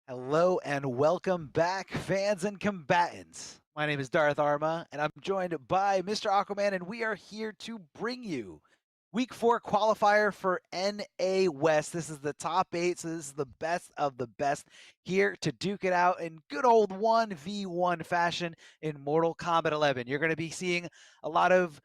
Hello and welcome back, fans and combatants. My name is Darth Arma, and I'm joined by Mr. Aquaman, and we are here to bring you Week 4 qualifier for NA West. This is the top 8, so this is the best of the best here to duke it out in good old 1v1 fashion in Mortal Kombat 11. You're going to be seeing a lot of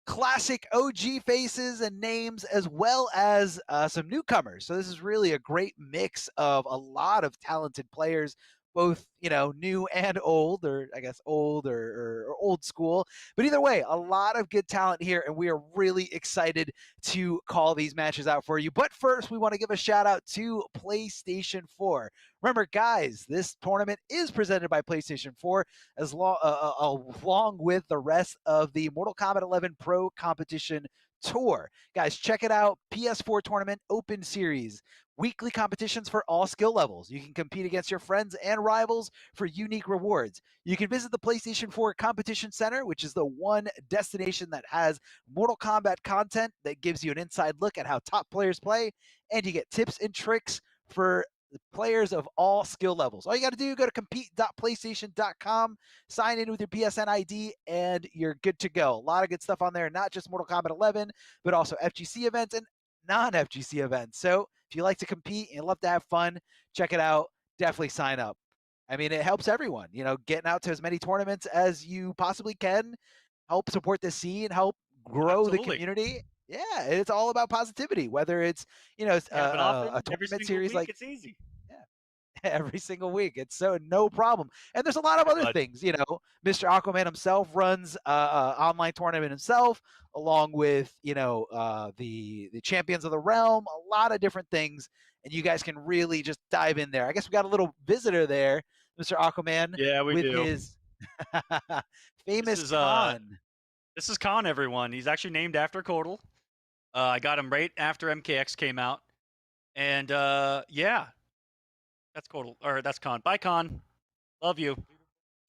classic OG faces and names, as well as some newcomers. So this is really a great mix of a lot of talented players, both new and old, or I guess old or old school. But either way, a lot of good talent here, and we are really excited to call these matches out for you. But first, we want to give a shout out to PlayStation 4. Remember, guys, this tournament is presented by PlayStation 4, along with the rest of the Mortal Kombat 11 Pro Competition Tour. Guys, check it out. PS4 Tournament Open Series. Weekly competitions for all skill levels. You can compete against your friends and rivals for unique rewards. You can visit the PlayStation 4 Competition Center, which is the one destination that has Mortal Kombat content that gives you an inside look at how top players play, and you get tips and tricks for players of all skill levels. All you got to do, go to compete.playstation.com, sign in with your PSN ID, and you're good to go. A lot of good stuff on there, not just Mortal Kombat 11, but also FGC events and non-FGC events. So if you like to compete and love to have fun, check it out. Definitely sign up. I mean, it helps everyone, getting out to as many tournaments as you possibly can, help support the scene, help grow the Absolutely. community. Yeah, it's all about positivity, whether it's, They have it a often, every tournament single series week, like, it's easy. yeah, every single week. It's so no problem. And there's a lot of Hey, other bud. things. Mr. Aquaman himself runs online tournament himself, along with the champions of the realm. A lot of different things, and you guys can really just dive in there. I guess we got a little visitor there, Mr. Aquaman, Yeah, we with do. his This famous is con. this is Khan, everyone. He's actually named after Kotal. I got him right after MKX came out, and yeah, that's Kotal or that's Khan. Bye, Khan. Love you.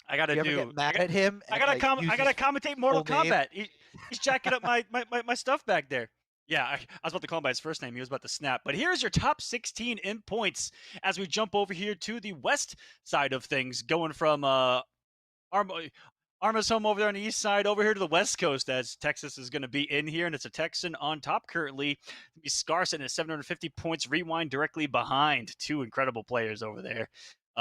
I gotta Do you ever get do. mad at him I and gotta like use I gotta his commentate Mortal full name? Kombat. He's jacking up my stuff back there. Yeah, I was about to call him by his first name. He was about to snap. But here's your top 16 in points as we jump over here to the west side of things, going from Arma's home over there on the east side, over here to the west coast, as Texas is going to be in here, and it's a Texan on top currently. Scar sitting at 750 points, Rewind directly behind. Two incredible players over there.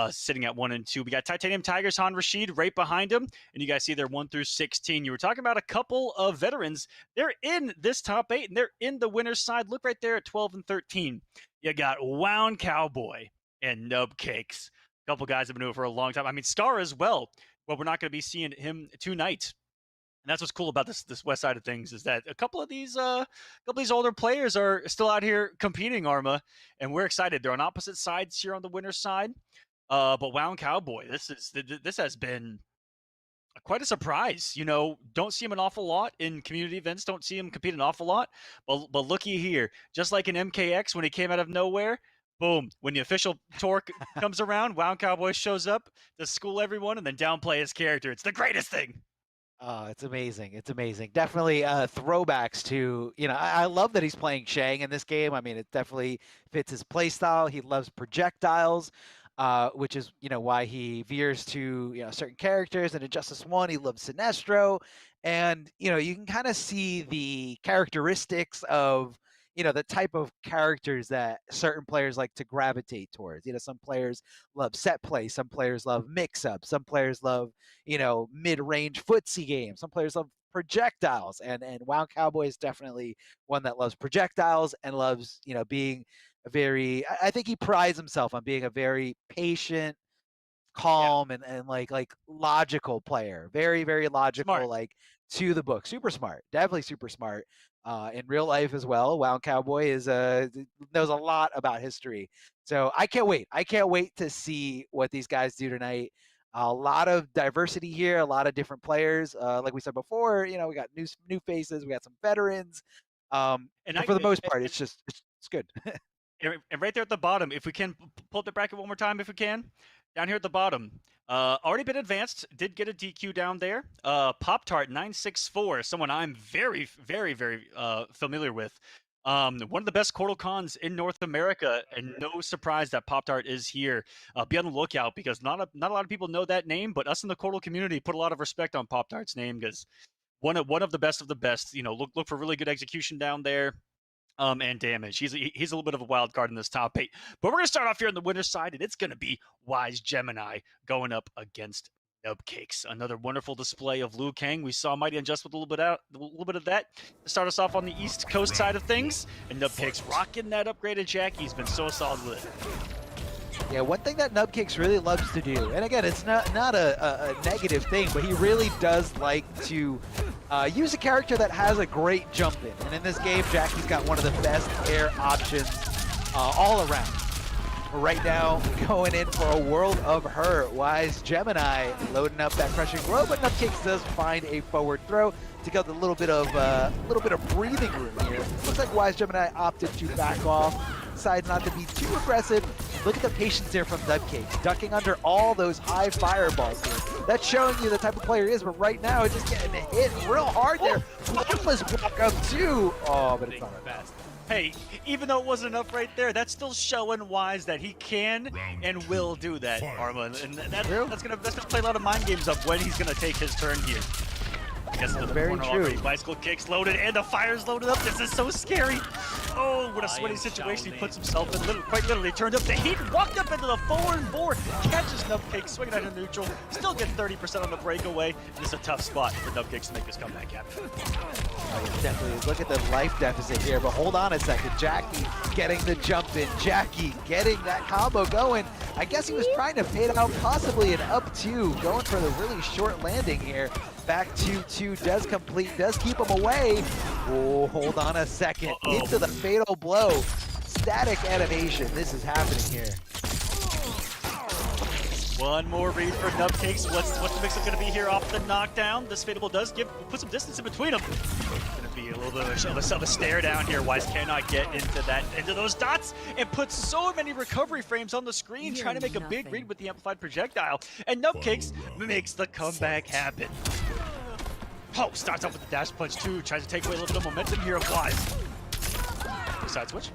Sitting at 1 and 2. We got Titanium Tigers, Han Rashid right behind him. And you guys see they're 1 through 16. You were talking about a couple of veterans. They're in this top 8, and they're in the winner's side. Look right there at 12 and 13. You got Wound Cowboy and Nub Cakes. A couple guys have been doing it for a long time. I mean, Scar as well. But we're not going to be seeing him tonight. And that's what's cool about this west side of things, is that a couple of these older players are still out here competing, Arma, and we're excited. They're on opposite sides here on the winner's side. But Wound Cowboy, this has been quite a surprise. Don't see him an awful lot in community events. Don't see him compete an awful lot. But looky here, just like in MKX when he came out of nowhere, boom! When the official tour comes around, Wound Cowboy shows up to school everyone and then downplay his character. It's the greatest thing. Oh, it's amazing. It's amazing. Definitely throwbacks to, I love that he's playing Shang in this game. I mean, it definitely fits his play style. He loves projectiles, which is, why he veers to, certain characters. And in Justice 1, he loves Sinestro. And, you can kind of see the characteristics of, the type of characters that certain players like to gravitate towards. Some players love set play. Some players love mix up. Some players love mid-range footsie games. Some players love projectiles, and Wound Cowboy is definitely one that loves projectiles and loves being a very. I think he prides himself on being a very patient, Yeah, calm, and like logical player. Very very logical, smart. like to the book. Super smart, definitely super smart. In real life as well, Wound Cowboy is knows a lot about history. So I can't wait. I can't wait to see what these guys do tonight. A lot of diversity here, a lot of different players. Like we said before, we got new faces, we got some veterans. And But I for the most and, part, it's good. and right there at the bottom, if we can pull up the bracket one more time, if we can, down here at the bottom, already been advanced, did get a DQ down there. Pop Tart 964, someone I'm very, very, very familiar with. One of the best Portal cons in North America, and no surprise that Pop-Tart is here. Be on the lookout because not a lot of people know that name, but us in the Portal community put a lot of respect on Pop-Tart's name because one of the best of the best. You know, look for really good execution down there. And damage. He's a little bit of a wild card in this top 8. But we're gonna start off here on the winner's side, and it's gonna be Wise Gemini going up against Nubcakes. Another wonderful display of Liu Kang. We saw Mighty Unjust with a little bit of that to start us off on the East Coast side of things. And Nubcakes rocking that upgraded Jackie. He's been so solid with it. Yeah, one thing that Nubcakes really loves to do, and again, it's not a negative thing, but he really does like to use a character that has a great jump in. And in this game, Jackie's got one of the best air options all around. Right now, going in for a world of hurt. Wise Gemini loading up that crushing blow, but Nubcakes does find a forward throw to get a little bit of breathing room here. Looks like Wise Gemini opted to back off, decides not to be too aggressive. Look at the patience there from Nubcakes, ducking under all those high fireballs here. That's showing you the type of player he is, but right now it's just getting hit real hard there. Almost walk up too. Oh, but it's not fast. Hey, even though it wasn't enough right there, that's still showing Wise that he can and will do that, Arma. And that's gonna play a lot of mind games of when he's gonna take his turn here. Gets to the very corner true. already. Bicycle kicks loaded and the fire's loaded up. This is so scary. Oh, what a sweaty situation he puts himself in. Quite literally turned up the heat, walked up into the forward board, catches Nubcakes, swinging out of neutral, still gets 30% on the breakaway. And it's a tough spot for Nubcakes to make this comeback happen. Oh, definitely. Look at the life deficit here, but hold on a second. Jackie getting the jump in. Jackie getting that combo going. I guess he was trying to fade out possibly an up two, going for the really short landing here. Back to two, does complete, does keep him away. Oh, hold on a second. Into the fatal blow. Static animation. This is happening here. One more read for Nubcakes. What's the mix-up going to be here off the knockdown? This fatal blow does put some distance in between them. Going to be a little bit of a stare down here. Wise cannot get into those dots and puts so many recovery frames on the screen, trying to make a big read with the amplified projectile. And Nubcakes makes the comeback happen. Oh, starts off with the dash punch too. Tries to take away a little bit of momentum here of Wise. Side switch.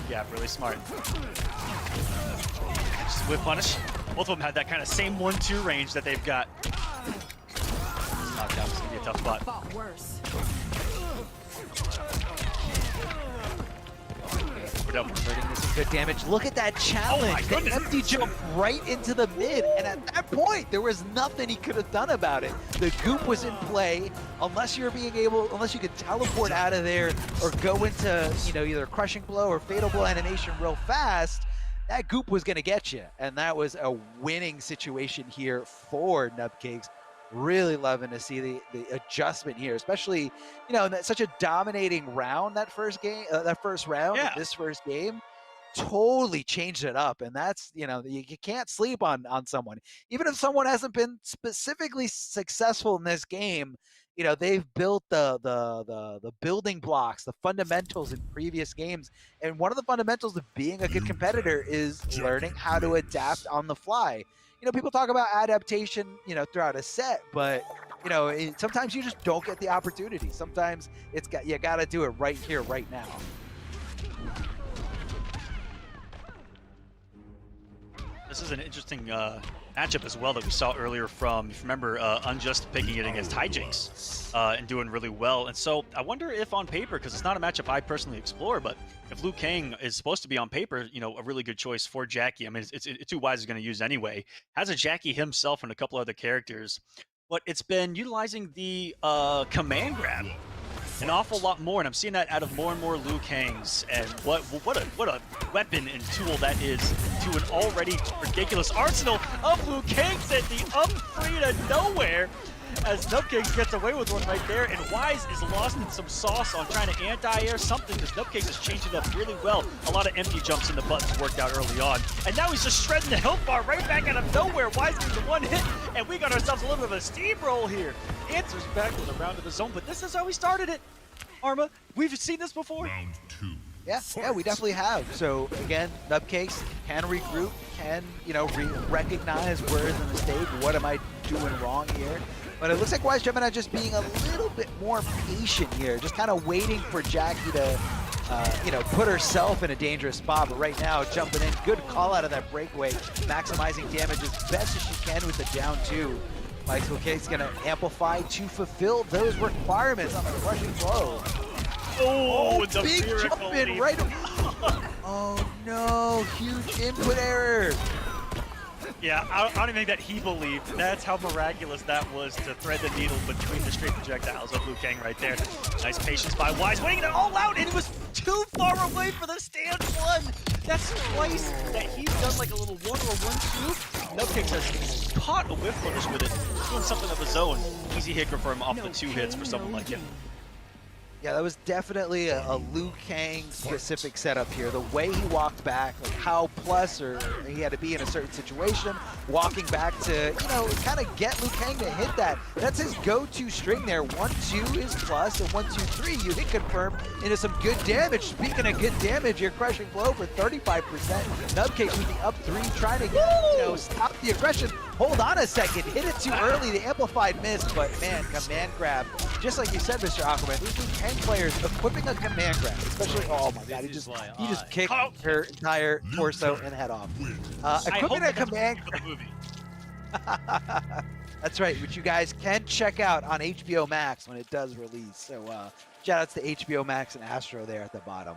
Yeah, really smart. Just whip punish. Both of them had that kind of same 1-2 range that they've got. Knockdown is gonna be a tough spot. Worse. We're done. Hurting with some good damage. Look at that challenge. The empty jump right into the mid. And at that point, there was nothing he could have done about it. The goop was in play. Unless you could teleport out of there or go into, either crushing blow or fatal blow animation real fast, that goop was going to get you. And that was a winning situation here for Nubcakes. Really loving to see the adjustment here, especially, in such a dominating round, that first round, yeah. This first game totally changed it up. And that's, you can't sleep on someone. Even if someone hasn't been specifically successful in this game, they've built the building blocks, the fundamentals in previous games. And one of the fundamentals of being a good competitor is learning how to adapt on the fly. People talk about adaptation, throughout a set, but, sometimes you just don't get the opportunity. Sometimes you got to do it right here, right now. This is an interesting matchup as well that we saw earlier from, if you remember, Unjust picking it against Hijinks and doing really well. And so I wonder if on paper, because it's not a matchup I personally explore, but if Liu Kang is supposed to be on paper, a really good choice for Jackie. I mean, it's who Wise is going to use anyway. Has a Jackie himself and a couple other characters, but it's been utilizing the command grab an awful lot more, and I'm seeing that out of more and more Liu Kangs. And what a weapon and tool that is to an already ridiculous arsenal of Liu Kangs at the up free to nowhere. As Nubcakes gets away with one right there, and Wise is lost in some sauce on trying to anti-air something, because Nubcakes is changing up really well. A lot of empty jumps in the buttons worked out early on. And now he's just shredding the health bar right back out of nowhere. Wise gets the one hit, and we got ourselves a little bit of a steamroll here. Answers back with a round of his own, but this is how we started it. Arma, we've seen this before. Round 2. Yeah, we definitely have. So again, Nubcakes can regroup, can recognize where is the mistake, what am I doing wrong here. But it looks like Wise Gemini just being a little bit more patient here, just kind of waiting for Jackie to, put herself in a dangerous spot. But right now, jumping in, good call out of that breakaway, maximizing damage as best as she can with the down two. Bicycle Cake's gonna amplify to fulfill those requirements on the crushing blow. Oh, Oh, big jump in right. Oh no, huge input error. Yeah, I don't even think that he believed. That's how miraculous that was to thread the needle between the straight projectiles of Liu Kang right there. Nice patience by Wise, waiting it all out, and it was too far away for the stand one. That's twice that he's done like a little 1 or 1-2. Nubcakes has caught a whiff footage with it, doing something of his own. Easy hicker for him off the 2 hits for someone like him. Yeah, that was definitely a Liu Kang specific setup here. The way he walked back, like how plus or he had to be in a certain situation, walking back to, kind of get Liu Kang to hit that. That's his go-to string there. 1-2 is plus, and 1-2-3 you hit confirm into some good damage. Speaking of good damage, you're crushing blow for 35%. Nubcakes with the up 3, trying to stop the aggression. Hold on a second, hit it too early. The amplified missed, but man, command grab. Just like you said, Mr. Aquaman, these Liu Kang players equipping a command grab, especially, oh my god, he just kicked her entire torso and head off. Equipping a command grab. That's right, which you guys can check out on HBO Max when it does release. So shout outs to HBO Max and Astro there at the bottom.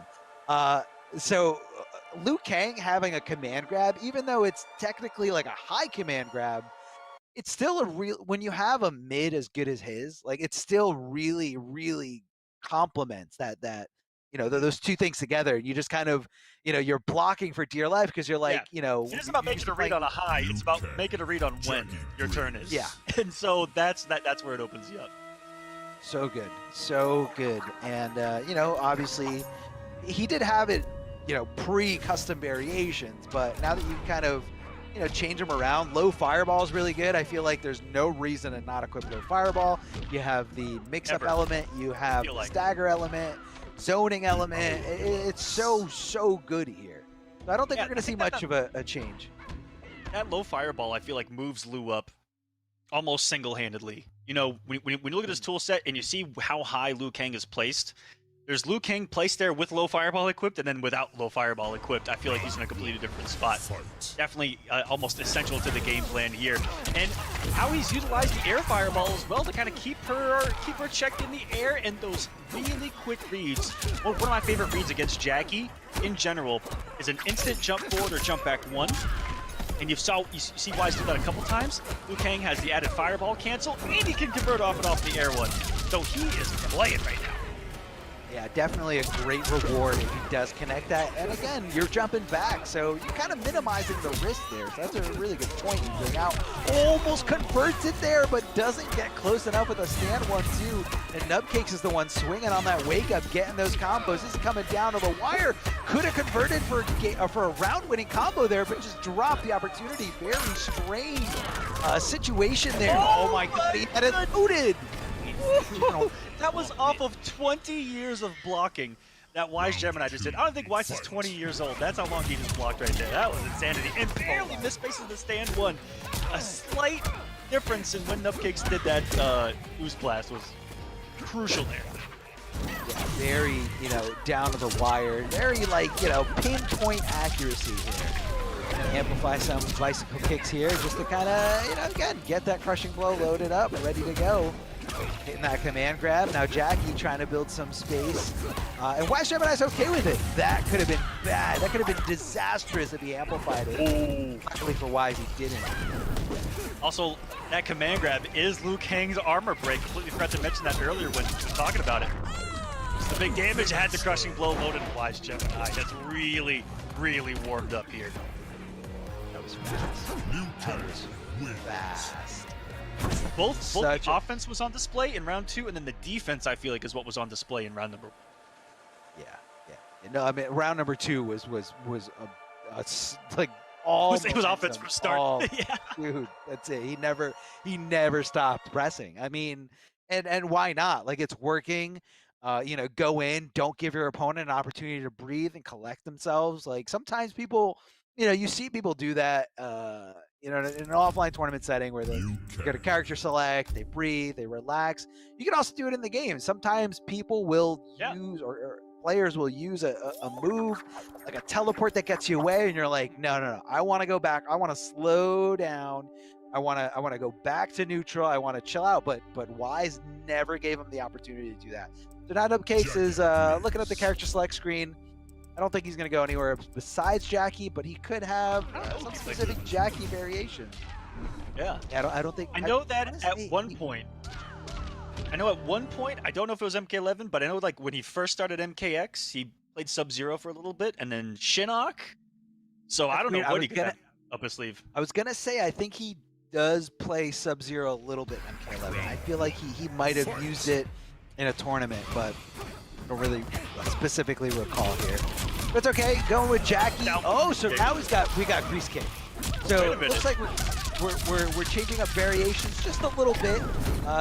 Liu Kang having a command grab, even though it's technically like a high command grab, it's still a real, when you have a mid as good as his, like it still really, really complements those two things together. You just kind of, you're blocking for dear life because you're like, It isn't about making a read on a high, it's about making a read on when your turn is. Yeah. And so that's where it opens you up. So good. So good. And, obviously he did have it, pre-custom variations, but now that you kind of, change them around, low fireball is really good. I feel like there's no reason to not equip low fireball. You have the mix-up element, you have the stagger element, zoning element. It's so good here. So I don't think we're going to see much of a change. That low fireball, I feel like, moves Liu up almost single-handedly. When you look at his tool set and you see how high Liu Kang is placed, there's Liu Kang placed there with low fireball equipped, and then without low fireball equipped. I feel like he's in a completely different spot. Definitely almost essential to the game plan here. And how he's utilized the air fireball as well to kind of keep her checked in the air, and those really quick reads. Well, one of my favorite reads against Jackie in general is an instant jump forward or jump back 1. And you see Wise do that a couple times. Liu Kang has the added fireball cancel, and he can convert off and off the air 1. So he is playing right now. Yeah, definitely a great reward if he does connect that. And again, you're jumping back, so you're kind of minimizing the risk there. So that's a really good point you bring out. Almost converts it there, but doesn't get close enough with a stand 1-2. And Nubcakes is the one swinging on that wake up, getting those combos. This is coming down to the wire. Could have converted for a round-winning combo there, but just dropped the opportunity. Very strange situation there. Oh my god, he had it loaded. That was off of 20 years of blocking that Wise Gemini just did. I don't think Wise is 20 years old. That's how long he just blocked right there. That was insanity. And barely misspaces the stand 1. A slight difference in when Nubcakes did that Ooze Blast was crucial there. Yeah, very, down to the wire. Very, pinpoint accuracy here. Amplify some bicycle kicks here just to kind of, again, get that crushing blow loaded up and ready to go. Hitting that command grab. Now Jackie trying to build some space. And Wise Gemini's okay with it. That could have been bad. That could have been disastrous if he amplified it. Luckily for Wise, he didn't. Also, that command grab is Liu Kang's armor break. Completely forgot to mention that earlier when talking about it. Just the big damage had the crushing blow loaded in Wise Gemini. That's really, really warmed up here. That was fast. That was fast. Both the offense was on display in round 2, and then the defense, I feel like, is what was on display in round number 1. Yeah. No, I mean, round number 2 was like all. It was offense from start. Yeah. Dude, that's it. He never stopped pressing. I mean, and why not? Like, it's working. Go in, don't give your opponent an opportunity to breathe and collect themselves. Like, sometimes people, you see people do that, in an offline tournament setting where you get a character select, they breathe, they relax. You can also do it in the game. Sometimes people will Yeah. use or players will use a move like a teleport that gets you away, and you're like, no, I want to go back. I want to slow down. I want to go back to neutral. I want to chill out. But Wise never gave him the opportunity to do that. So now Cakes is looking at the character select screen. I don't think he's going to go anywhere besides Jackie, but he could have some specific Jackie variation. Yeah. I don't think. I know that at one point. I don't know if it was MK11, but I know like when he first started MKX, he played Sub-Zero for a little bit, and then Shinnok. So I don't know what he could have up his sleeve. I was gonna say I think he does play Sub-Zero a little bit in MK11. I feel like he might have used it in a tournament, but I don't really specifically recall here. But it's okay. Going with Jackie. Oh, so now we got Grease Kick. So it looks like we're changing up variations just a little bit.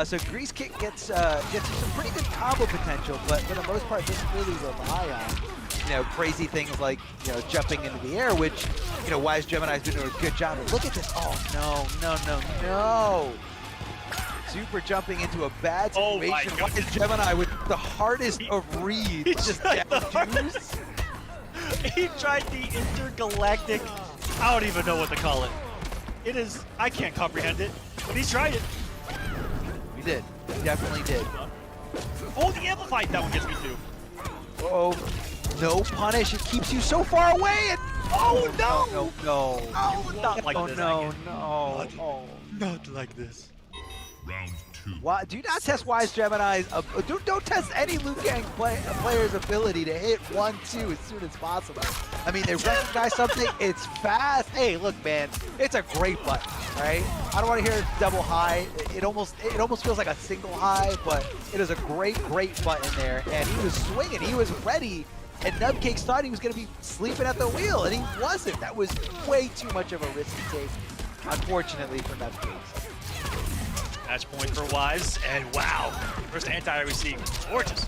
So Grease Kick gets you some pretty good combo potential, but for the most part doesn't really rely on crazy things like jumping into the air, which Wise Gemini's been doing a good job. But look at this! Oh no! Super jumping into a bad situation. Oh Wise Gemini with the hardest of reads. Just juice. He tried the intergalactic. I don't even know what to call it. It is. I can't comprehend it, but he tried it. He did. He definitely did. Oh, the amplified. That one gets me too. Oh, no punish. It keeps you so far away. And oh no! No. Oh, not like this. No. Not like this. Round 2. Why, do not test Wise Gemini's. Don't test any Liu Kang player's ability to hit 1-2 as soon as possible. I mean, they recognize something. It's fast. Hey, look, man, it's a great button, right? I don't want to hear double high. It almost feels like a single high, but it is a great button there. And he was swinging. He was ready. And Nubcakes thought he was going to be sleeping at the wheel, and he wasn't. That was way too much of a risk to take, unfortunately, for Nubcakes. Match point for Wise, and wow, first anti-air we see, gorgeous.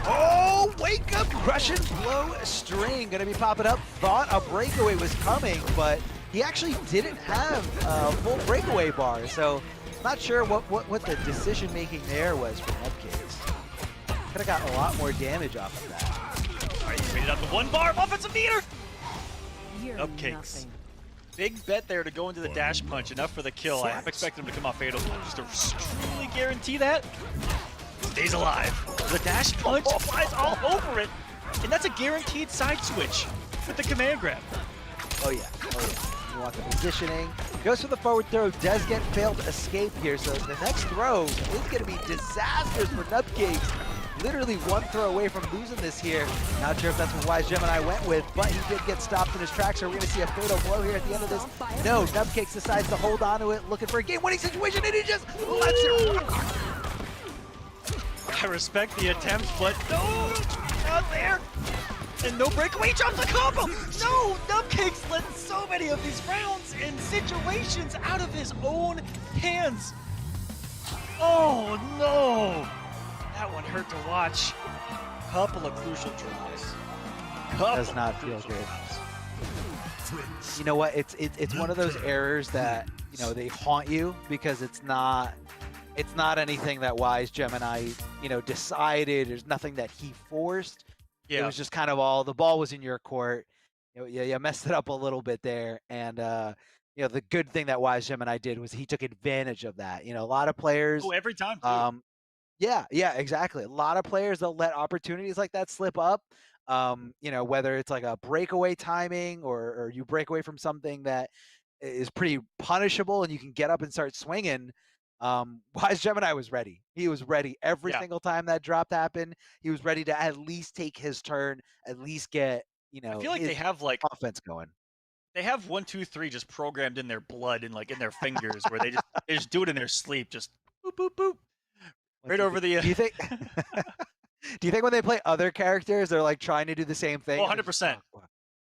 Oh, wake up, Russian blow string, gonna be popping up. Thought a breakaway was coming, but he actually didn't have a full breakaway bar, so not sure what the decision making there was for Nubcakes. Could have gotten a lot more damage off of that. All right, he made it up to 1 bar, offensive meter. Nubcakes. Big bet there to go into the dash punch, enough for the kill. I half expect him to come off fatal punch just to truly guarantee that. Stays alive. The dash punch flies all over it, and that's a guaranteed side switch with the command grab. Oh yeah. You want the positioning. Goes for the forward throw, does get failed escape here, so the next throw is gonna be disastrous for Nubcakes. Literally 1 throw away from losing this here. Not sure if that's what Wise Gemini went with, but he did get stopped in his tracks, so we're gonna see a fatal blow here at the end of this. No, Nubcakes decides to hold on to it, looking for a game-winning situation, and he just lets it rock. I respect the attempt, but no, not there. And no breakaway, he drops the combo. No, Nubcakes let so many of these rounds and situations out of his own hands. Oh no. That one hurt to watch. Couple of crucial draws. Does not feel good. You know what? It's one of those errors that they haunt you because it's not anything that Wise Gemini decided. There's nothing that he forced. Yeah. It was just kind of all the ball was in your court. You messed it up a little bit there, and the good thing that Wise Gemini did was he took advantage of that. A lot of players. Oh, every time too. Yeah, exactly. A lot of players, they'll let opportunities like that slip up. Whether it's like a breakaway timing or you break away from something that is pretty punishable and you can get up and start swinging. Wise Gemini was ready. He was ready every single time that drop happened. He was ready to at least take his turn, at least get, I feel like they have like offense going. They have 1, 2, 3 just programmed in their blood and like in their fingers where they just do it in their sleep. Just boop, boop, boop. Right over the. Do you think? Do you think when they play other characters, they're like trying to do the same thing? Oh, 100%.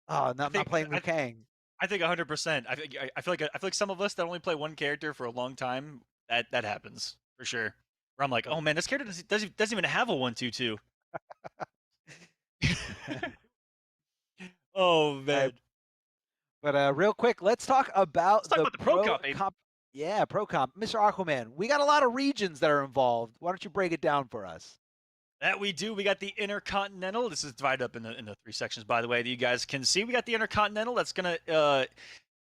Oh, not playing Liu Kang. I think 100%. I feel like some of us that only play one character for a long time, that happens for sure. Where I'm like, oh man, this character doesn't even have a 1-2-2. Oh man. But real quick, let's talk about Let's talk about the Pro Cup, baby. comp. Yeah, Pro Comp. Mr. Aquaman, we got a lot of regions that are involved. Why don't you break it down for us? That we do. We got the Intercontinental. This is divided up in the three sections, by the way, that you guys can see. We got the Intercontinental. That's going to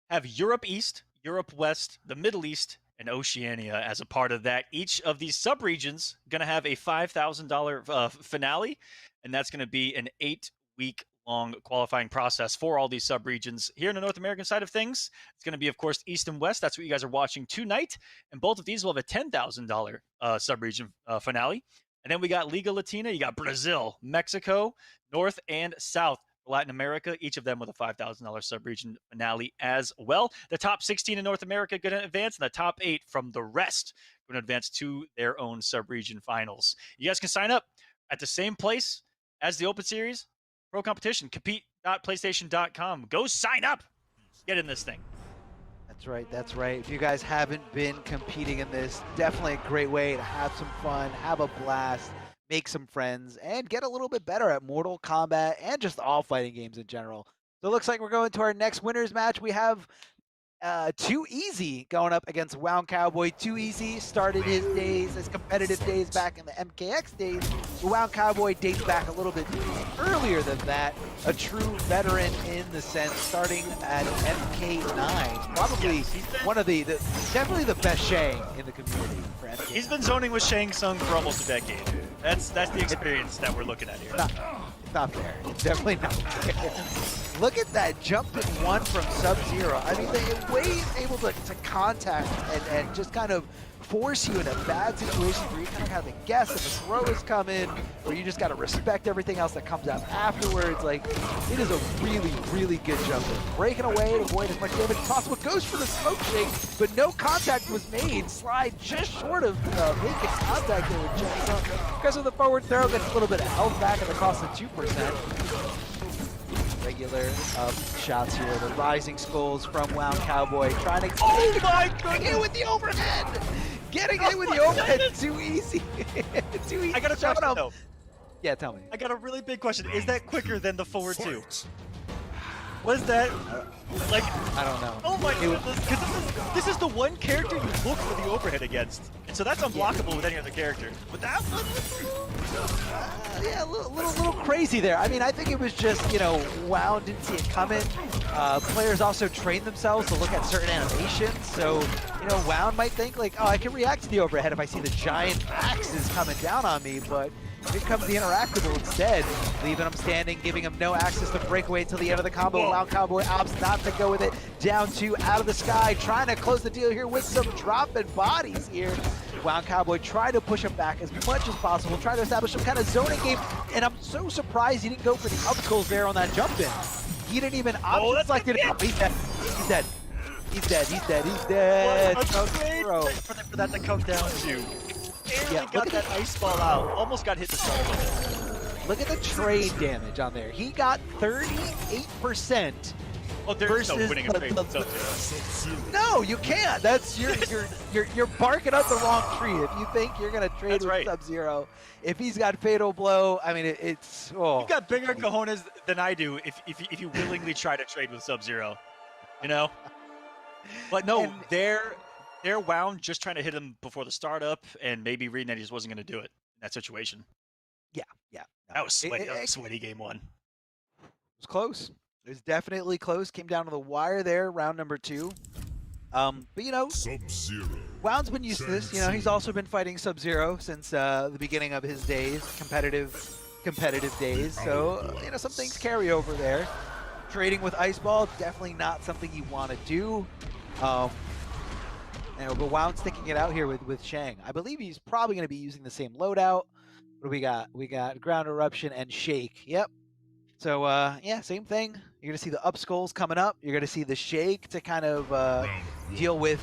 have Europe East, Europe West, the Middle East, and Oceania as a part of that. Each of these subregions going to have a $5,000 finale, and that's going to be an 8-week long qualifying process for all these subregions. Here in the North American side of things, it's going to be, of course, East and West. That's what you guys are watching tonight, and both of these will have a $10,000 subregion finale. And then we got Liga Latina. You got Brazil, Mexico, North and South. Latin America, each of them with a $5,000 subregion finale as well. The top 16 in North America going to advance, and the top 8 from the rest going to advance to their own subregion finals. You guys can sign up at the same place as the Open Series Pro Competition, compete.playstation.com. Go sign up. Get in this thing. That's right. That's right. If you guys haven't been competing in this, definitely a great way to have some fun, have a blast, make some friends, and get a little bit better at Mortal Kombat and just all fighting games in general. So it looks like we're going to our next winners match. We have Too Easy going up against Wound Cowboy. Too Easy started his days, his competitive days back in the MKX days. The Wound Cowboy dates back a little bit earlier than that. A true veteran in the sense, starting at MK9. Probably one of the definitely the best Shang in the community for MK9. He's been zoning with Shang Tsung for almost a decade. That's the experience that we're looking at here. It's not fair. It's definitely not fair. Look at that jump in one from Sub-Zero. I mean, the way he's able to contact and just kind of force you in a bad situation where you kind of have to guess if a throw is coming, or you just got to respect everything else that comes out afterwards. Like, it is a really, really good jump in. Breaking away to avoid as much damage as possible. Goes for the smoke shake, but no contact was made. Slide just short of making contact there with Shang Tsung. Because of the forward throw, gets a little bit of health back at the cost of 2%. Regular shots here. The rising skulls from Wound Cowboy trying to getting hit with the overhead. Getting hit with the overhead. Too easy. Too easy. I got a question though. Yeah, tell me. I got a really big question. Is that quicker than the forward 2? Was that like? I don't know. Oh my goodness! Because this is the one character you look for the overhead against, and so that's unblockable with any other character. But that one, yeah, a little crazy there. I mean, I think it was just, you know, Wound didn't see it coming. Players also train themselves to look at certain animations, so you know, Wound might think like, oh, I can react to the overhead if I see the giant axes coming down on me, but here comes the interactable instead, leaving him standing, giving him no access to break away until the end of the combo. Whoa. Wound Cowboy opts not to go with it. Down 2 out of the sky, trying to close the deal here with some dropping bodies here. Wound Cowboy trying to push him back as much as possible, trying to establish some kind of zoning game, and I'm so surprised he didn't go for the up skulls there on that jump in. He didn't even option select it. He's dead. He's dead. He's dead. He's dead. He's dead. for that to come down to. Yeah, got that ice ball out. Almost got hit the start with it. Look at the trade damage on there. He got 38%. Oh, there's no winning a trade with Sub-Zero. No, you can't. That's you're barking up the wrong tree if you think you're gonna trade with Sub-Zero. If he's got Fatal Blow, I mean it's. Oh. You've got bigger cojones than I do if you willingly try to trade with Sub-Zero, you know. But no, they're Wound just trying to hit him before the startup, and maybe reading that he just wasn't going to do it in that situation. Yeah. That was sweaty. That was a sweaty game 1. It was close. It was definitely close. Came down to the wire there, round number 2. But you know, Sub-Zero. Wound's been used to this. You know, he's also been fighting Sub-Zero since the beginning of his days, competitive days. So you know, some things carry over there. Trading with Ice Ball, definitely not something you want to do. But Wound sticking it out here with Shang. I believe he's probably going to be using the same loadout. What do we got? We got Ground Eruption and Shake. Yep. So, yeah, same thing. You're going to see the up skulls coming up. You're going to see the Shake to kind of deal with,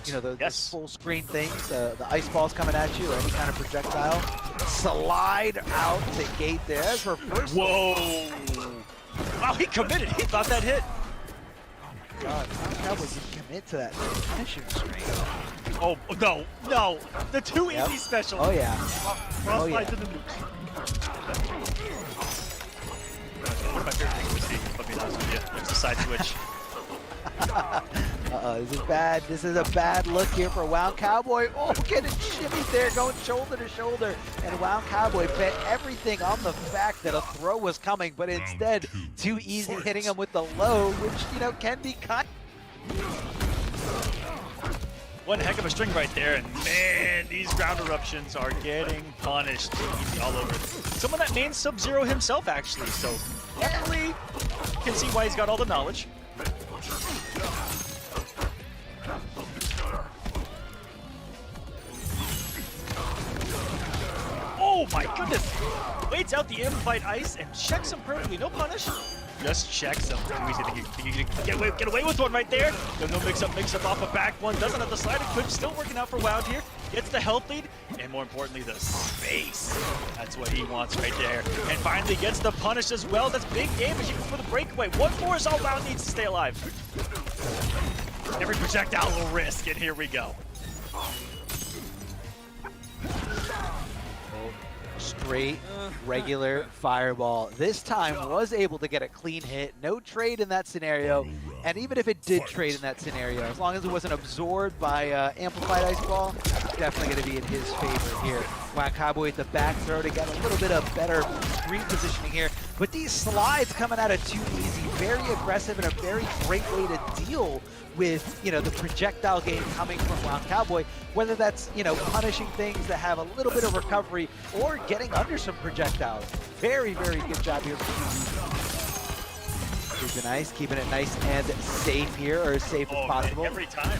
you know, the full screen things. The ice balls coming at you or any kind of projectile. Slide out to gate there. That's for first. Whoa. Wow, he committed. He thought that hit. God, Cowboy didn't commit to that finishing screen. Oh, no. The 2 easy special. Oh, yeah. Crossfire to the nukes. One of my favorite things to see, if I'm being honest with you. It's the side switch. This is bad. This is a bad look here for Wound Cowboy. Oh, getting shimmied there, going shoulder to shoulder. And Wound Cowboy bet everything on the fact that a throw was coming, but instead, too easy hitting him with the low, which, you know, can be kind. One heck of a string right there, and man, these ground eruptions are getting punished easy all over. Someone that mains Sub-Zero himself, actually, so definitely can see why he's got all the knowledge. Oh my goodness! Waits out the Amplified Ice and checks him perfectly. No punish. Just checks him. Too easy to get away with one right there. No mix up off a back one. Doesn't have the slide equipped. Still working out for Wound here. Gets the health lead, and more importantly, the space. That's what he wants right there. And finally gets the punish as well. That's big damage even for the breakaway. One more is all Wound needs to stay alive. Every projectile will risk, and here we go. Straight, regular fireball. This time was able to get a clean hit. No trade in that scenario. And even if it did trade in that scenario, as long as it wasn't absorbed by Amplified Ice Ball, definitely going to be in his favor here. Wound Cowboy at the back throw to get a little bit of better screen positioning here. But these slides coming out of too easy, very aggressive and a very great way to deal with, you know, the projectile game coming from Wound Cowboy, whether that's, you know, punishing things that have a little bit of recovery or getting under some projectiles. Very, very good job here from keeping it nice and safe here, or as safe as possible. Man, every time.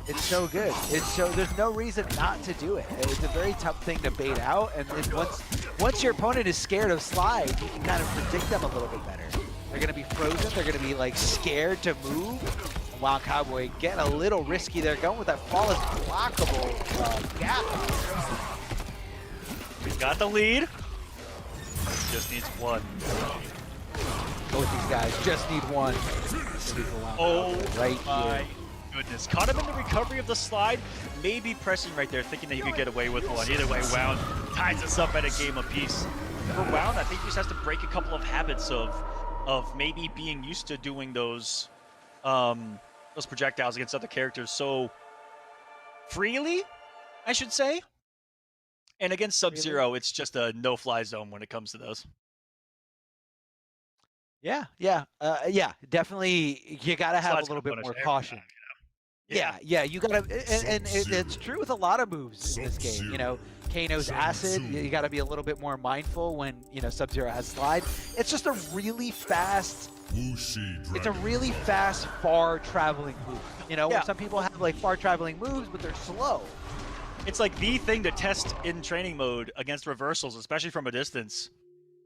It's so good. It's so, there's no reason not to do it. It's a very tough thing to bait out, and once your opponent is scared of slide, you can kind of predict them a little bit better. They're gonna be frozen, they're gonna be like scared to move. Wound Cowboy getting a little risky there, going with that flawless blockable gap. He's got the lead. Just needs one. Both these guys just need one. Oh right my here. goodness. Caught him in the recovery of the slide. Maybe pressing right there, thinking that you could get away with one. Either way, Wound ties us up at a game apiece. For Wound, I think he just has to break a couple of habits of maybe being used to doing those projectiles against other characters so freely, I should say. And against Sub-Zero, it's just a no-fly zone when it comes to those. Yeah, definitely. You gotta have a little bit more caution. Yeah, you gotta, and it's true with a lot of moves in this game. You know, Kano's acid, you gotta be a little bit more mindful when, you know, Sub-Zero has slide. It's just a really fast, far traveling move. You know, where some people have like far traveling moves, but they're slow. It's like the thing to test in training mode against reversals, especially from a distance.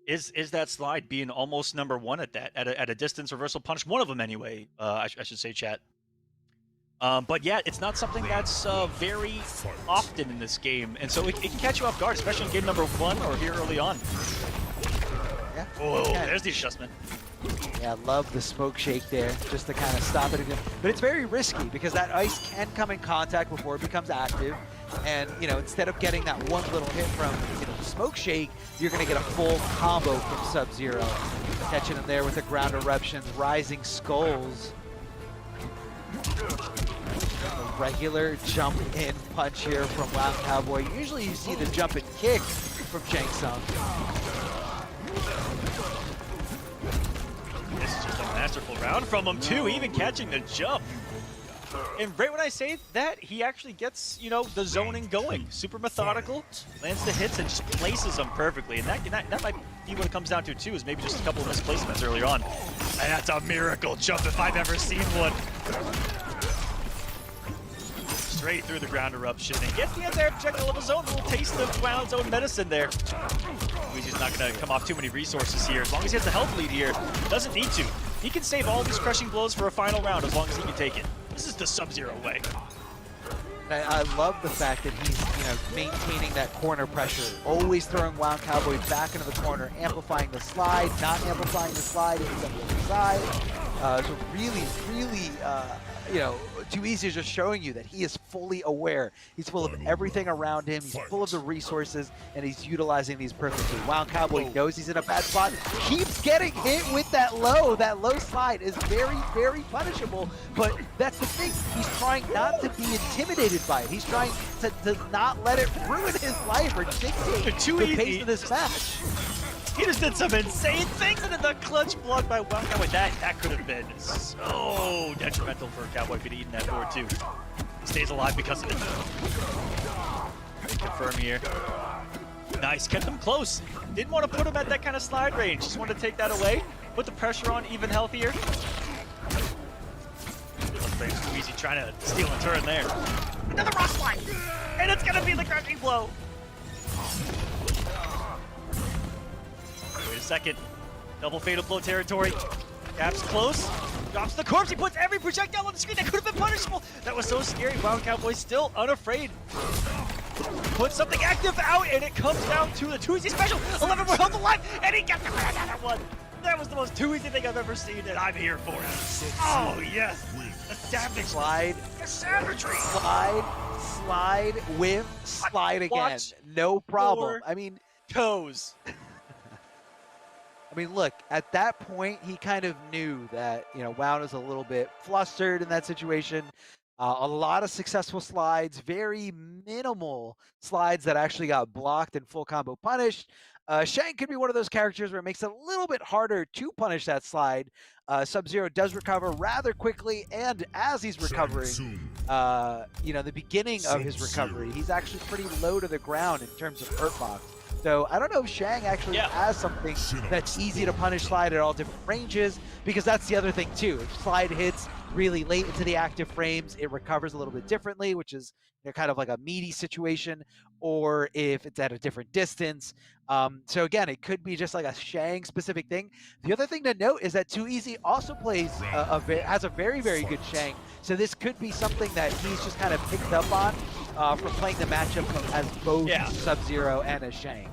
Is that slide being almost #1 at that, at a distance reversal punish? One of them anyway, I should say, chat. But yeah, it's not something that's very often in this game, and so it can catch you off guard, especially in game #1 or here early on. Yeah. Oh, there's the adjustment. Yeah, I love the smoke shake there, just to kind of stop it again. But it's very risky because that ice can come in contact before it becomes active. And, you know, instead of getting that one little hit from, you know, the smoke shake, you're going to get a full combo from Sub-Zero. Catching him there with the ground eruptions, rising skulls. A regular jump in punch here from Wound Cowboy. Usually you see the jump and kick from Shang Tsung. This is just a masterful round from him too, even catching the jump. And right when I say that, he actually gets, you know, the zoning going. Super methodical, lands the hits, and just places them perfectly. And that might be what it comes down to too, is maybe just a couple of misplacements earlier on. And that's a miracle jump if I've ever seen one. Straight through the ground eruption and gets the entire projectile of his own. A little taste of Wound's own medicine there. He's not going to come off too many resources here. As long as he has the health lead here, doesn't need to. He can save all these crushing blows for a final round as long as he can take it. This is the Sub-Zero way. I love the fact that he's, you know, maintaining that corner pressure, always throwing Wound Cowboy back into the corner, amplifying the slide, not amplifying the slide, into the other side. So really, really, you know, Too Easy is just showing you that he is fully aware. He's full of everything around him. He's full of the resources, and he's utilizing these perfectly. Wound Cowboy knows he's in a bad spot. Keeps getting hit with that low. That low slide is very, very punishable. But that's the thing. He's trying not to be intimidated by it. He's trying to not let it ruin his life or dictate the pace of this match. He just did some insane things, and then the clutch block by Wound Cowboy. That could have been so detrimental for Cowboy if he'd eaten that forward too. He stays alive because of it. Confirm here. Nice, kept him close. Didn't want to put him at that kind of slide range. Just wanted to take that away. Put the pressure on even healthier. Too easy trying to steal a turn there. Another rock slide! And it's gonna be the crushing blow. Wait a second. Double fatal blow territory. Gap's close. Drops the corpse. He puts every projectile on the screen. That could have been punishable. That was so scary. Wound Cowboy still unafraid. Put something active out, and it comes down to the Too Easy special. 11 more health alive, and he gets another one. That was the most Too Easy thing I've ever seen, and I'm here for it. Oh, yes. The savage. Slide. The savagery. Slide, whiff, slide again. Watch No problem. I mean, toes. I mean, look, at that point, he kind of knew that, you know, Wound was a little bit flustered in that situation. A lot of successful slides, very minimal slides that actually got blocked and full combo punished. Shang could be one of those characters where it makes it a little bit harder to punish that slide. Sub-Zero does recover rather quickly, and as he's recovering, you know, the beginning of his recovery, he's actually pretty low to the ground in terms of hurt box. So I don't know if Shang actually has something that's easy to punish slide at all different ranges, because that's the other thing too. If slide hits really late into the active frames, it recovers a little bit differently, which is, you know, kind of like a meaty situation, or if it's at a different distance. So again, it could be just like a Shang specific thing. The other thing to note is that Too Easy also plays has a very, very good Shang. So this could be something that he's just kind of picked up on from playing the matchup as both Sub-Zero and as Shang.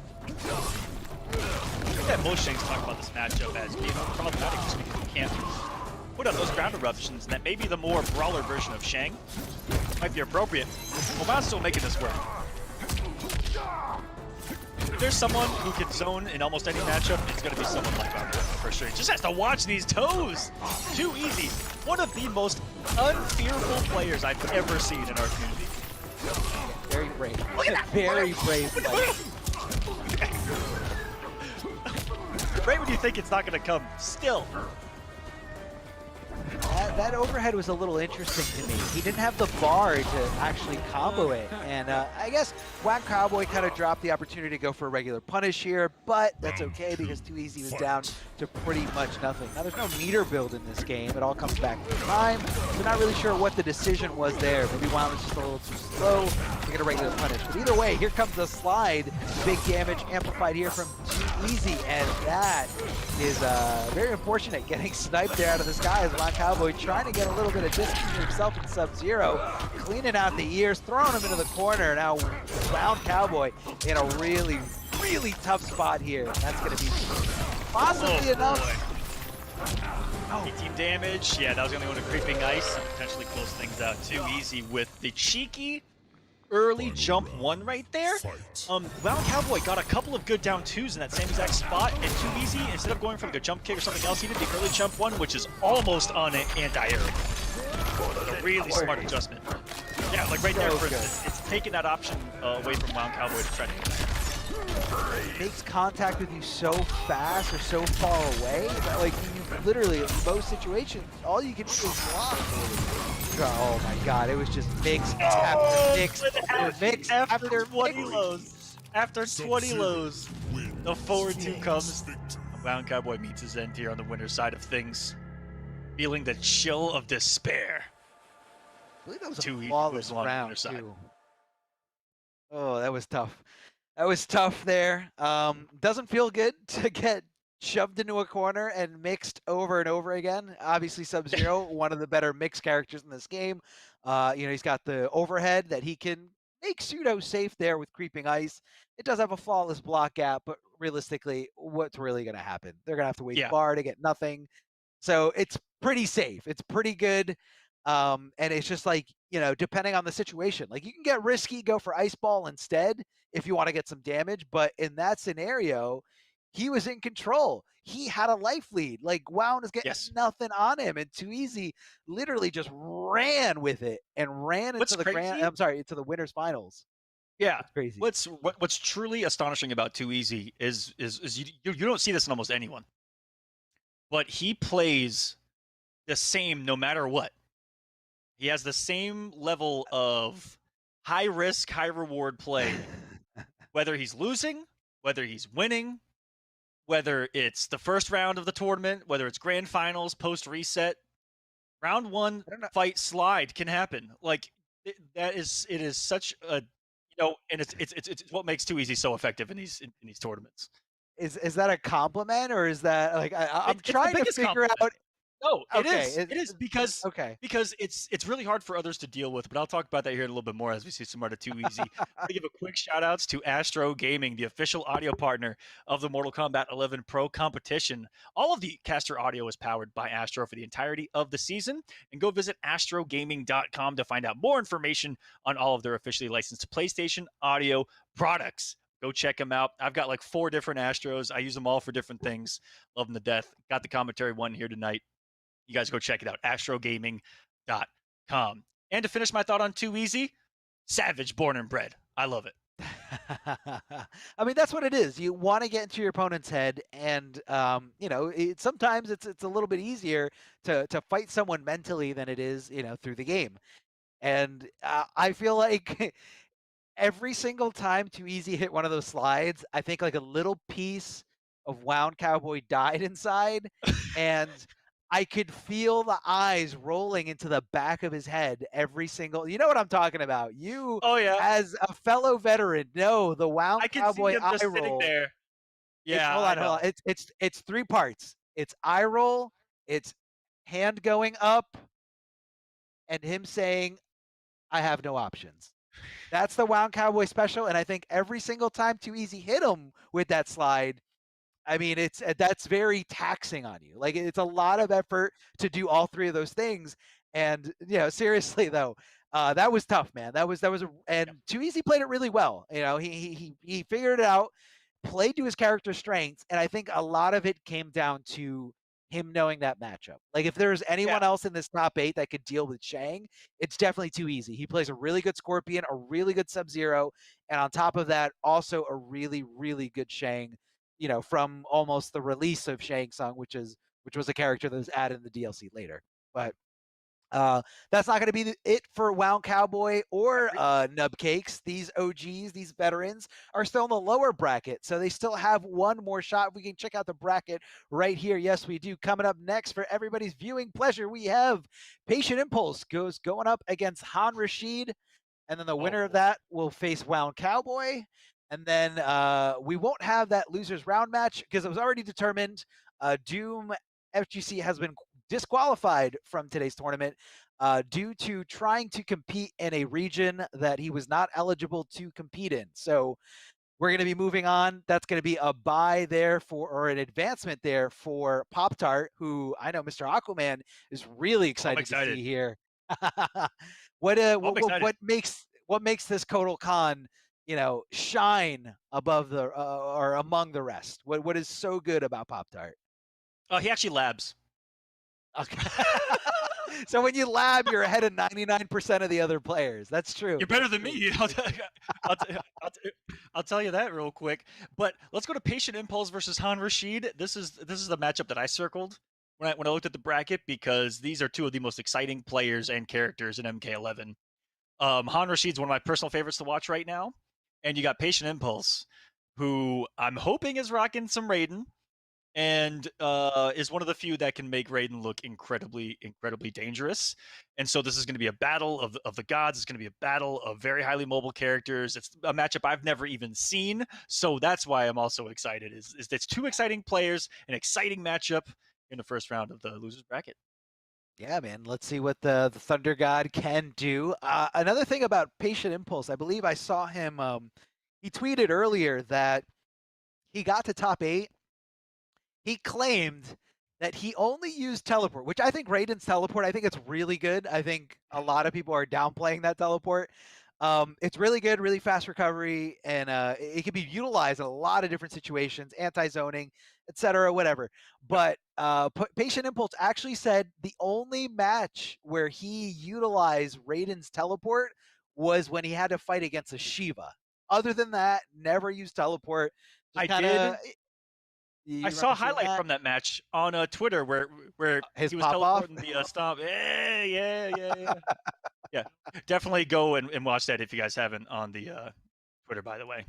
Yeah, most Shangs talk about this matchup as being problematic just because you can't put on those ground eruptions, and that maybe the more brawler version of Shang might be appropriate. Well, Wound's still making this work. If there's someone who can zone in almost any matchup, it's going to be someone like Wound for sure. He just has to watch these toes. Too Easy. One of the most unfearful players I've ever seen in our community. Very brave. Very brave player. Right when you think it's not going to come, still. That overhead was a little interesting to me. He didn't have the bar to actually combo it. And I guess Wound Cowboy kind of dropped the opportunity to go for a regular punish here, but that's okay because Too Easy was down to pretty much nothing. Now, there's no meter build in this game. It all comes back to time. So not really sure what the decision was there. Maybe Wound was just a little too slow to get a regular punish. But either way, here comes the slide. Big damage amplified here from Too Easy, and that is very unfortunate. Getting sniped there out of the sky as Wound Cowboy trying to get a little bit of distance for himself and Sub-Zero, cleaning out the ears, throwing him into the corner. Now Wound Cowboy in a really, really tough spot here. That's going to be possibly enough. Oh. 18 damage. Yeah, that was going to go into Creeping Ice and potentially close things out. Too Easy with the cheeky early jump one right there. Wound Cowboy got a couple of good down twos in that same exact spot, and Too Easy, instead of going for like a jump kick or something else, he did the early jump one, which is almost on an anti-air. A really smart adjustment. Yeah, like right there, for instance, it's taking that option away from Wound Cowboy to try to connect. It makes contact with you so fast or so far away that, like, you literally, in most situations, all you can do is block. Oh my god, it was just mix after mix after mix after 20 lows. After 20 lows, the forward two comes. Wound Cowboy meets his end here on the winner's side of things, feeling the chill of despair. I believe that was a flawless round, too. Oh, that was tough. That was tough there. Doesn't feel good to get shoved into a corner and mixed over and over again. Obviously, Sub-Zero, one of the better mixed characters in this game. You know, he's got the overhead that he can make pseudo safe there with Creeping Ice. It does have a flawless block gap, but realistically, what's really going to happen? They're going to have to wait bar to get nothing. So it's pretty safe. It's pretty good. And it's just like, depending on the situation, like you can get risky, go for ice ball instead if you want to get some damage. But in that scenario, he was in control. He had a life lead. Like Wound is getting Yes. nothing on him, and Too Easy literally just ran with it and ran into What's the grand. crazy? I'm sorry, into the winners finals. Yeah. It's crazy. What's truly astonishing about Too Easy is you don't see this in almost anyone, but he plays the same no matter what. He has the same level of high risk, high reward play, whether he's losing, whether he's winning, whether it's the first round of the tournament, whether it's grand finals, post reset. Round one I don't know. fight slide can happen. Like it is such a and it's what makes Too Easy so effective in these tournaments. Is that a compliment or is that like I'm It's the trying to biggest figure compliment. out? No, it Okay, is. It is because okay. it's really hard for others to deal with, but I'll talk about that here in a little bit more as we see some more to Too Easy. I want to give a quick shout outs to Astro Gaming, the official audio partner of the Mortal Kombat 11 Pro competition. All of the caster audio is powered by Astro for the entirety of the season. And go visit astrogaming.com to find out more information on all of their officially licensed PlayStation audio products. Go check them out. I've got like 4 different Astros. I use them all for different things. Love them to death. Got the commentary one here tonight. You guys go check it out, astrogaming.com. And to finish my thought on Too Easy, savage born and bred. I love it. I mean, that's what it is. You want to get into your opponent's head, and sometimes it's a little bit easier to fight someone mentally than it is, through the game. And I feel like every single time Too Easy hit one of those slides, I think like a little piece of Wound Cowboy died inside, and I could feel the eyes rolling into the back of his head every single. You know what I'm talking about? You, Oh, yeah. as a fellow veteran, know the Wound I can see Cowboy him eye just sitting roll. there. It's Yeah, hold I on, hold on. know. It's 3 parts. It's eye roll, it's hand going up, and him saying, "I have no options." That's the Wound Cowboy special, and I think every single time Too Easy hit him with that slide, I mean, it's that's very taxing on you. Like it's a lot of effort to do all 3 of those things. And seriously though, that was tough, man. Yeah. And Too Easy played it really well. He figured it out, played to his character's strengths, and I think a lot of it came down to him knowing that matchup. Like if there's Yeah. anyone else in this top 8 that could deal with Shang, it's definitely Too Easy. He plays a really good Scorpion, a really good Sub-Zero, and on top of that, also a really, really good Shang, from almost the release of Shang Tsung, which was a character that was added in the DLC later. But that's not going to be it for Wound Cowboy or Nub Cakes. These OGs, these veterans, are still in the lower bracket, so they still have one more shot. We can check out the bracket right here. Yes, we do. Coming up next for everybody's viewing pleasure, we have Patient Impulse going up against Han Rashid, and then the Oh, winner of boy. that will face Wound Cowboy. And then we won't have that losers round match because it was already determined. Doom FGC has been disqualified from today's tournament due to trying to compete in a region that he was not eligible to compete in. So we're going to be moving on. That's going to be a bye there or an advancement there for Pop Tart, who I know Mr. Aquaman is really I'm excited to excited. see here. what uh I'm what, what excited. what makes this Kotal Khan, shine above the or among the rest? What is so good about Pop Tart? Oh, he actually labs. Okay. So when you lab, you're ahead of 99% of the other players. That's true. You're better That's than true. me. I'll, t- I'll tell you that real quick. But let's go to Patient Impulse versus Han Rashid. This is the matchup that I circled when I looked at the bracket because these are 2 of the most exciting players and characters in MK11. Han Rashid's one of my personal favorites to watch right now, and you got Patient Impulse, who I'm hoping is rocking some Raiden and is one of the few that can make Raiden look incredibly, incredibly dangerous. And so this is going to be a battle of the gods. It's going to be a battle of very highly mobile characters. It's a matchup I've never even seen, so that's why I'm also excited. Is it's 2 exciting players, an exciting matchup in the first round of the losers bracket. Yeah, man. Let's see what the Thunder God can do. Another thing about Patient Impulse, I believe I saw him. He tweeted earlier that he got to top 8. He claimed that he only used teleport, which I think Raiden's teleport, I think it's really good. I think a lot of people are downplaying that teleport. It's really good, really fast recovery, and it can be utilized in a lot of different situations, anti-zoning, etc., whatever. Yep. But Patient Impulse actually said the only match where he utilized Raiden's teleport was when he had to fight against a Shiva. Other than that, never used teleport. Just I kind of, did. I you saw a remember seeing highlight that? from that match on Twitter where His he was pop off. teleporting the stomp. Yeah. Definitely go and watch that if you guys haven't on the Twitter, by the way.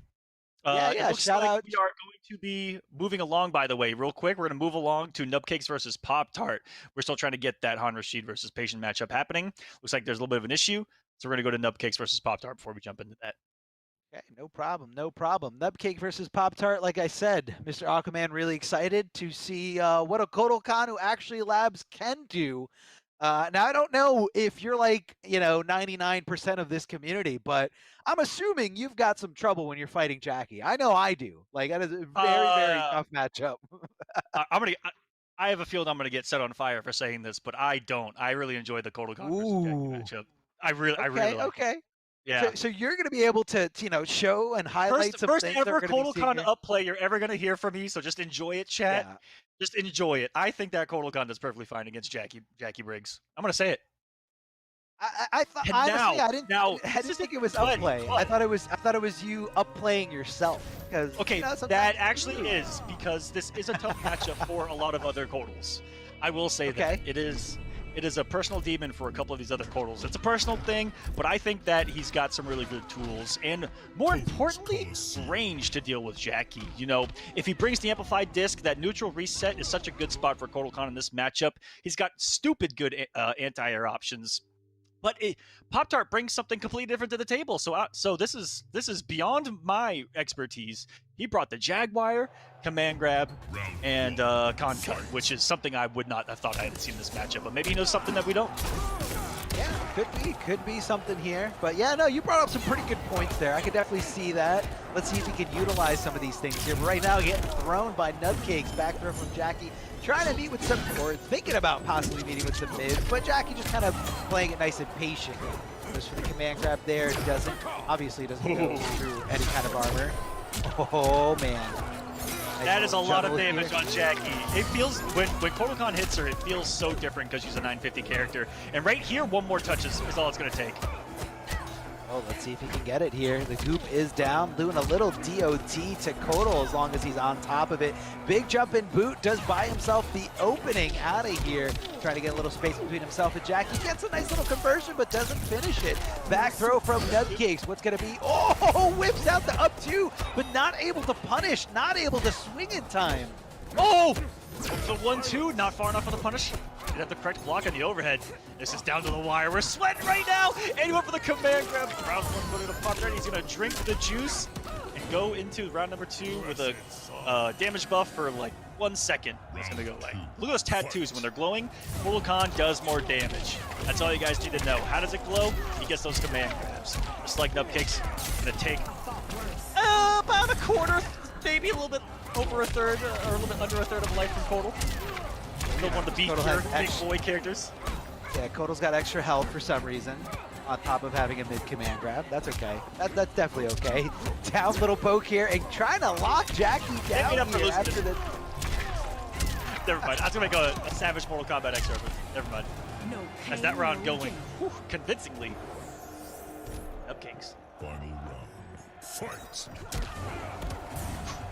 Yeah, It yeah. looks Shout like out. we are going to be moving along, by the way, real quick. We're going to move along to Nubcakes versus Pop Tart. We're still trying to get that Han Rashid versus Patient matchup happening. Looks like there's a little bit of an issue. So we're going to go to Nubcakes versus Pop Tart before we jump into that. Okay, no problem, no problem. Nubcake versus Pop Tart. Like I said, Mr. Aquaman really excited to see what a Kodokan who actually labs can do. Now I don't know if you're like 99% of this community, but I'm assuming you've got some trouble when you're fighting Jackie. I know I do. Like that is a very very Uh, tough matchup. I'm gonna. I have a feeling I'm gonna get set on fire for saying this, but I don't. I really enjoy the Kodokan versus Jackie Ooh. matchup. I really Okay. like it. Okay. Yeah. So you're going to be able to show and highlight some First things that we're ever going to be seeing Kodokan here. up play you're ever gonna hear from me. So just enjoy it, chat. Yeah. Just enjoy it. I think that Kodokan does perfectly fine against Jackie Briggs. I'm gonna say it. I thought And honestly, now I this didn't is think it was but, upplay. I thought it was you upplaying yourself. Because Okay, sometimes that actually is because this is a tough matchup for a lot of other Kodals. I will say Okay. that it is a personal demon for a couple of these other Kodals. It's a personal thing, but I think that he's got some really good tools and more importantly, range to deal with Jackie. You know, if he brings the amplified disc, that neutral reset is such a good spot for Kodokan in this matchup. He's got stupid good anti-air options. But Pop Tart brings something completely different to the table. So this is beyond my expertise. He brought the Jaguar, Command Grab, and Con Cut, which is something I would not have thought I had seen in this matchup. But maybe he knows something that we don't. Yeah, could be something here. But yeah, no, you brought up some pretty good points there. I could definitely see that. Let's see if he can utilize some of these things here. But right now, getting thrown by Nubcakes. Back throw from Jackie. Trying to meet with some, or thinking about possibly meeting with some mids, but Jackie just kind of playing it nice and patient. Goes for the command grab there. Obviously doesn't go through any kind of armor. Oh, man. That is a lot of damage here. on Jackie. It feels, when Kodokan hits her, it feels so different because she's a 950 character. And right here, one more touch is all it's going to take. Oh, let's see if he can get it here. The goop is down, doing a little DOT to Kodal as long as he's on top of it. Big jump and boot does buy himself the opening out of here. Trying to get a little space between himself and Jackie. Gets a nice little conversion, but doesn't finish it. Back throw from Nubcakes. What's going to be? Oh, whips out the up two, but not able to punish, not able to swing in time. Oh! The 1-2, not far enough for the punish. Didn't have the correct block on the overhead. This is down to the wire. We're sweating right now. And he went for the command grab. Round one, put it to Pop Tart. He's going to drink the juice and go into round number 2 with a damage buff for like 1 second. It's going to go away. Look at those tattoos. When they're glowing, Kodokan does more damage. That's all you guys need to know. How does it glow? He gets those command grabs. Just like Nubcakes. Going to take about a quarter, maybe a little bit over a third, or a little bit under a third of life from Kodal. Still one of the big boy characters. Yeah, Kodal's got extra health for some reason, on top of having a mid-command grab. That's okay. That's definitely okay. Down little poke here, and trying to lock Jackie down here after the... Never mind. I was going to make a Savage Mortal Kombat X reference. Never mind. As that round going convincingly. Nubcakes. Final round. Fight.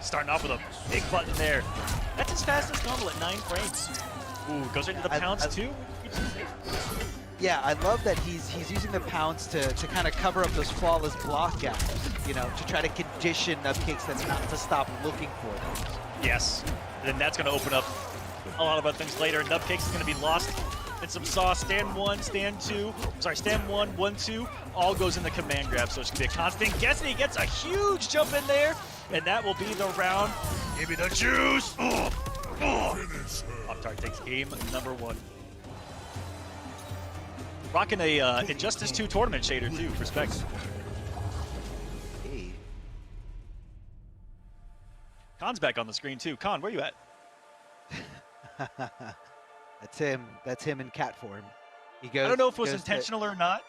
Starting off with a big button there. That's his fastest normal at 9 frames. Ooh, goes into the pounce too. Yeah, I love that he's using the pounce to kind of cover up those flawless block gaps, to try to condition Nubcakes that's not to stop looking for them. Yes, and then that's going to open up a lot of other things later. Nubcakes is going to be lost in some sauce. Stand 1, stand 2. Sorry, stand 1, 1, 2. All goes in the command grab, so it's going to be a constant guess, and he gets a huge jump in there, and that will be the round. Give me the juice! Pop Tart takes game number 1. Rocking a Injustice 2 tournament shader too. Respect. Hey. Khan's back on the screen too. Khan, where you at? That's him. That's him in cat form. He goes. I don't know if it was goes to- intentional or not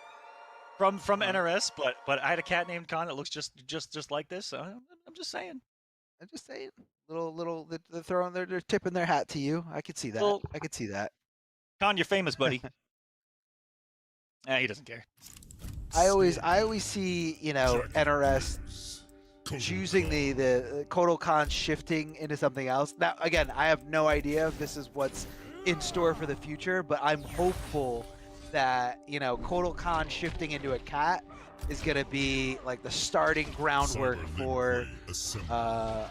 from NRS, but I had a cat named Khan that looks just like this. So I'm just saying. I'm just saying, they're throwing, they're tipping their hat to you. I could see that. Well- I could see that. Khan, you're famous, buddy. He doesn't care. I always see, you know, NRS choosing the Kotal Khan shifting into something else. Now, again, I have no idea if this is what's in store for the future, but I'm hopeful that, you know, Kotal Khan shifting into a cat is going to be like the starting groundwork for an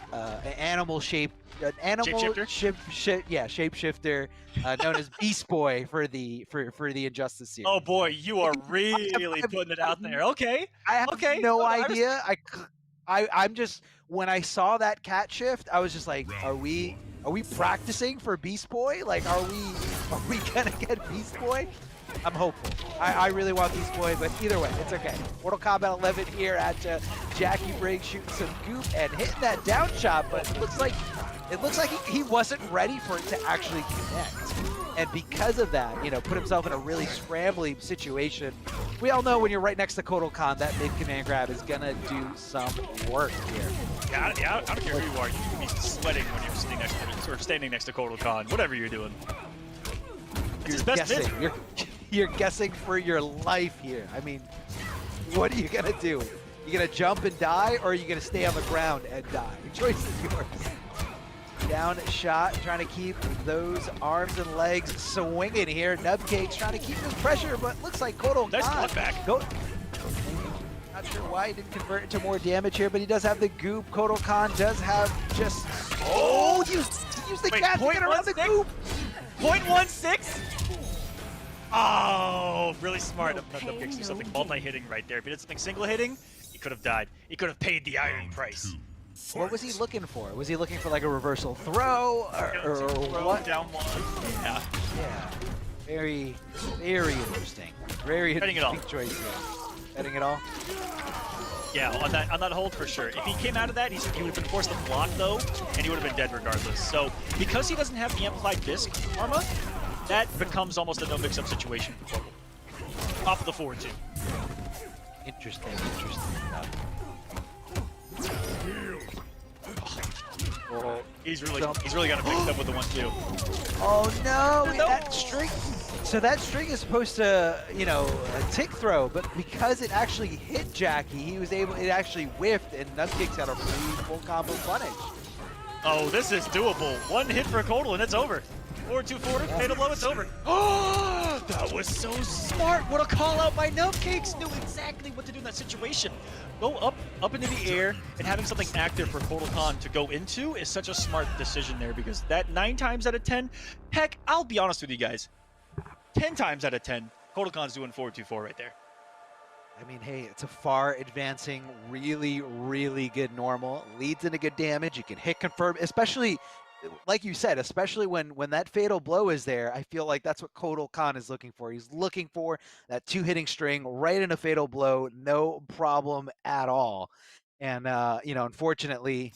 animal shapeshifter known as Beast Boy for the Injustice series. Oh boy, you are really putting it out there. Okay. I have Okay. no I idea. I'm just, when I saw that cat shift, I was just like, are we practicing for Beast Boy? Like, are we gonna get Beast Boy? I'm hopeful. I really want Beast Boy, but either way, it's okay. Mortal Kombat 11 here at Jackie Briggs shooting some goop and hitting that down shot, but it looks like he wasn't ready for it to actually connect. And because of that, you know, put himself in a really scrambly situation. We all know when you're right next to Kotal Khan, that mid-command grab is gonna do some work here. Yeah, I don't care who you are. You can be sweating when you're sitting next to or standing next to Kotal Khan. Whatever you're doing. It's his best mid. You're guessing for your life here. I mean, what are you gonna do? You gonna jump and die, or are you gonna stay on the ground and die? The choice is yours. Down shot, trying to keep those arms and legs swinging here. Nubcake's trying to keep his pressure, but looks like Kotal Nice Khan. block back. Not sure why he didn't convert into more damage here, but he does have the goop. Kotal Khan does have just... Oh, he used the cat to get around the goop. 0.16? Oh, really smart. Nubcake's do something multi-hitting right there. If he did something single-hitting, he could have died. He could have paid the iron price. What was he looking for? Was he looking for like a reversal throw or what? Down one. Yeah. Yeah. Very, very interesting. Very Betting it all. interesting choice here. Betting it all? Yeah, on that hold for sure. If he came out of that, he would have been forced to block though, and he would have been dead regardless. So because he doesn't have the amplified disc armor, that becomes almost a no mix-up situation for Kotal. Off of the forward too. Interesting. Oh, he's really got to mix up with the 1-2. Oh no! No. That string. So that string is supposed to, you know, tick throw, but because it actually hit Jackie, he was able. It actually whiffed, and Nubcake's got a free full combo punish. Oh, this is doable. One hit for Kotal and it's over. Forward 2 forward, fatal blow, it's over. Oh, that was so smart. What a call out by Nubcakes. Knew exactly what to do in that situation. Go up into the air, and having something active for Kotal Khan to go into is such a smart decision there, because that 9 times out of 10, heck, I'll be honest with you guys, 10 times out of 10, Kotal Khan's doing forward 2-4 right there. I mean, hey, it's a far advancing, really, really good normal. Leads into good damage. You can hit confirm, especially, like you said, especially when that fatal blow is there. I feel like that's what Kotal Khan is looking for. He's looking for that 2-hitting string right in a fatal blow, no problem at all. And, you know, unfortunately,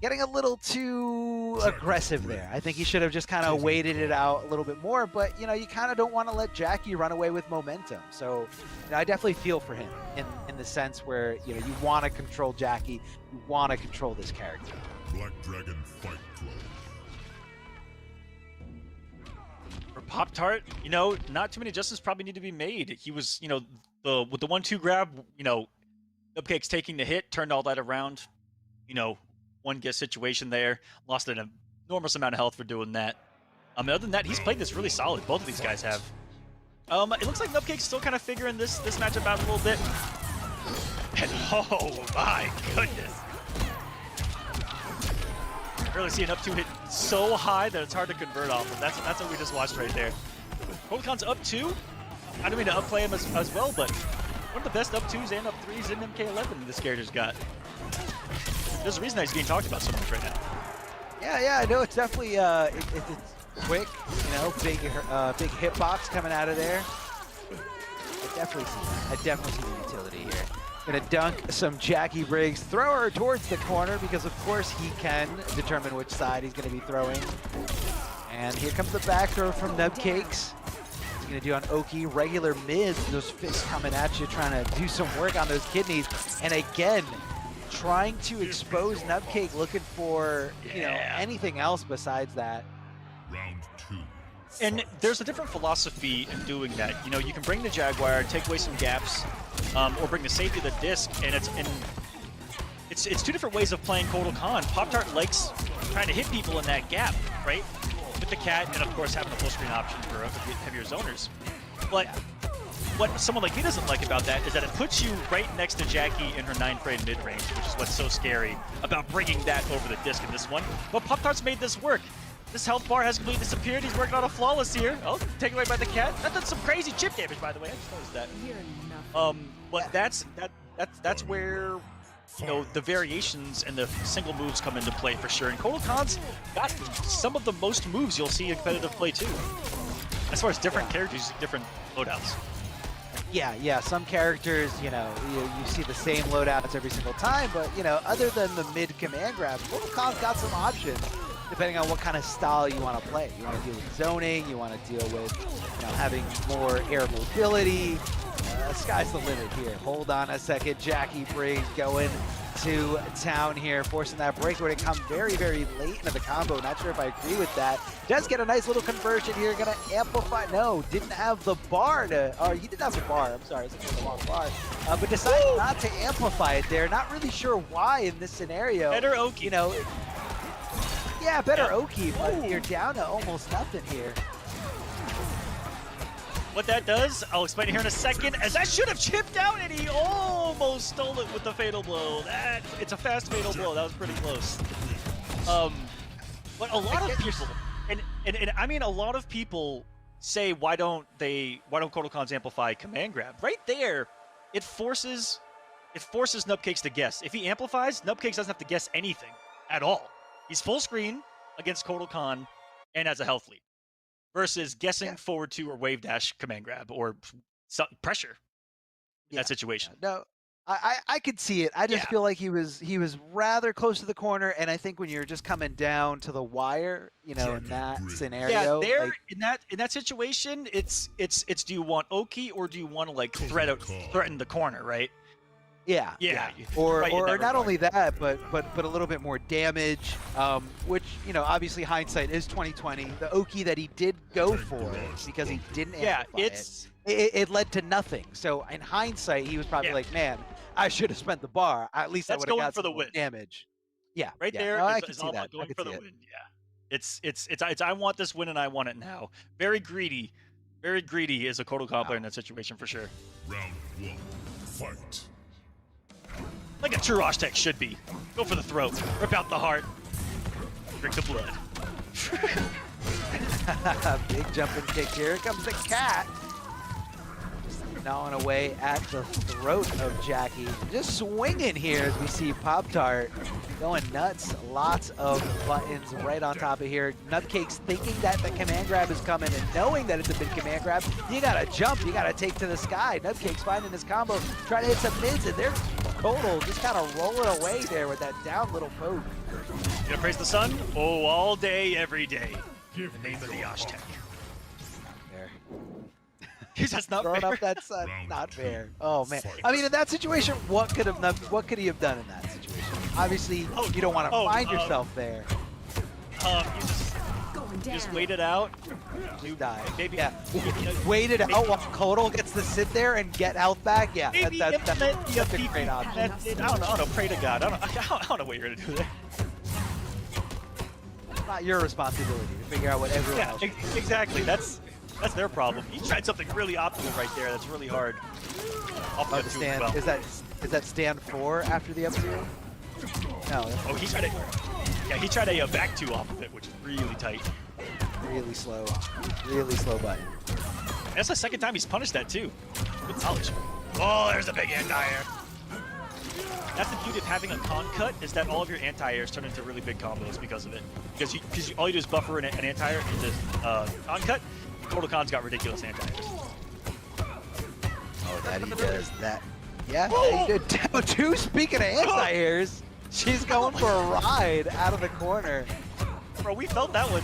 getting a little too aggressive there. I think he should have just kind of waited it out a little bit more, but, you know, you kind of don't want to let Jackie run away with momentum. So, you know, I definitely feel for him in the sense where, you know, you want to control Jackie, you want to control this character. Black Dragon Fight Club. For Pop-Tart, you know, not too many adjustments probably need to be made. He was, you know, with the 1-2 grab, you know, Nubcake's taking the hit, turned all that around, you know, one guess situation there, lost an enormous amount of health for doing that. Other than that, he's played this really solid. Both of these guys have. It looks like Nubcake's still kind of figuring this matchup out a little bit. And oh my goodness. Really see an up 2 hit so high that it's hard to convert off of. That's what we just watched right there. Kotal Khan's up 2. I don't mean to upplay him as well, but one of the best up 2s and up 3s in MK11 this character's got. There's a reason that he's being talked about so much right now. Yeah, I know it's definitely it's quick, you know, big hitbox coming out of there. I definitely see the utility here. Gonna dunk some Jackie Briggs, throw her towards the corner because of course he can determine which side he's gonna be throwing. And here comes the back throw from Nubcakes. He's gonna do on Oki, regular mids, those fists coming at you, trying to do some work on those kidneys. And again, trying to expose Nubcake, looking for anything else besides that. Round 2. And there's a different philosophy in doing that. You know, you can bring the Jaguar, take away some gaps, or bring the safety of the disc, and it's two different ways of playing Kotal Khan. Pop-Tart likes trying to hit people in that gap, right? With the cat, and of course having a full screen option for heavier zoners. But what someone like me doesn't like about that is that it puts you right next to Jackie in her 9-frame mid-range, which is what's so scary about bringing that over the disc in this one. But Pop-Tart's made this work. This health bar has completely disappeared. He's working on a flawless here. Oh, taken away by the cat. That did some crazy chip damage, by the way. I just noticed that. But that's where, you know, the variations and the single moves come into play for sure. And Kotal Khan's got some of the most moves you'll see in competitive play too. As far as different characters using different loadouts. Yeah, some characters, you know, you see the same loadouts every single time, but, you know, other than the mid command grab, Kotal Khan's got some options depending on what kind of style you want to play. You want to deal with zoning, you want to deal with, you know, having more air mobility. Sky's the limit here. Hold on a second. Jackie Briggs going to town here, forcing that breakaway to come very, very late into the combo. Not sure if I agree with that. Does get a nice little conversion here. Gonna amplify. No, didn't have the bar to, or he didn't have the bar. I'm sorry, it's the wrong bar. But decided not to amplify it there. Not really sure why in this scenario. Better Oki. You know, yeah, better Oki, but you're down to almost nothing here. What that does, I'll explain it here in a second, as that should have chipped out, and he almost stole it with the fatal blow. It's a fast fatal blow. That was pretty close. But a lot of people, and I mean a lot of people say, why don't Kotal Khans amplify command grab? Right there, it forces Nubcakes to guess. If he amplifies, Nubcakes doesn't have to guess anything at all. He's full screen against Kotal Khan and has a health lead. Versus guessing forward 2 or wave dash command grab or pressure in that situation. No, I could see it. I just feel like he was rather close to the corner, and I think when you're just coming down to the wire, you know, in that scenario, like, in that situation, it's do you want Oki or do you want to like threaten the corner, right? Yeah. Or not only that, but a little bit more damage, which, you know, obviously hindsight is 2020. The Oki that he did go for because he didn't amplify it led to nothing. So in hindsight, he was probably like, man, I should have spent the bar. At least I would have got some damage. Yeah. Right there. No, I it's can see all that. about going for the win. Yeah. It's I want this win and I want it now. Very greedy. Very greedy is a Kotal Khan player in that situation for sure. Round 1. Fight. Like a true Aztec should be. Go for the throat. Rip out the heart. Drink the blood. Big jumping kick here. Here comes the cat. Just gnawing away at the throat of Jackie. Just swinging here as we see Pop-Tart going nuts. Lots of buttons right on top of here. Nubcakes thinking that the command grab is coming and knowing that it's a big command grab. You gotta jump. You gotta take to the sky. Nubcakes finding his combo. Trying to hit some mids, and they're Kotal just kind of rolling away there with that down little poke. You gonna praise the sun? Oh, all day, every day. In the name of the Aztec. Fair. That's not Throwing fair. up that sun, not fair. Oh man. I mean, in that situation, what could he have done in that situation? Obviously, you don't want to find yourself there. You just wait it out. You die. Maybe, wait it out while Kotal gets to sit there and get health back. Yeah, that's a great option. I don't know. Pray to God. I don't know what you're gonna do there. It's not your responsibility to figure out what everyone else. Exactly. That's their problem. You tried something really optimal right there. That's really hard. The stand, well. Is that stand 4 after the up-0? No. Oh, he tried a he tried a back 2 off of it, which is really tight. Really slow button. That's the second time he's punished that too. Good knowledge. Oh, there's a big anti-air. That's the beauty of having a con cut, is that all of your anti-airs turn into really big combos because of it. Because all you do is buffer an anti-air into con cut. Kotal Khan's got ridiculous anti-airs. Oh, that he does that. Yeah, he did. Down 2. Speaking of anti-airs, she's going for a ride out of the corner. Bro, we felt that one.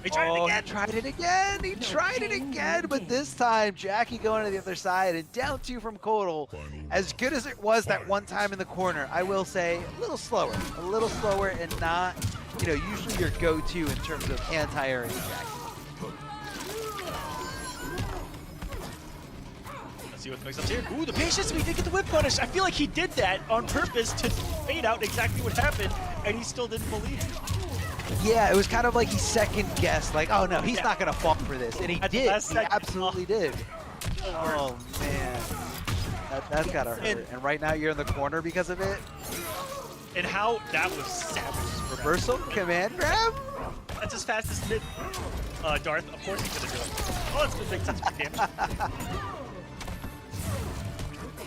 He tried it again. He tried it again. He tried it again, but this time Jackie going to the other side and down 2 from Kodal. As good as it was that one time in the corner, I will say a little slower and not, usually your go-to in terms of anti-airing Jackie. Let's see what the mix-up's here. Ooh, the patience, we did get the whip punish. I feel like he did that on purpose to fade out exactly what happened, and he still didn't believe it. Yeah, it was kind of like he second-guessed, like, oh no, he's not going to fall for this. And he At the did. last He second. absolutely did. Oh, man. That's got to hurt. And right now you're in the corner because of it. And how that was savage. Reversal, command grab. That's as fast as mid. Darth, of course he's going to do it. Oh, that's going to make sense for damage.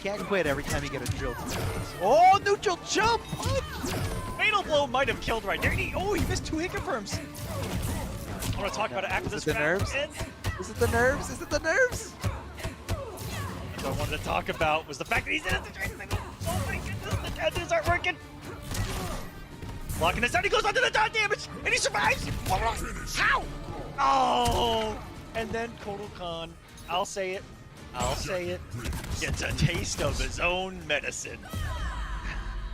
Can't quit every time you get a drill to the face. Oh, neutral jump! Fatal blow might have killed right there. He missed 2 hit confirms. I want to talk about it after this Is it the nerves? Is it the nerves? Is it the nerves? What I wanted to talk about was the fact that he's in the dragon. Oh my goodness, the edges aren't working. Blocking this out, he goes onto the dot damage, and he survives. How? Oh! And then Kotal Khan, I'll say it, gets a taste of his own medicine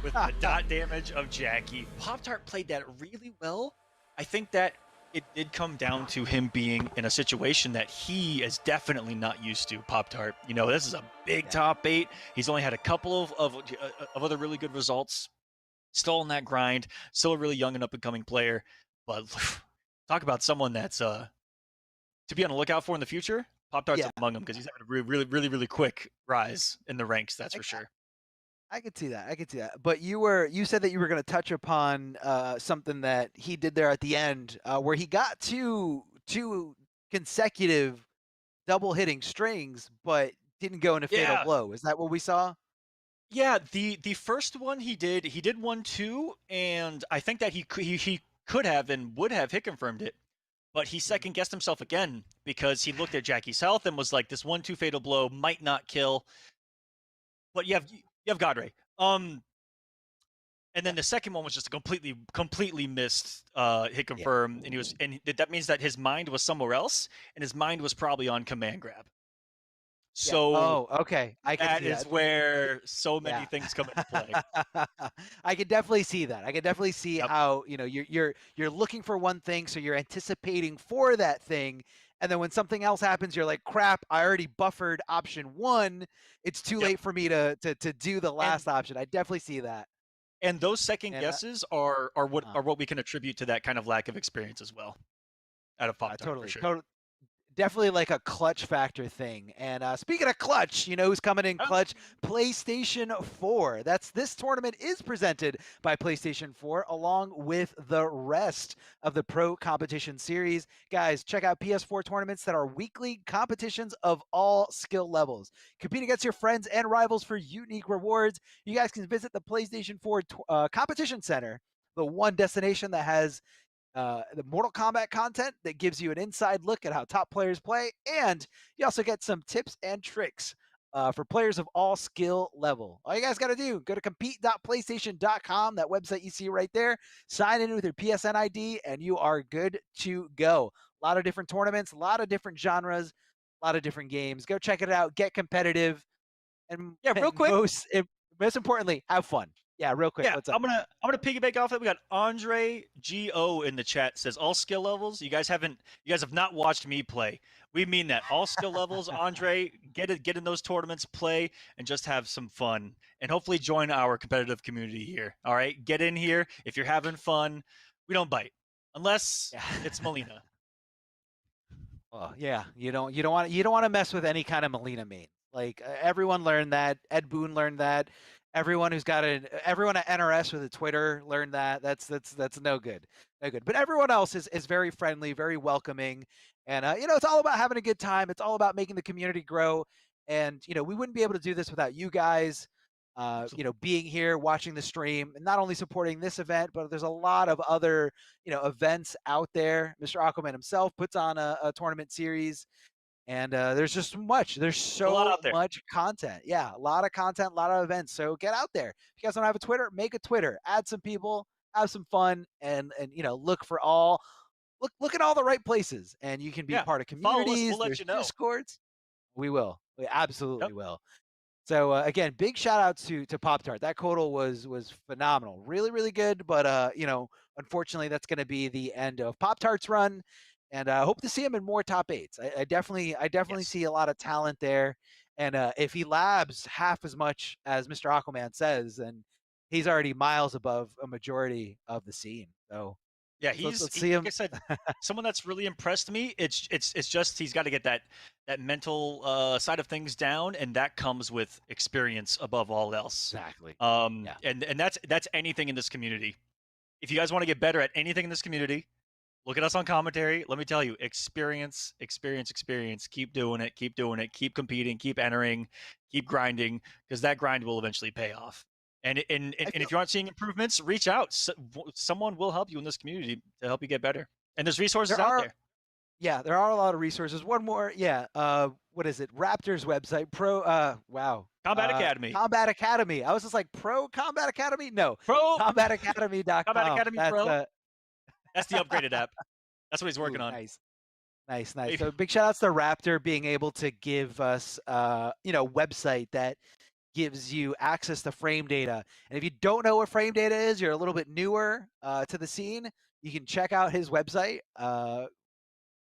with the dot damage of Jackie. Pop-Tart played that really well. I think that it did come down to him being in a situation that he is definitely not used to. Pop-Tart, this is a big top 8. He's only had a couple of other really good results. Still in that grind. Still a really young and up-and-coming player. But talk about someone that's to be on the lookout for in the future. Pop-Tart's among them because he's having a really quick rise in the ranks. That's for sure. I could see that. But you said that you were going to touch upon something that he did there at the end, where he got two consecutive double hitting strings, but didn't go into fatal blow. Is that what we saw? Yeah, the first one he did 1-2, and I think that he could have and would have hit confirmed it. But he second guessed himself again because he looked at Jackie's health and was like, "This 1-2 fatal blow might not kill." But you have Godray. And then the second one was just a completely missed hit confirm, and that means that his mind was somewhere else, and his mind was probably on command grab. So okay. That is where so many things come into play. I could definitely see that. I could definitely see how you're looking for one thing, so you're anticipating for that thing, and then when something else happens, you're like, "Crap! I already buffered option 1. It's too late for me to do the last option." I definitely see that. And those second guesses are what we can attribute to that kind of lack of experience as well. Out of Pop-Tart, for sure. Definitely like a clutch factor thing. And speaking of clutch, who's coming in clutch? PlayStation 4. This tournament is presented by PlayStation 4 along with the rest of the Pro Competition series. Guys, check out PS4 tournaments that are weekly competitions of all skill levels. Compete against your friends and rivals for unique rewards. You guys can visit the PlayStation 4 Competition Center, the one destination that has the Mortal Kombat content that gives you an inside look at how top players play, and you also get some tips and tricks for players of all skill level. All you guys got to do, go to compete.playstation.com, that website you see right there, sign in with your PSN ID, and you are good to go. A lot of different tournaments, a lot of different genres, a lot of different games. Go check it out, get competitive, and real quick, most importantly, have fun. Yeah, real quick. Yeah, what's up? I'm gonna piggyback off that. We got Andre Go in the chat, says all skill levels. You guys have not watched me play. We mean that. All skill levels, Andre, get in those tournaments, play, and just have some fun. And hopefully join our competitive community here. All right. Get in here. If you're having fun, we don't bite. Unless it's Melina. Well, yeah, you don't want to mess with any kind of Melina main. Like everyone learned that. Ed Boon learned that. Everyone at NRS with a Twitter learned that. That's no good. No good. But everyone else is very friendly, very welcoming. And it's all about having a good time. It's all about making the community grow. And we wouldn't be able to do this without you guys. Being here, watching the stream, and not only supporting this event, but there's a lot of other, events out there. Mr. Aquaman himself puts on a tournament series. And there's just much. There's so much content. Yeah, a lot of content, a lot of events. So get out there. If you guys don't have a Twitter, make a Twitter. Add some people, have some fun, and look for all look at all the right places, and you can be Yeah. part of Follow us. We'll communities. let There's you know. discords. We will. We absolutely Yep. will. So again, big shout out to Pop Tart. That Kodal was phenomenal, really good. But unfortunately, that's going to be the end of Pop Tart's run, and I hope to see him in more top eights. I definitely Yes. see a lot of talent there, and if he labs half as much as Mr. Aquaman says, then he's already miles above a majority of the scene. So Yeah, let's see like I him. said, someone that's really impressed me. It's just he's got to get that mental side of things down, and that comes with experience above all else. Exactly. Yeah. And that's anything in this community. If you guys want to get better at anything in this community, look at us on commentary. Let me tell you, experience, experience, experience. Keep doing it, keep doing it, keep competing, keep entering, keep grinding, because that grind will eventually pay off. I And feel if you aren't seeing improvements, reach out. Someone will help you in this community to help you get better. And there's resources there out are there. Yeah, there are a lot of resources. One more, yeah. What is it? Raptors website, wow. Combat Academy, Combat Academy. I was just like, Pro Combat Academy? No, Pro, Combat combatacademy.com. Academy That's Pro. That's the upgraded app. That's what he's working ooh, on. nice. Maybe. So big shout outs to Raptor being able to give us, website that gives you access to frame data. And if you don't know what frame data is, you're a little bit newer to the scene. You can check out his website.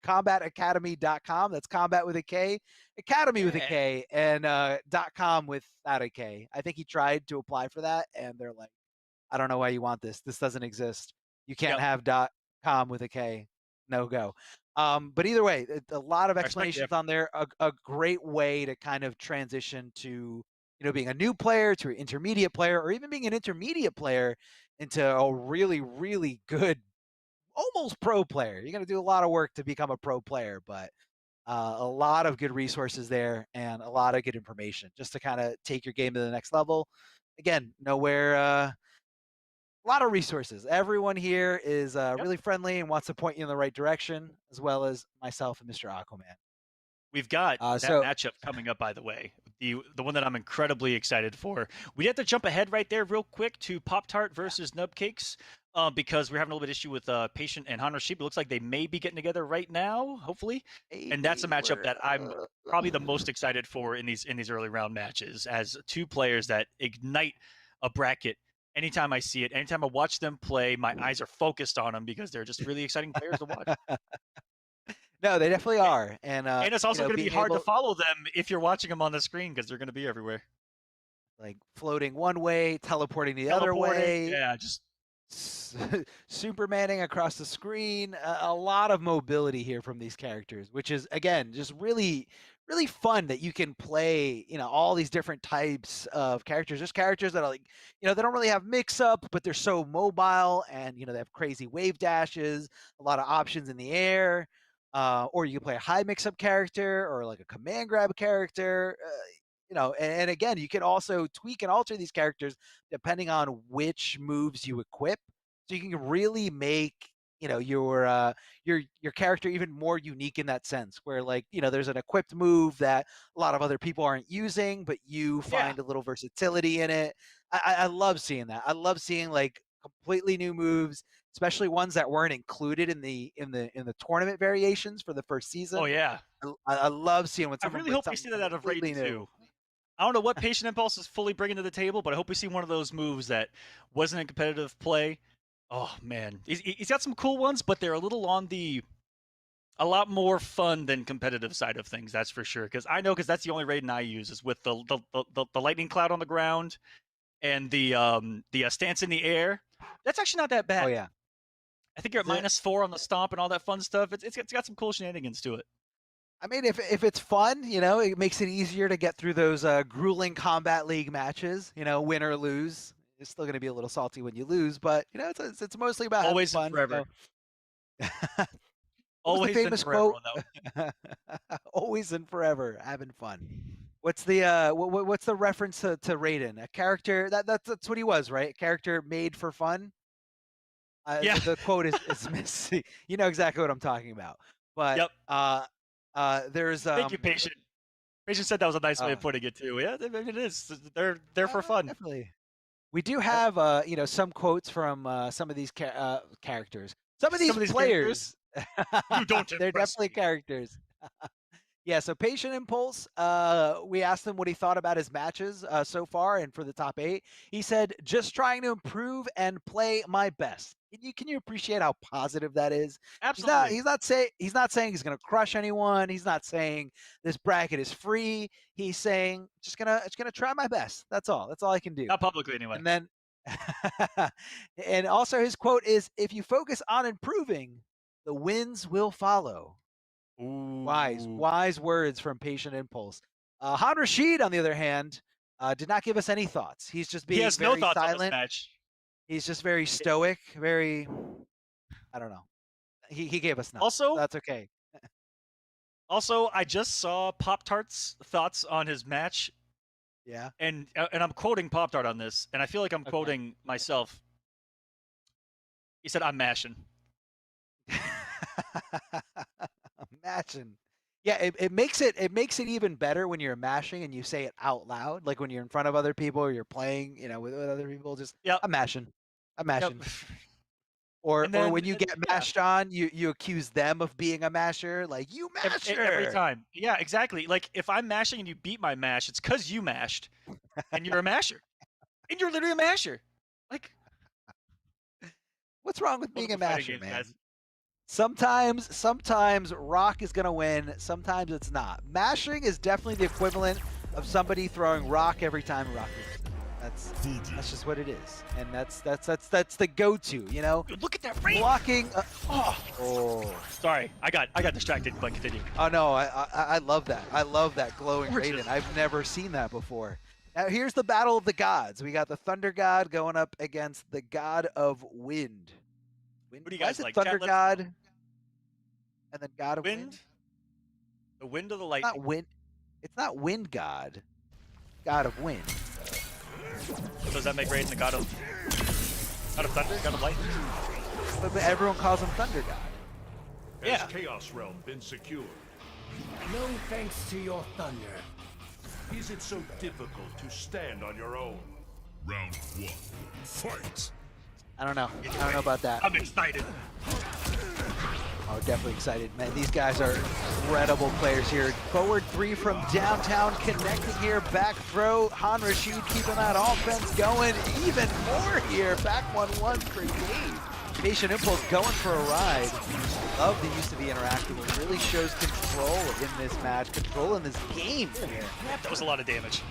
Combatacademy.com. That's combat with a K, academy with a Yeah. K, and .com without a K. I think he tried to apply for that, and they're like, I don't know why you want this. This doesn't exist. You can't Yep. have .com with a K. No go. But either way, a lot of I respect the explanations effort. on there. A great way to kind of transition to being a new player to an intermediate player, or even being an intermediate player into a really good almost pro player. You're going to do a lot of work to become a pro player, but a lot of good resources there and a lot of good information just to kind of take your game to the next level. Again, nowhere, a lot of resources. Everyone here is Yep. really friendly and wants to point you in the right direction, as well as myself and Mr. Aquaman. We've got that So, matchup coming up, by the way. The one that I'm incredibly excited for. We have to jump ahead right there, real quick, to Pop Tart versus Nub Cakes, because we're having a little bit of issue with Patient and Hunter Sheep. It looks like they may be getting together right now, hopefully. And that's a maybe matchup we're. that I'm probably the most excited for in these early round matches, as two players that ignite a bracket. Anytime I see it, anytime I watch them play, my eyes are focused on them because they're just really exciting players to watch. No, they definitely are, and And it's also going to be being hard to able follow them if you're watching them on the screen because they're going to be everywhere. like floating one way, teleporting the other Teleporting, way, yeah, just Supermaning across the screen. A lot of mobility here from these characters, which is again just really fun that you can play. All these different types of characters. Just characters that are like they don't really have mix up, but they're so mobile, and they have crazy wave dashes, a lot of options in the air. Or you can play a high mix up character or like a command grab character. And again, you can also tweak and alter these characters depending on which moves you equip. So you can really make your character even more unique in that sense. Where there's an equipped move that a lot of other people aren't using, but you yeah. find a little versatility in it. I love seeing that. I love seeing like completely new moves, especially ones that weren't included in the tournament variations for the first Oh season. yeah. I love seeing when I someone really brings hope we something see that out of Raiden completely new. too. I don't know what Patient Impulse is fully bringing to the table, but I hope we see one of those moves that wasn't in competitive play. Oh man, he's got some cool ones, but they're a lot more fun than competitive side of things. That's for sure. Because that's the only Raiden I use is with the lightning cloud on the ground and the stance in the air. That's actually not that Oh bad. yeah. I think you're at The, -4 on the stomp and all that fun stuff. It's got some cool shenanigans to it. I mean, if it's fun, it makes it easier to get through those grueling combat league matches. Win or lose. You're still going to be a little salty when you lose, but it's mostly about having Always and fun. forever. What was the Always and famous forever quote? on that. Always and forever having fun. What's the what's the reference to Raiden? A character that's what he was, right? A character made for fun. Yeah. The quote is missing. You know exactly what I'm talking about. But Yep. there's Thank you, Patient. Patient said that was a nice way of uh, putting it too. Yeah, I mean, it is. They're for fun. definitely. We do have some quotes from some of these characters. Some of Some these of these players characters. You don't They're impress definitely me. characters. Yeah, so Patient Impulse, we asked him what he thought about his matches so far and for the top 8. He said, just trying to improve and play my best. Can you appreciate how positive that is? Absolutely. He's not saying he's gonna crush anyone. He's not saying this bracket is free. He's saying just gonna try my best. That's all. That's all I can do. Not publicly, anyway. And then and also his quote is, if you focus on improving, the wins will follow. Ooh. Wise words from Patient Impulse. Han Rashid, on the other hand, did not give us any thoughts. He's just He being has no very thoughts on this silent. match. He's just very stoic, very, I don't know. He gave us nothing. Also, That's okay. I just saw Pop Tart's thoughts on his match, Yeah. and I'm quoting Pop Tart on this, and I feel like I'm Okay. quoting myself. He said, "I'm mashing." Imagine. Yeah, it makes it even better when you're mashing and you say it out loud, like when you're in front of other people or you're playing, with other people. Just Yep. I'm mashing. I'm mashing. Yep. Or And then when you get mashed on, you accuse them of being a masher, like you masher. every time. Yeah, exactly. Like if I'm mashing and you beat my mash, it's because you mashed, and you're a masher, and you're literally a masher. Like, What's wrong with being a welcome to fighting masher, games, man? guys. Sometimes Rock is gonna win. Sometimes it's not. Mashing is definitely the equivalent of somebody throwing Rock every time Rock moves. That's just what it is, and that's the go-to. Dude, look at that range. Blocking. Oh, sorry, I got distracted. But continue. Oh no, I love that. I love that glowing Gorgeous. Raiden. I've never seen that before. Now here's the battle of the gods. We got the Thunder God going up against the God of Wind. What do you Why guys is it like? Thunder Chat, let us know. God and then God of Wind? Wind, the wind of the It's lightning. not wind. It's not Wind God. God of Wind. So does that make Raiden the god of thunder, god of lightning? But everyone calls him Thunder God. Yeah. Has Chaos Realm been secured? No thanks to your thunder. Is it so difficult to stand on your own? Round 1. Fight! I don't know. I don't know about that. I'm excited. Oh, definitely excited, man. These guys are incredible players here. Forward 3 from downtown, connecting here. Back throw. Han Rashid keeping that offense going. Even more here. Back 1-1 for Dave. Patient Impulse going for a ride. Love the use of the interactable. Really shows control in this match. Control in this game here. That was a lot of damage.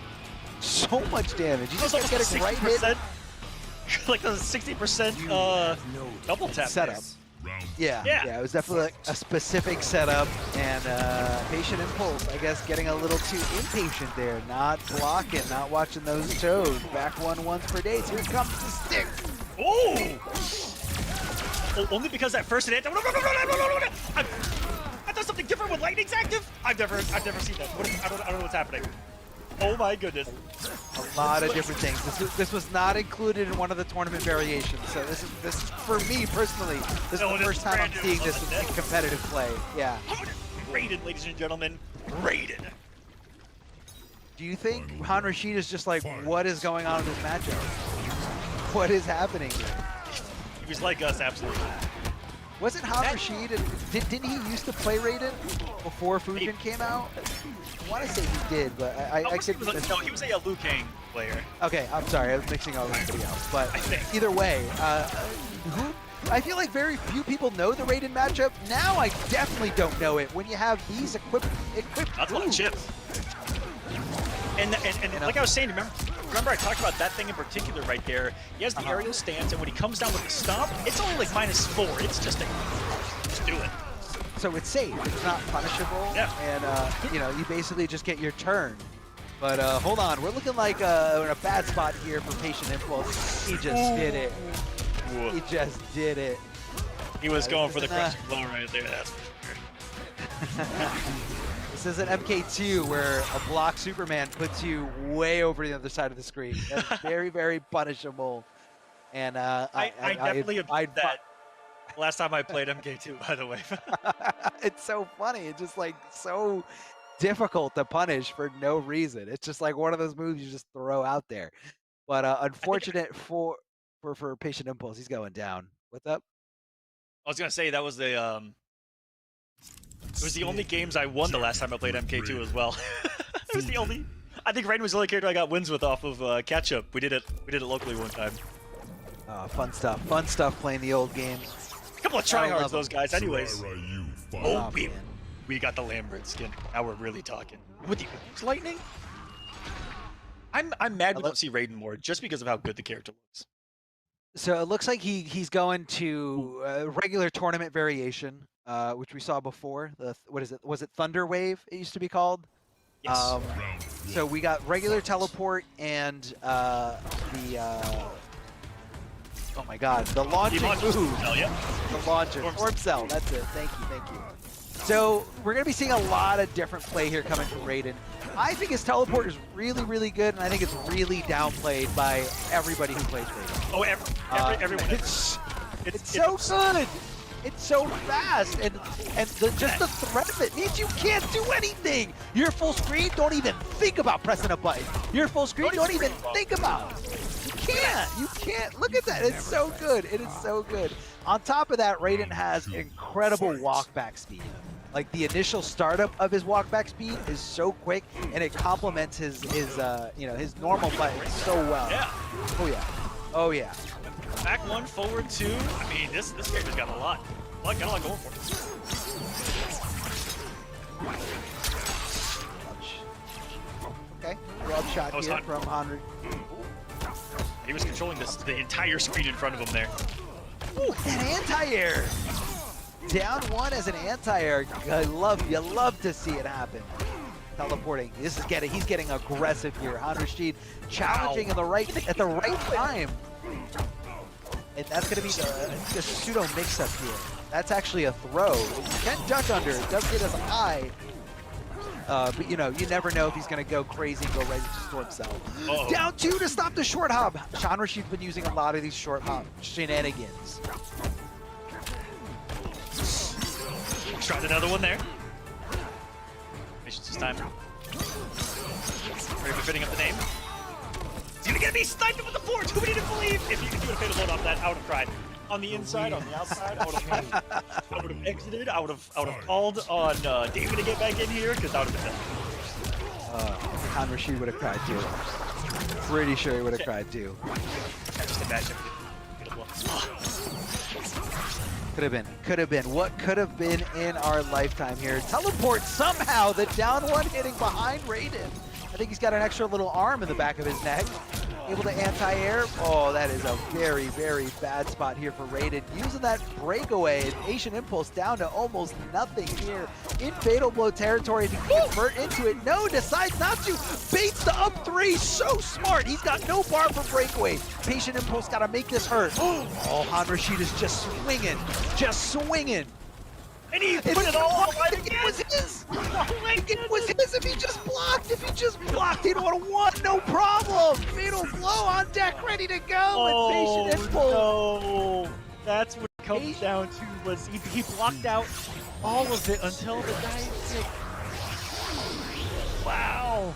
So much damage. You That was just almost getting a right hit. 60%. Like a 60% double tap setup. Round Yeah, it was definitely like a specific setup, and Patient Impulse, I guess, getting a little too impatient there, not blocking, not watching those toes. Back 1-1 per day. Here comes the stick. Oh! Only because that first hit. No. I thought something different when lightning's active. I've never seen that. I don't know what's happening. Oh my goodness. A lot of different things. This was not included in one of the tournament variations. So this is for me personally. This is the first time I'm seeing this in competitive play. Yeah. Raiden, ladies and gentlemen. Raiden. Do you think Han Rashid is just like, what is going on in this matchup? What is happening here? He was like us, absolutely. Wasn't Han Rashid, didn't he used to play Raiden before Fujin came out? I want to say he did, but I could be No, he was a Liu Kang player. Okay, I'm sorry, I was mixing up with somebody else. But either way, I feel like very few people know the Raiden matchup. Now I definitely don't know it when you have these equipped That's a lot of moves. chips. And like I was saying, remember I talked about that thing in particular right there. He has the aerial stance, and when he comes down with the stomp, it's only like -4. It's just do it. So it's safe. It's not punishable. Yeah. And you basically just get your turn. But hold on, we're looking like in a bad spot here for Patient Impulse. He just did it. He just did it. He was going for the crushing blow right there. That's for sure. This is an MK2 where a block Superman puts you way over the other side of the screen. That's very, very punishable. And I definitely abused that last time I played MK2, by the way. It's so funny. It's just like so difficult to punish for no reason. It's just like one of those moves you just throw out there. But unfortunate for Patient Impulse, he's going down. What's up? I was gonna say that was the It was the only games I won the last time I played MK2 as well. It was the only. I think Raiden was the only character I got wins with off of catch up. We did it locally one time. Fun stuff. Fun stuff playing the old games. A couple of tryhards, those guys. Anyways. Oh, we got the Lambert skin. Now we're really talking. With the lightning. I'm mad we don't see Raiden more just because of how good the character looks. So it looks like he's going to regular tournament variation, which we saw before. What is it? Was it Thunder Wave? It used to be called. Yes. So we got regular teleport and the oh my god, the launching move. Yep. The launcher. Orb cell. That's it. Thank you. Thank you. So we're going to be seeing a lot of different play here coming from Raiden. I think his teleport is really, really good, and I think it's really downplayed by everybody who plays Raiden. Oh, everyone. It's so good. It's so fast, and just the threat of it means you can't do anything. You're full screen, don't even think about pressing a button. You're full screen, don't even think about it. You can't. Look at that. It's so good. It is so good. On top of that, Raiden has incredible walkback speed. Like the initial startup of his walkback speed is so quick, and it complements his normal buttons so well. Yeah. Oh yeah. Oh yeah. Back one, forward two. I mean, this character's got a lot. Got a lot going for him. Okay. Grub shot That was here hot. from Henry. He was controlling the entire screen in front of him there. Ooh, an anti-air. Down one as an anti-air. You love to see it happen. Teleporting. He's getting aggressive here. Rashid challenging at the right time. And that's going to be the pseudo mix-up here. That's actually a throw. You can duck under. It does get as high. But you never know if he's going to go crazy and go right into Storm Cell. Uh-oh. Down two to stop the short hop. Rashid's been using a lot of these short hop shenanigans. Tried another one there. Patience this time. Ready for fitting up the name. He's gonna get me sniped with the forge. Who didn't believe? If you would have paid a load off that, I would have cried. On the inside, on the outside, I would have exited. I would have called on David to get back in here because I would have been. Rashid would have cried too. Pretty sure he would have cried too. Just imagine. Could have been. What could have been in our lifetime here? Teleport somehow. The down one hitting behind Raiden. I think he's got an extra little arm in the back of his neck. Able to anti-air. Oh, that is a very, very bad spot here for Raiden. Using that breakaway and Patient Impulse down to almost nothing here in Fatal Blow territory. If he can convert into it, no, decides not to. Baits the up three. So smart. He's got no bar for breakaway. Patient Impulse got to make this hurt. Oh, Rashid is just swinging. Just swinging. And he put it all on right again. It was his. It was his if he just blocked. He'd would have won, no problem. Fatal Blow on deck, ready to go. And Patient Impulse. No. That's what it comes down to was he blocked out all of it until the dive kick. Wow.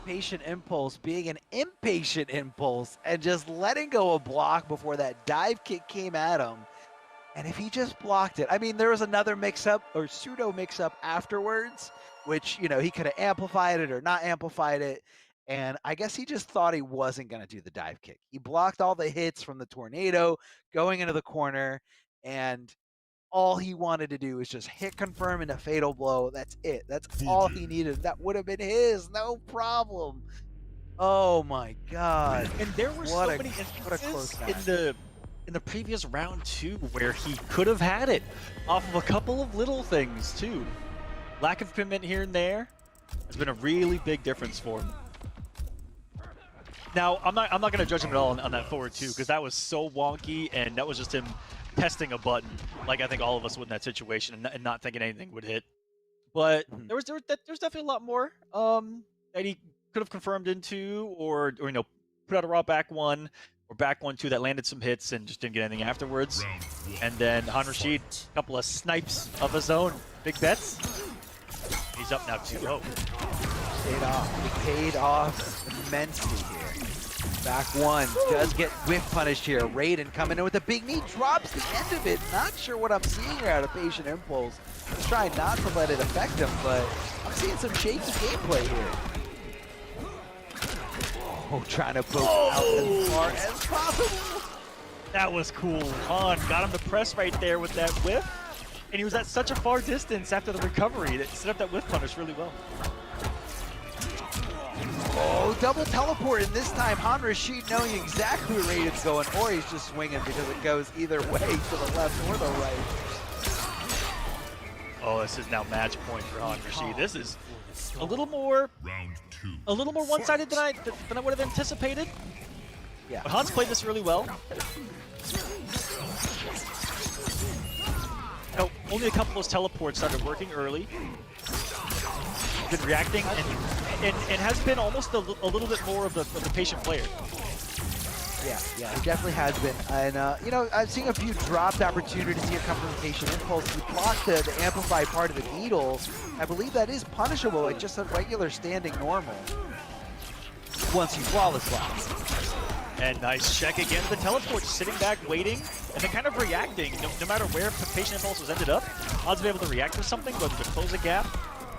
Patient Impulse being an impatient impulse and just letting go a block before that dive kick came at him. And if he just blocked it, I mean, there was another mix-up or pseudo mix-up afterwards, which, he could have amplified it or not amplified it. And I guess he just thought he wasn't going to do the dive kick. He blocked all the hits from the tornado going into the corner, and all he wanted to do was just hit confirm into Fatal Blow. That's it. That's all he needed. That would have been his, no problem. Oh my God. And there were so many instances in the previous round too, where he could have had it off of a couple of little things too. Lack of commitment here and there has been a really big difference for him. Now, I'm not going to judge him at all on that forward two, because that was so wonky, and that was just him testing a button, like I think all of us would in that situation, and not thinking anything would hit. But there was definitely a lot more that he could have confirmed into, or put out a raw back one. Or back 1-2 that landed some hits and just didn't get anything afterwards. And then Rashid, a couple of snipes of his own. Big bets. He's up now 2-0. Paid off. He paid off immensely here. Back one does get whiff punished here. Raiden coming in with a big knee, drops the end of it. Not sure what I'm seeing here out of Patient Impulse. He's trying not to let it affect him, but I'm seeing some shaky gameplay here. Oh, trying to poke out as far as possible. That was cool. Han got him to press right there with that whiff, and he was at such a far distance after the recovery that set up that whiff punish really well. Oh, double teleport, and this time Han Rashid knowing exactly where Raiden's going, or he's just swinging because it goes either way, to the left or the right. Oh, this is now match point for Han Rashid. This is a little more one-sided than I would have anticipated. Yeah. But Han's played this really well. No, only a couple of those teleports started working early. Been reacting and has been almost a little bit more of the patient player. Yeah, he definitely has been. And, you know, I've seen a few dropped opportunities here come from Patient Impulse. He blocked the amplified part of the needle. I believe that is punishable at just a regular standing normal once you flawless lock. And nice check again. The teleport, sitting back, waiting, and then kind of reacting. No matter where Patient Impulse was ended up, Odds be able to react to something, whether to close a gap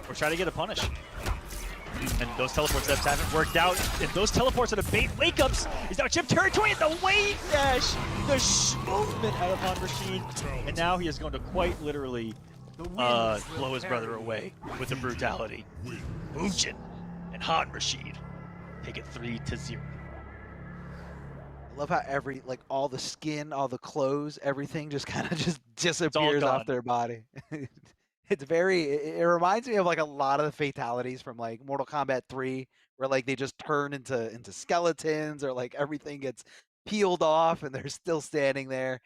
or try to get a punish. And those teleport steps haven't worked out. And those teleports are the bait wake-ups is now Chip territory at the wave dash. The movement out of Han Rashid. And now he is going to quite literally blow his brother away with the brutality. Moonjin and Han Rashid take it 3-0. I love how all the skin, all the clothes, everything just kind of just disappears off their body. It reminds me of like a lot of the fatalities from like Mortal Kombat 3, where like they just turn into skeletons, or like everything gets peeled off and they're still standing there.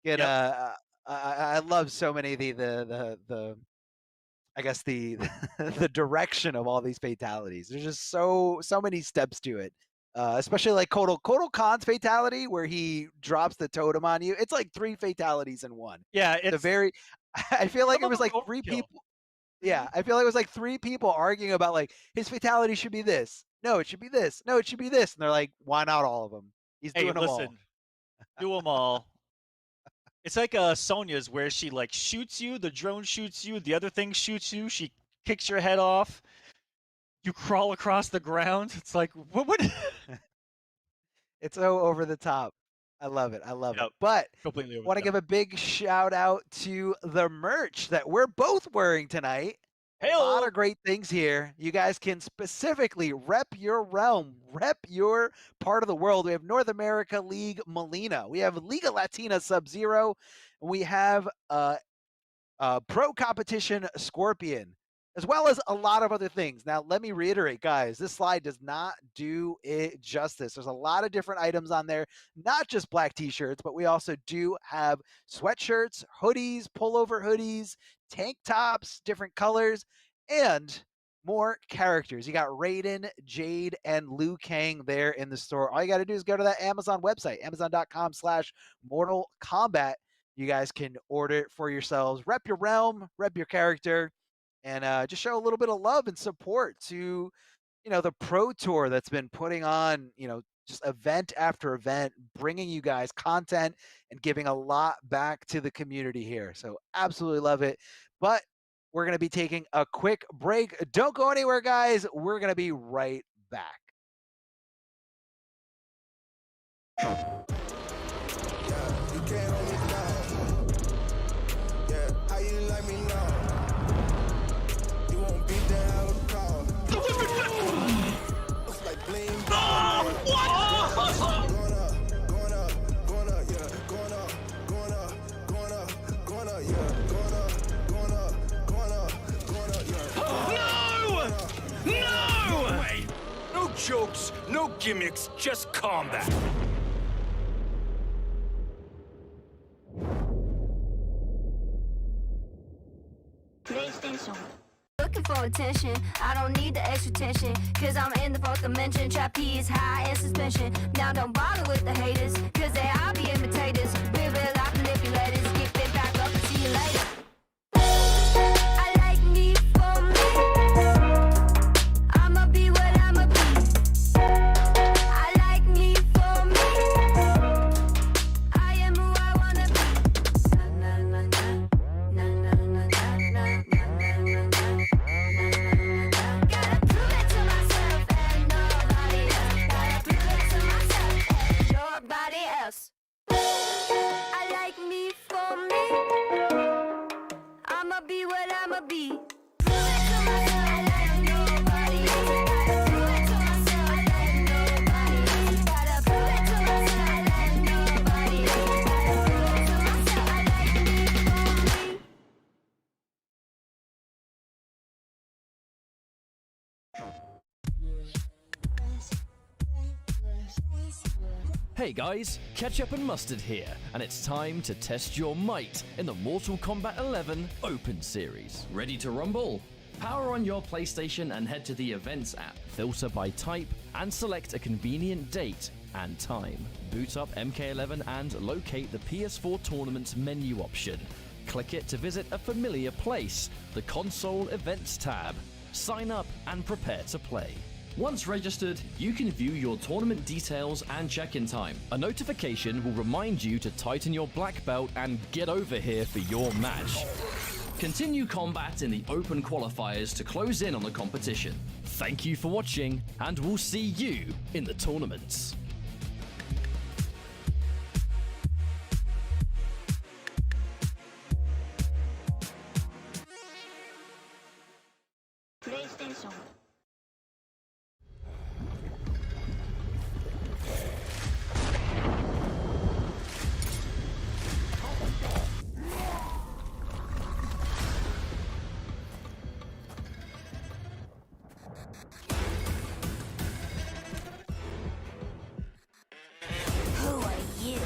I love so many of the I guess the the direction of all these fatalities. There's just so many steps to it. Especially like Kotal Khan's fatality, where he drops the totem on you. It's like 3 fatalities in one. Yeah, it's I feel like it was like 3 people. Yeah, I feel like it was like 3 people arguing about like his fatality should be this. No, it should be this. No, it should be this. And they're like, why not all of them? He's doing them all. Do them all. It's like Sonya's, where she like shoots you, the drone shoots you, the other thing shoots you, she kicks your head off. You crawl across the ground. It's like, what? It's so over the top. I love it. I love it. But completely want to give a big shout out to the merch that we're both wearing tonight. A lot of great things here. You guys can specifically rep your realm, rep your part of the world. We have North America League Molina. We have Liga Latina Sub-Zero. And we have Pro Competition Scorpion, as well as a lot of other things. Now, let me reiterate, guys, this slide does not do it justice. There's a lot of different items on there, not just black t-shirts, but we also do have sweatshirts, hoodies, pullover hoodies, tank tops, different colors, and more characters. You got Raiden, Jade, and Liu Kang there in the store. All you got to do is go to that Amazon website, amazon.com/Mortal Kombat. You guys can order it for yourselves. Rep your realm, rep your character, and just show a little bit of love and support to, the Pro Tour that's been putting on, just event after event, bringing you guys content and giving a lot back to the community here. So absolutely love it. But we're going to be taking a quick break. Don't go anywhere, guys. We're going to be right back. No jokes, no gimmicks, just combat. PlayStation. Looking for attention, I don't need the extra tension, cause I'm in the 4th dimension, trapeze high in suspension. Now don't bother with the haters, cause they all be imitators. We're real life manipulators, get it back up and see you later. I like me for me, I'ma be what I'ma be. I like me Hey guys, Ketchup and Mustard here, and it's time to test your might in the Mortal Kombat 11 Open Series. Ready to rumble? Power on your PlayStation and head to the Events app, filter by type, and select a convenient date and time. Boot up MK11 and locate the PS4 Tournaments menu option. Click it to visit a familiar place, the Console Events tab. Sign up and prepare to play. Once registered, you can view your tournament details and check-in time. A notification will remind you to tighten your black belt and get over here for your match. Continue combat in the open qualifiers to close in on the competition. Thank you for watching, and we'll see you in the tournaments. PlayStation. Who are you?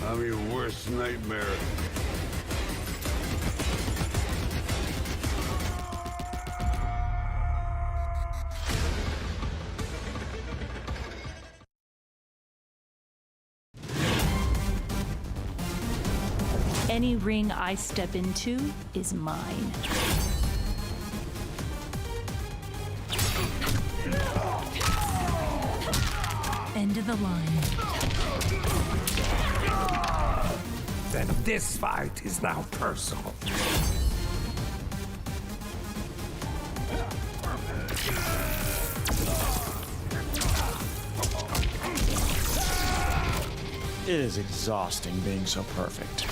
I'm your worst nightmare. Any ring I step into is mine. End of the line. Then this fight is now personal. It is exhausting being so perfect.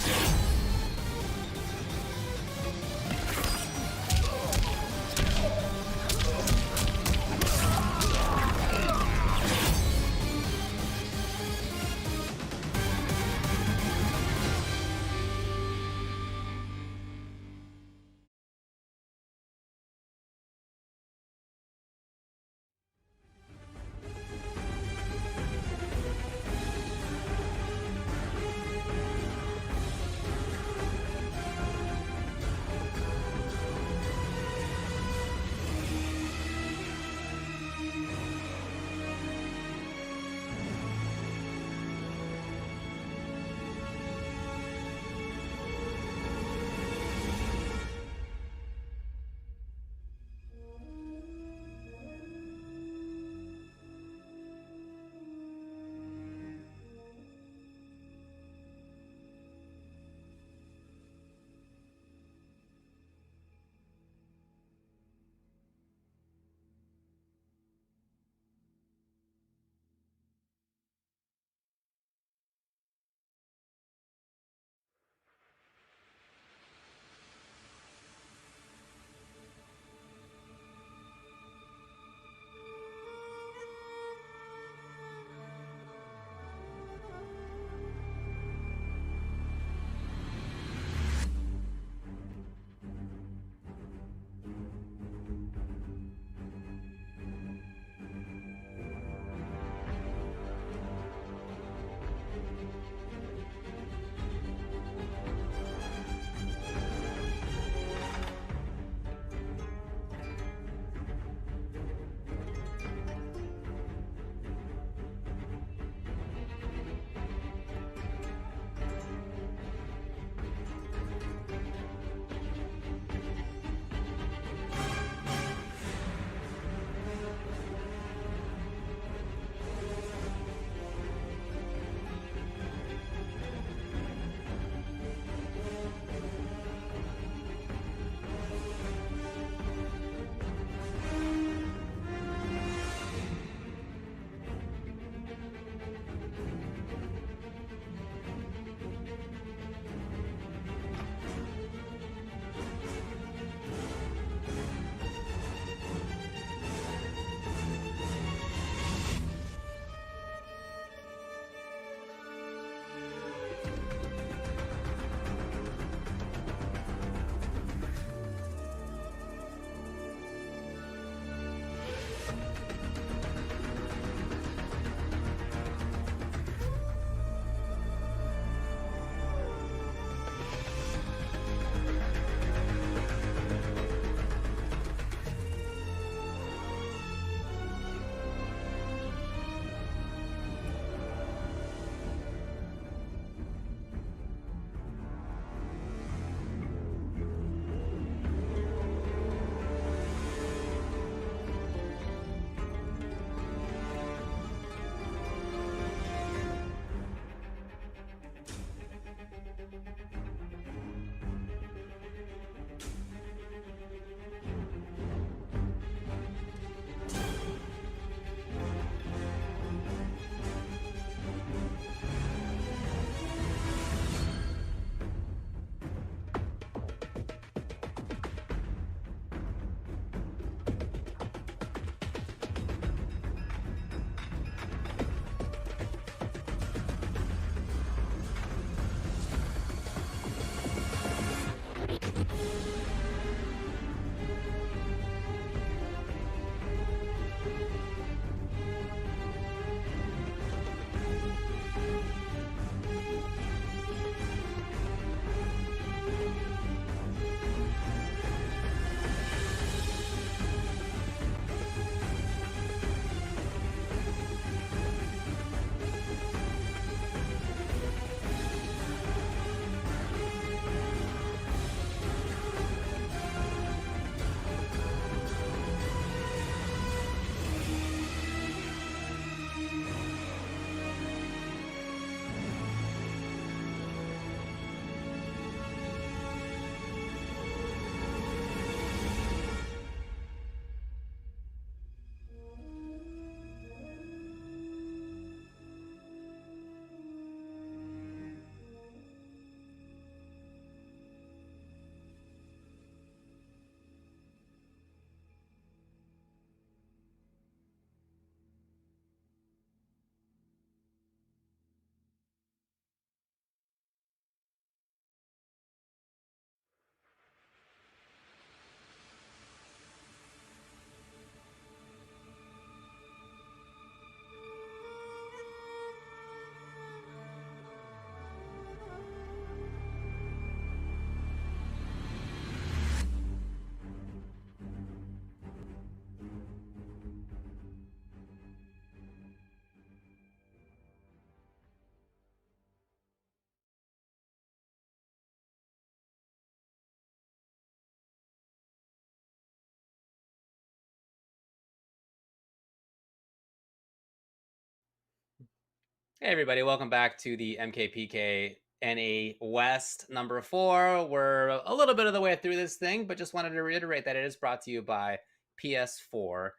Hey everybody, welcome back to the MKPK NA West number 4. We're a little bit of the way through this thing, but just wanted to reiterate that it is brought to you by PS4.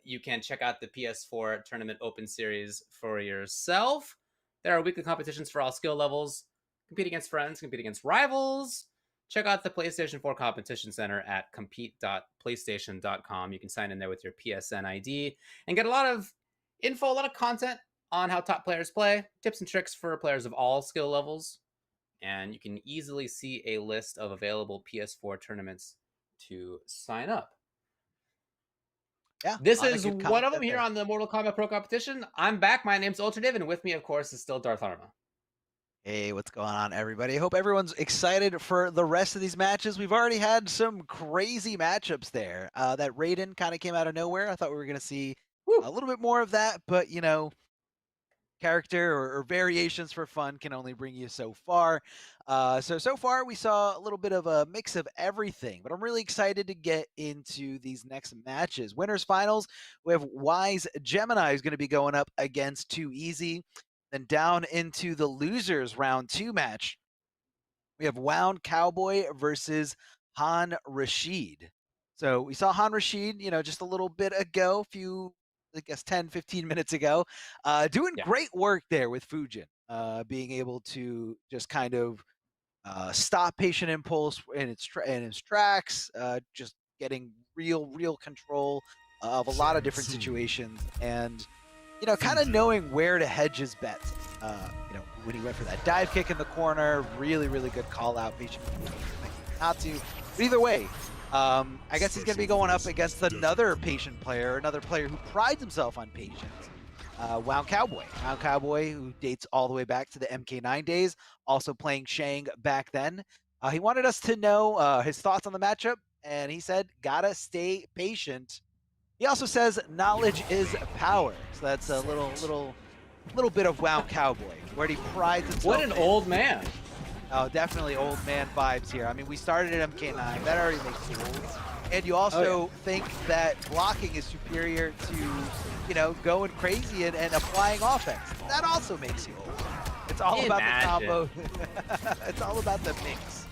You can check out the PS4 Tournament Open Series for yourself. There are weekly competitions for all skill levels. Compete against friends, compete against rivals. Check out the PlayStation 4 Competition Center at compete.playstation.com. You can sign in there with your PSN ID and get a lot of info, a lot of content on how top players play, tips and tricks for players of all skill levels, and you can easily see a list of available PS4 tournaments to sign up. Yeah, This lot is good one of them content here there. on the Mortal Kombat Pro Competition. I'm back. My name's Ultradiv, and with me, of course, is still Darth Arma. Hey, what's going on, everybody? I hope everyone's excited for the rest of these matches. We've already had some crazy matchups there. That Raiden kind of came out of nowhere. I thought we were going to see a little bit more of that, but you know, character or variations for fun can only bring you so far. So far we saw a little bit of a mix of everything, but I'm really excited to get into these next matches. Winners finals, we have Wise Gemini is going to be going up against Too Easy. Then down into the losers round 2 match, we have Wound Cowboy versus Han Rashid. So we saw Han Rashid, you know, just a little bit ago, I guess 10, 15 minutes ago, doing great work there with Fujin, being able to just kind of stop Patient Impulse in its tracks, just getting real control of a lot of different situations, and you know, kind of knowing where to hedge his bets. You know, when he went for that dive kick in the corner, really good call out. Patient not to, but either way. I guess he's going to be going up against another Patient player, another player who prides himself on patience. Wound Cowboy. Wound Cowboy, who dates all the way back to the MK9 days, also playing Shang back then. He wanted us to know his thoughts on the matchup, and he said, gotta stay patient. He also says, knowledge is power. So that's a little bit of Wound Cowboy, where he prides himself. What an old man. Oh, definitely old man vibes here. I mean, we started at MK9. That already makes you old. And you also think that blocking is superior to, you know, going crazy and applying offense. That also makes you old. It's all about the combo. It's all about the mix.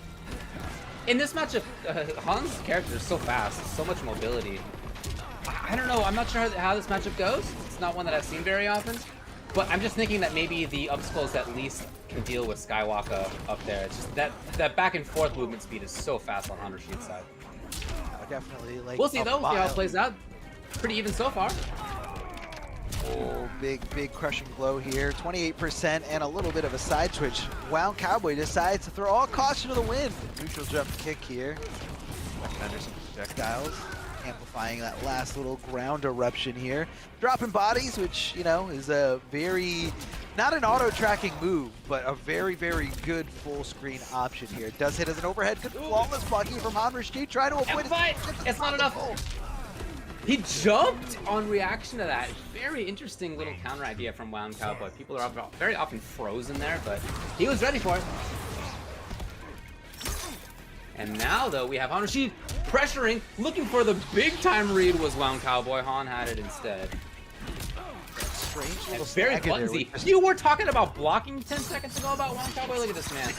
In this matchup, Han's character is so fast, so much mobility. I don't know. I'm not sure how this matchup goes. It's not one that I've seen very often. But I'm just thinking that maybe the upskulls at least can deal with Skywalker up there. It's just that back and forth movement speed is so fast on Han Rashid's side. Definitely, like, we'll see though. See how it plays out. Pretty even so far. Oh, big crushing blow here. 28% and a little bit of a side switch. Wound Cowboy decides to throw all caution to the wind. Neutral jump kick here. Under some projectiles, amplifying that last little ground eruption here. Dropping bodies, which, you know, is a very, not an auto-tracking move, but a very good full screen option here. It does hit as an overhead. Good flawless blocking from Han Rashid, trying to avoid it. It's not enough. He jumped on reaction to that. Very interesting little counter idea from Wound Cowboy. People are very often frozen there, but he was ready for it. And now, though, we have Han Rashid pressuring, looking for the big-time read was Wound Cowboy. Han had it instead. Strange little very buttonsy. You were talking about blocking 10 seconds ago about Wound Cowboy. Look at this man.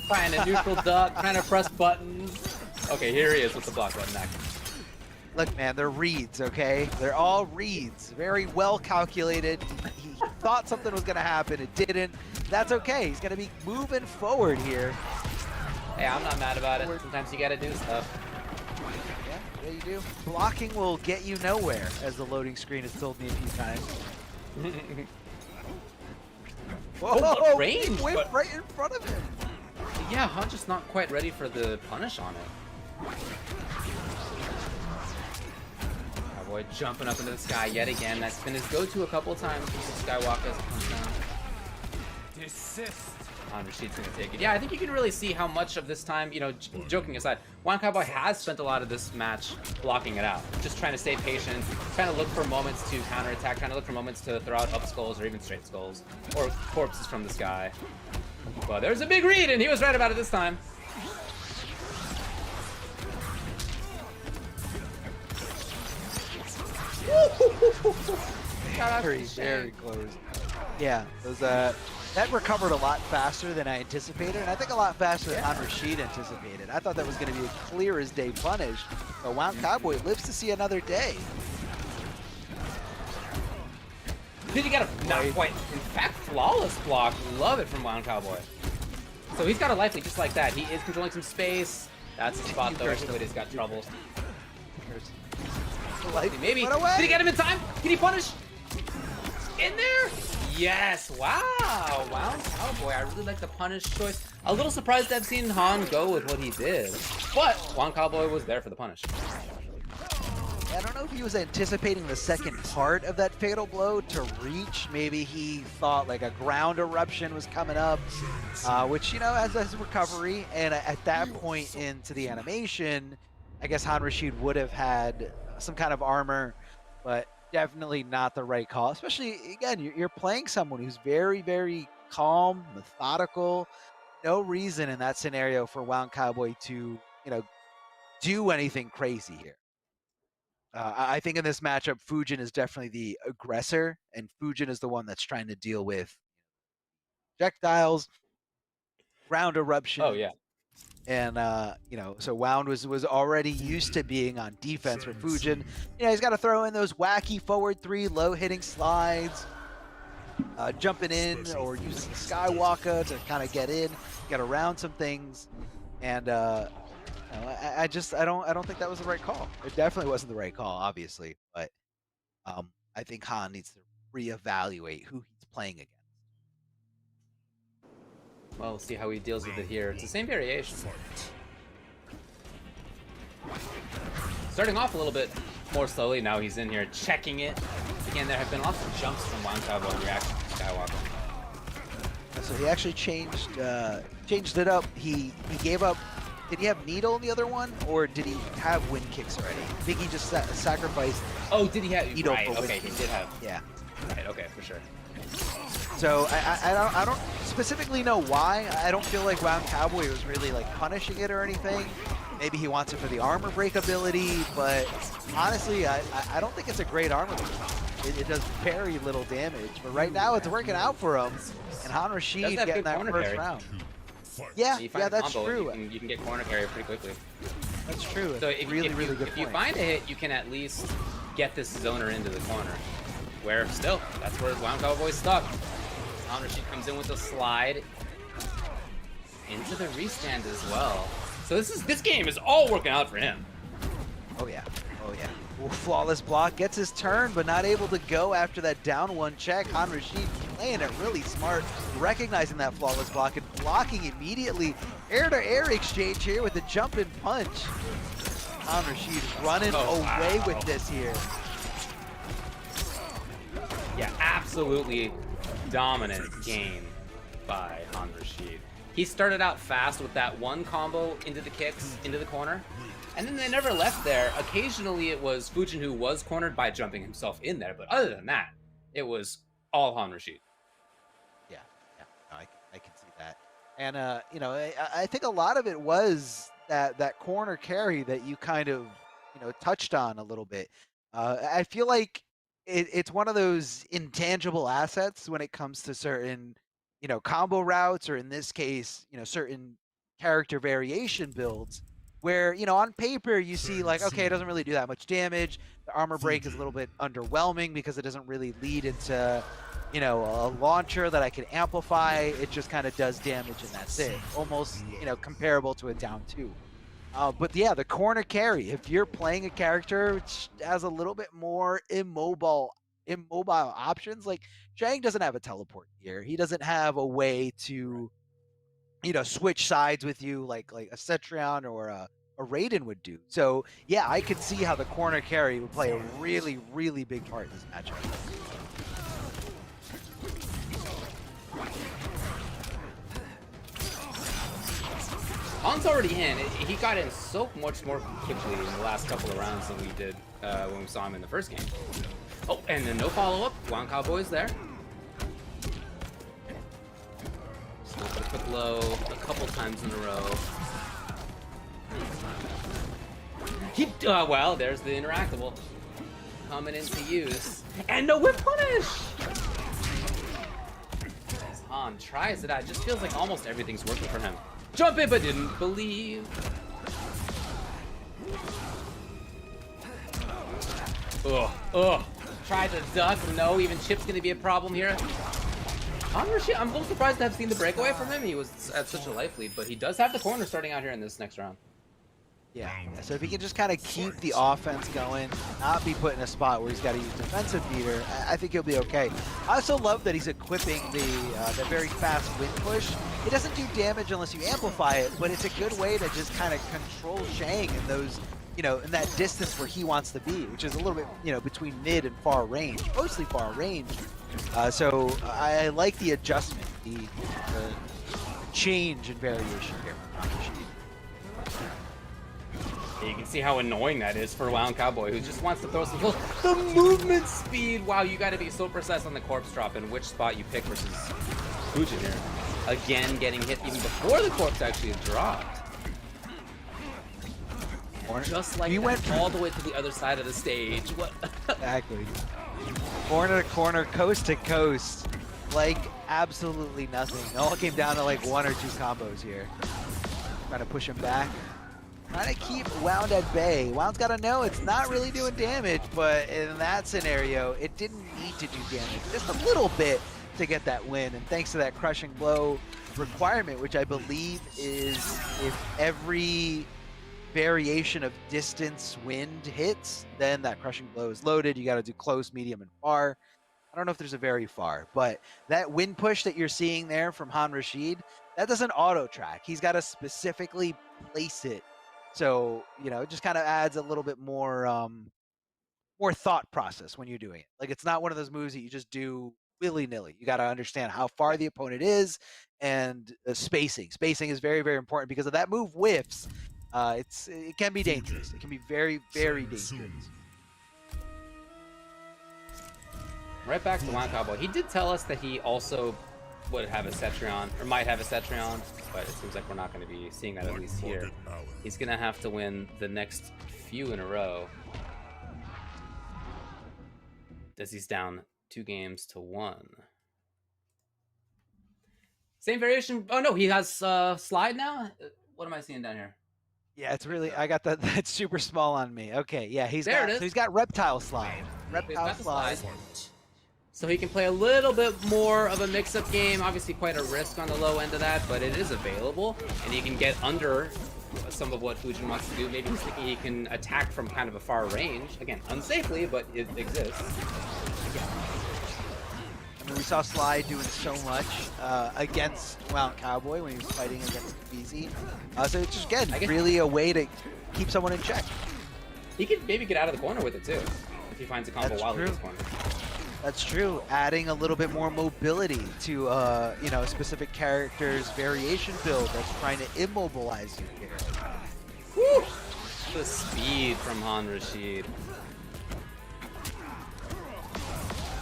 Trying to neutral duck, trying to press buttons. Okay, here he is with the block button action. Look, man, they're reads, okay? They're all reads. Very well calculated. He thought something was going to happen. It didn't. That's okay. He's going to be moving forward here. Hey, I'm not mad about it. Sometimes you got to do stuff. Yeah, you do. Blocking will get you nowhere, as the loading screen has told me a few times. Whoa, range, he went right in front of him. Yeah, Han just not quite ready for the punish on it. Cowboy jumping up into the sky yet again. That's been his go-to a couple times with Skywalker as it comes down. Desist. Han Rashid's gonna take it. Yeah, I think you can really see how much of this time, you know, joking aside, Wound Cowboy has spent a lot of this match blocking it out. Just trying to stay patient, trying to look for moments to counterattack, trying to look for moments to throw out up skulls or even straight skulls, or corpses from the sky. But there's a big read, and he was right about it this time. Very close. Yeah, those that recovered a lot faster than I anticipated, and I think a lot faster than Rashid anticipated. I thought that was going to be a clear as day punish, but Wound Cowboy lives to see another day. Did he get a not quite, in fact, flawless block? Love it from Wound Cowboy. So he's got a life lead just like that. He is controlling some space. That's the spot though. Somebody's got trouble. Maybe. Did he get him in time? Can he punish? In there? Yes. Wow. Wound Cowboy. I really like the punish choice. A little surprised to have seen Han go with what he did, but Wound Cowboy was there for the punish. I don't know if he was anticipating the second part of that fatal blow to reach. Maybe he thought like a ground eruption was coming up, which, you know, as a recovery. And at that point into the animation, I guess Han Rashid would have had some kind of armor, but definitely not the right call. Especially, again, you're playing someone who's very, very calm, methodical. No reason in that scenario for Wound Cowboy to, you know, do anything crazy here. I think in this matchup, Fujin is definitely the aggressor, and Fujin is the one that's trying to deal with projectiles, ground eruption. Oh, yeah. And, you know, so Wound was already used to being on defense for Fujin. You know, he's got to throw in those wacky forward three, low-hitting slides, jumping in or using the Skywalker to kind of get in, get around some things. And, I don't think that was the right call. It definitely wasn't the right call, obviously, but I think Han needs to reevaluate who he's playing against. Well, we'll see how he deals with it here. It's the same variation. Starting off a little bit more slowly. Now he's in here checking it. Again, there have been lots of jumps from Wound Cowboy in reaction to Skywalker. So he actually changed it up. He gave up. Did he have Needle in the other one, or did he have wind kicks already? I think he just sacrificed. Oh, did he have Needle? Right, for okay, wind he kicks. did have. Yeah. Right, okay, for sure. So I don't specifically know why. I don't feel like Wound Cowboy was really like punishing it or anything. Maybe he wants it for the armor break ability, but honestly, I don't think it's a great armor break. It does very little damage, but right now it's working out for him. And Han Rashid getting that first carry. round. Yeah, yeah, that's combo, true. You can get corner carry pretty quickly. That's true. So if, really if good if you point. find a hit, you can at least get this zoner into the corner. Where still, that's where Wound Cowboy's stuck. Han Rashid comes in with a slide into the restand as well. So this game is all working out for him. Oh yeah, oh yeah. Ooh, flawless block, gets his turn, but not able to go after that down one check. Han Rashid playing it really smart, recognizing that flawless block and blocking immediately. Air-to-air exchange here with the jump and punch. Han Rashid running away with this here. Yeah, absolutely dominant game by Han Rashid. He started out fast with that one combo into the kicks, into the corner, and then they never left there. Occasionally it was Fujin who was cornered by jumping himself in there, but other than that, it was all Han Rashid. Yeah, no, I can see that. And, you know, I think a lot of it was that corner carry that you kind of, you know, touched on a little bit. I feel like it's one of those intangible assets when it comes to certain, you know, combo routes, or in this case, you know, certain character variation builds where, you know, on paper you see like, okay, it doesn't really do that much damage. The armor break is a little bit underwhelming because it doesn't really lead into, you know, a launcher that I can amplify. It just kind of does damage and that's it. Almost, you know, comparable to a down two. But yeah, the corner carry, if you're playing a character which has a little bit more immobile options, like Zhang doesn't have a teleport here. He doesn't have a way to, you know, switch sides with you like a Cetrion or a Raiden would do. So yeah, I could see how the corner carry would play a really, really big part in this matchup. Han's already in. He got in so much more quickly in the last couple of rounds than we did when we saw him in the first game. Oh, and then no follow-up. Wound Cowboy's there. Still put a quick low a couple times in a row. Well, there's the interactable coming into use. And no whip punish! Han tries it out. It just feels like almost everything's working for him. Jump in, but didn't believe. Ugh. Tried to duck. No, even Chip's gonna be a problem here. I'm a little surprised to have seen the breakaway from him. He was at such a life lead, but he does have the corner starting out here in this next round. Yeah, so if he can just kind of keep the offense going, not be put in a spot where he's got to use defensive meter, I think he'll be okay. I also love that he's equipping the very fast wind push. It doesn't do damage unless you amplify it, but it's a good way to just kind of control Shang in those, in that distance where he wants to be, which is a little bit, between mid and far range, mostly far range. So I like the adjustment, the change in variation here. You can see how annoying that is for Wound Cowboy, who just wants to throw some kills. The movement speed! Wow, you gotta be so precise on the corpse drop and which spot you pick versus Fujin here. Again, getting hit even before the corpse actually dropped. Just like you went all the way to the other side of the stage. What? Exactly. Corner to corner, coast to coast, like absolutely nothing. It all came down to like 1 or 2 combos here. Trying to push him back. Trying to keep Wound at bay. Wound's got to know it's not really doing damage, but in that scenario, it didn't need to do damage. Just a little bit to get that win, and thanks to that crushing blow requirement, which I believe is if every variation of distance wind hits, then that crushing blow is loaded. You got to do close, medium, and far. I don't know if there's a very far, but that wind push that you're seeing there from Han Rashid, that doesn't auto track. He's got to specifically place it. So, it just kind of adds a little bit more more thought process when you're doing it. Like, it's not one of those moves that you just do willy-nilly. You got to understand how far the opponent is and spacing. Spacing is very, very important because if that move whiffs, it can be dangerous. It can be very, very dangerous. Right back to Wound Cowboy. He did tell us that he also would have a Cetrion, or might have a Cetrion, but it seems like we're not going to be seeing that at least here. He's going to have to win the next few in a row, as he's down 2 games to 1. Same variation. Oh no, he has slide now. What am I seeing down here? Yeah, it's really, I got that's super small on me. Okay, yeah, There it is. so he's got reptile slide. Reptile slide. So he can play a little bit more of a mix-up game. Obviously quite a risk on the low end of that, but it is available. And he can get under some of what Fujin wants to do. Maybe he's thinking he can attack from kind of a far range. Again, unsafely, but it exists. I mean, we saw Sly doing so much against Wound Cowboy when he was fighting against BZ. So it's just, again, really a way to keep someone in check. He could maybe get out of the corner with it, too, if he finds a combo while he's in his corner. That's true. Adding a little bit more mobility to, a specific character's variation build that's trying to immobilize you here. Woo! The speed from Han Rashid.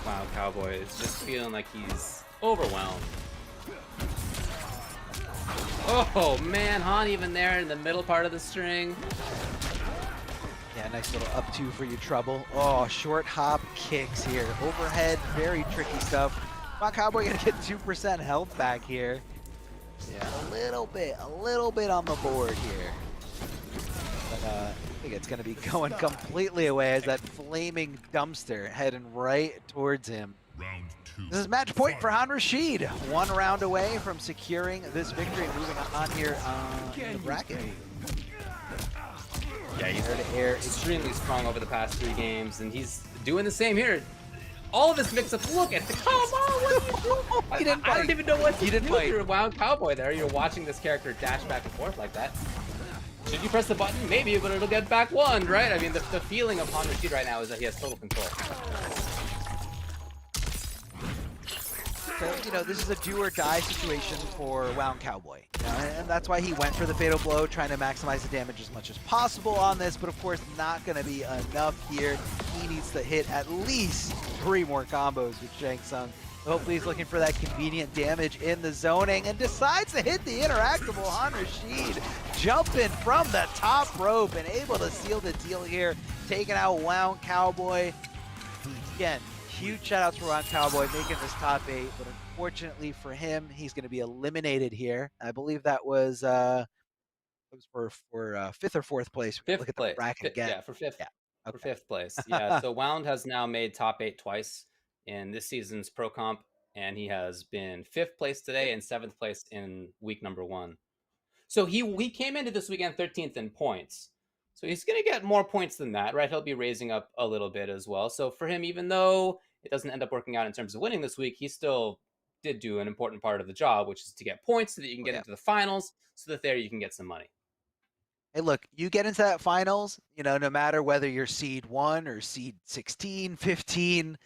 Wow, Cowboy is just feeling like he's overwhelmed. Oh man, Han even there in the middle part of the string. Yeah, nice little up 2 for you, Trouble. Oh, short hop kicks here. Overhead, very tricky stuff. Wow, Cowboy gonna get 2% health back here. Yeah, a little bit on the board here. But I think it's gonna be going completely away as that flaming dumpster heading right towards him. This is match point for Han Rashid. 1 round away from securing this victory and moving on here in the bracket. Yeah, he's air extremely strong over the past 3 games, and he's doing the same here. All of his mix-ups, look at the, come on, what are you doing? I don't even know what to do through Wound Cowboy there. You're watching this character dash back and forth like that. Should you press the button? Maybe, but it'll get back 1, right? I mean, the feeling of Han Rashid right now is that he has total control. So, this is a do-or-die situation for Wound Cowboy. And that's why he went for the Fatal Blow, trying to maximize the damage as much as possible on this, but of course not going to be enough here. He needs to hit at least 3 more combos with Shang Tsung. Hopefully he's looking for that convenient damage in the zoning and decides to hit the interactable Han Rashid, jumping from the top rope and able to seal the deal here, taking out Wound Cowboy. Again, huge shout outs for Ron Cowboy making this top 8, but unfortunately for him, he's going to be eliminated here. I believe that was for 5th or 4th place. Fifth Look at the place. bracket again. Yeah, for fifth. Yeah. For Okay. 5th place. Yeah. So Wound has now made top 8 twice in this season's Pro Comp, and he has been 5th place today and 7th place in week number 1. So he came into this weekend 13th in points. So he's going to get more points than that, right? He'll be raising up a little bit as well. So for him, even though it doesn't end up working out in terms of winning this week, he still did do an important part of the job, which is to get points so that you can get into the finals, so that there you can get some money. Hey, look, you get into that finals, no matter whether you're seed 1 or seed 16, 15,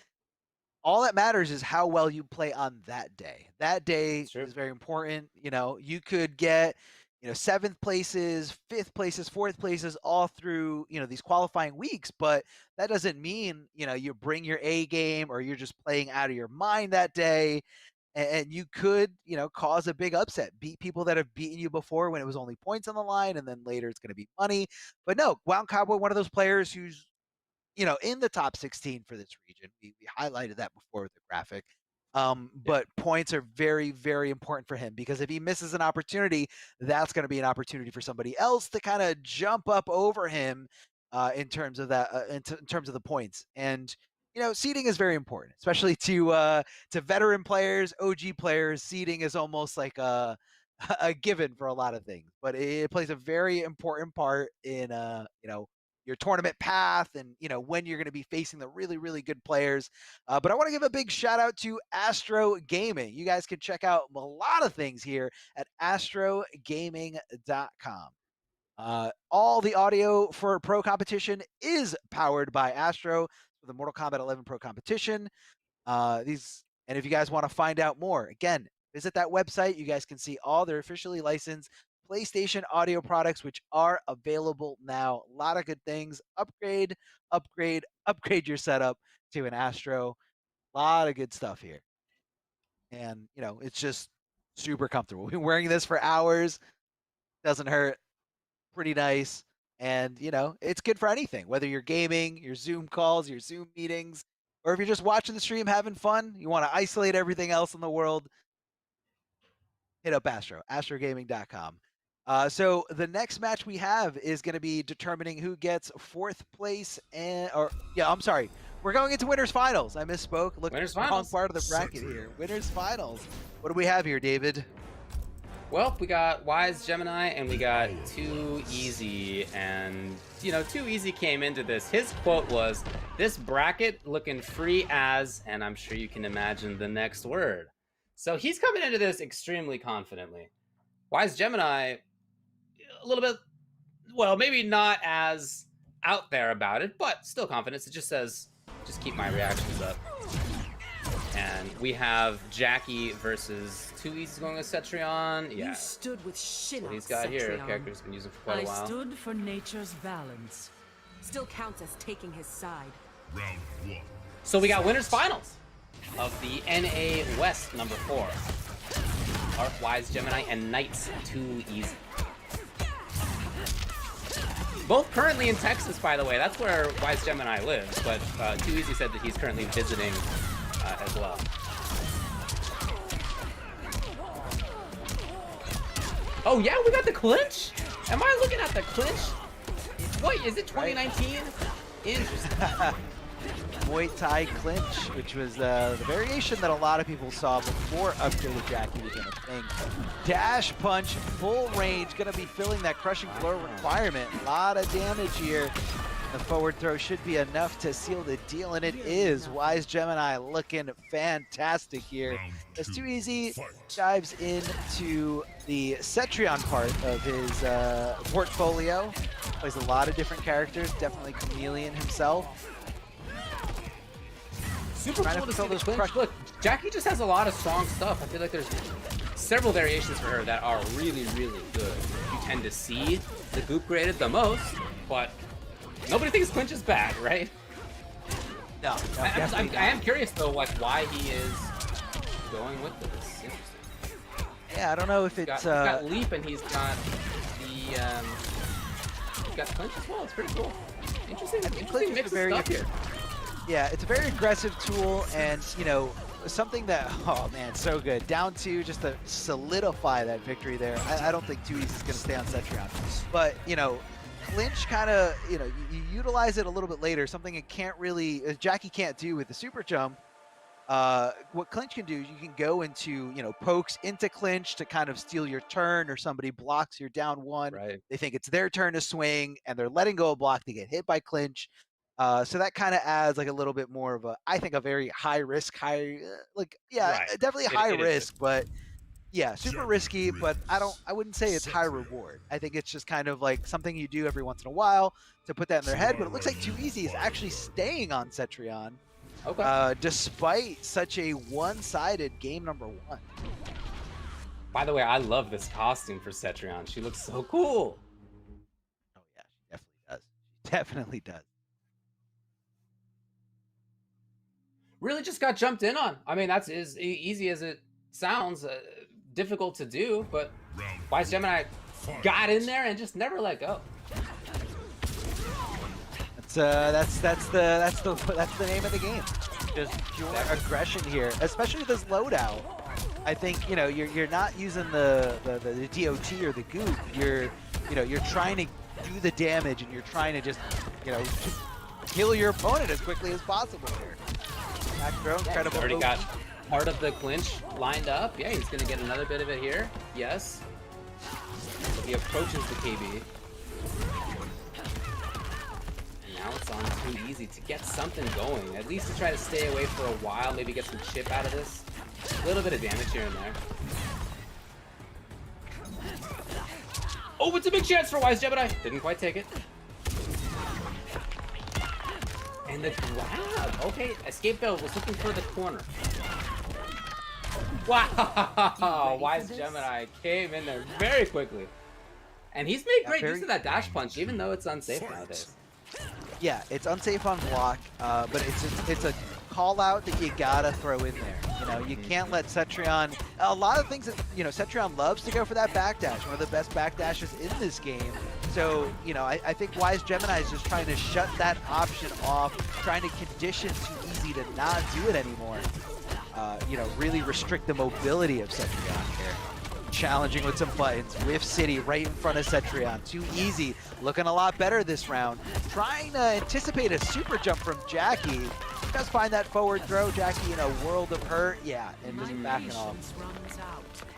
all that matters is how well you play on that day. That day is very important. You could get, 7th places, 5th places, 4th places all through, these qualifying weeks, but that doesn't mean, you bring your A game or you're just playing out of your mind that day. And you could, cause a big upset, beat people that have beaten you before when it was only points on the line, and then later it's going to be money. But no, Wound Cowboy, one of those players who's, in the top 16 for this region. We highlighted that before with the graphic. But points are very, very important for him, because if he misses an opportunity, that's going to be an opportunity for somebody else to kind of jump up over him in terms of that, in terms of the points. And seeding is very important, especially to veteran players, OG players. Seeding is almost like a given for a lot of things, but it plays a very important part in your tournament path and when you're going to be facing the really, really good players. But I want to give a big shout out to Astro Gaming. You guys can check out a lot of things here at astrogaming.com. All the audio for Pro Competition is powered by Astro for the Mortal Kombat 11 Pro Competition. And if you guys want to find out more, again, visit that website. You guys can see all their officially licensed PlayStation audio products, which are available now. A lot of good things. Upgrade your setup to an Astro. A lot of good stuff here. And, it's just super comfortable. We've been wearing this for hours. Doesn't hurt. Pretty nice. And, it's good for anything, whether you're gaming, your Zoom calls, your Zoom meetings, or if you're just watching the stream, having fun, you want to isolate everything else in the world, hit up astrogaming.com. So the next match we have is going to be determining who gets 4th place we're going into winners finals. I misspoke. Look, winners wrong finals. part of the bracket here. Winners finals. What do we have here, David? Well, we got Wise Gemini and we got Too Easy, and Too Easy came into this. His quote was, "This bracket looking free as," and I'm sure you can imagine the next word. So he's coming into this extremely confidently. Wise Gemini, a little bit, well, maybe not as out there about it, but still confident. It just says, just keep my reactions up. And we have Jackie versus Too Easy going with Cetrion. Yeah. You stood with Shinnok, What he's got here, Cetrion. character's been using for quite a while. I stood for nature's balance. Still counts as taking his side. Round 1. So we got winners finals of the NA West number 4. Arc Wise Gemini and Knights Too Easy. Both currently in Texas, by the way. That's where Wise Gemini lives, but Too Easy said that he's currently visiting as well. Oh yeah, we got the clinch? Am I looking at the clinch? Wait, is it 2019? Interesting. Muay Thai clinch, which was the variation that a lot of people saw before upgraded Jackie became a thing. Dash punch, full range, gonna be filling that crushing blow requirement. A lot of damage here. The forward throw should be enough to seal the deal, and it is. Wise Gemini looking fantastic here. As Too Easy dives into the Cetrion part of his portfolio. Plays a lot of different characters, definitely Chameleon himself. Super cool to see the clinch. Look, Jackie just has a lot of strong stuff. I feel like there's several variations for her that are really, really good. You tend to see the goop graded the most, but nobody thinks clinch is bad, right? No, I am curious though, like why he is going with this. Interesting. Yeah, I don't know if it's he's got leap and he's got the he's got clinch as well. It's pretty cool. Interesting mix of stuff here. Yeah, it's a very aggressive tool, and you know, something that, oh man, so good. Down 2 just to solidify that victory there. I don't think Too Easy is going to stay on Cetrion, but you know, clinch kind of, you know, you utilize it a little bit later. Something it can't really, Jackie can't do with the super jump. What clinch can do is you can go into, you know, pokes into clinch to kind of steal your turn, or somebody blocks your down 1. Right. They think it's their turn to swing and they're letting go of block to get hit by clinch. So that kind of adds like a little bit more of a, I think, a very high risk, Right. definitely high It is. risk, but yeah, super risky, but I wouldn't say it's high reward. I think it's just kind of like something you do every once in a while to put that in their head, but it looks like Too Easy is actually staying on Cetrion. Okay. Despite such a one-sided game number 1. By the way, I love this costume for Cetrion. She looks so cool. Oh yeah, she definitely does. She definitely does. Really just got jumped in on. I mean, that's as easy as it sounds. Difficult to do, but Wise Gemini got in there and just never let go. That's the name of the game. Just pure aggression here, especially with this loadout. I think, you know, you're not using the DOT or the goop. You're trying to do the damage, and you're trying to just, you know, just kill your opponent as quickly as possible here. Back throw, incredible. Already got part of the clinch lined up. Yeah, he's gonna get another bit of it here. Yes. He approaches the KB. Now it's on Too Easy to get something going. At least to try to stay away for a while, maybe get some chip out of this. A little bit of damage here and there. Oh, it's a big chance for Wise Gemini. Didn't quite take it. And the grab. Okay, Escape Bell was looking for the corner. Wow! Wise Gemini came in there very quickly. And he's made great use of that dash punch, even though it's unsafe nowadays. Yeah, it's unsafe on block, but it's a call out that you gotta throw in there. You know, you can't let Cetrion. A lot of things that, you know, Cetrion loves to go for that backdash. One of the best backdashes in this game. So, you know, I think Wise Gemini is just trying to shut that option off, trying to condition Too Easy to not do it anymore. You know, really restrict the mobility of Cetrion here. Challenging with some buttons. Whiff City right in front of Cetrion. Too Easy, looking a lot better this round. Trying to anticipate a super jump from Jackie. Does find that forward throw. Jackie in a world of hurt. Yeah, and just backing off.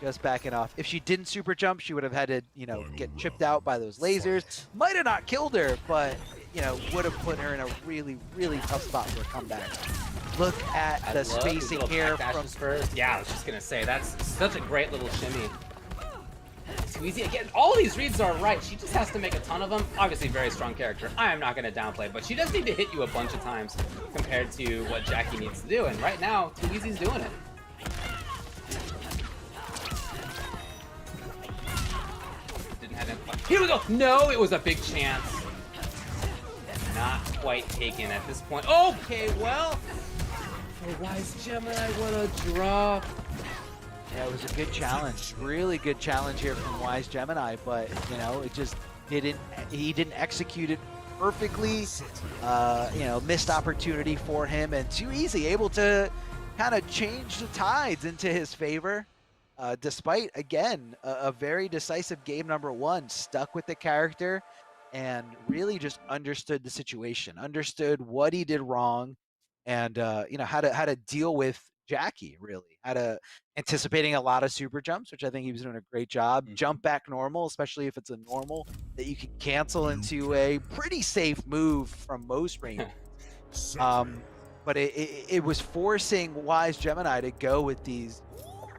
Just backing off. If she didn't super jump, she would have had to, you know, get chipped out by those lasers. Might have not killed her, but, you know, would have put her in a really, really tough spot for a comeback. Look at the spacing here. Yeah, I was just gonna say, that's such a great little shimmy. Too Easy. Again, all these reads are right. She just has to make a ton of them. Obviously, very strong character. I am not going to downplay, but she does need to hit you a bunch of times compared to what Jackie needs to do. And right now, Too Easy's doing it. Didn't have enough. Here we go. No, it was a big chance. Not quite taken at this point. Okay, well, for Wise Gemini, what a drop. Yeah, it was a good challenge. Really good challenge here from Wise Gemini, but, you know, it just he didn't execute it perfectly. You know, missed opportunity for him, and Too Easy able to kind of change the tides into his favor. Despite, again, a very decisive game number 1, stuck with the character and really just understood the situation, understood what he did wrong, and you know, how to deal with Jackie, really. Anticipating a lot of super jumps, which I think he was doing a great job. Jump back normal, especially if it's a normal that you can cancel into a pretty safe move from most ranges. But it was forcing Wise Gemini to go with these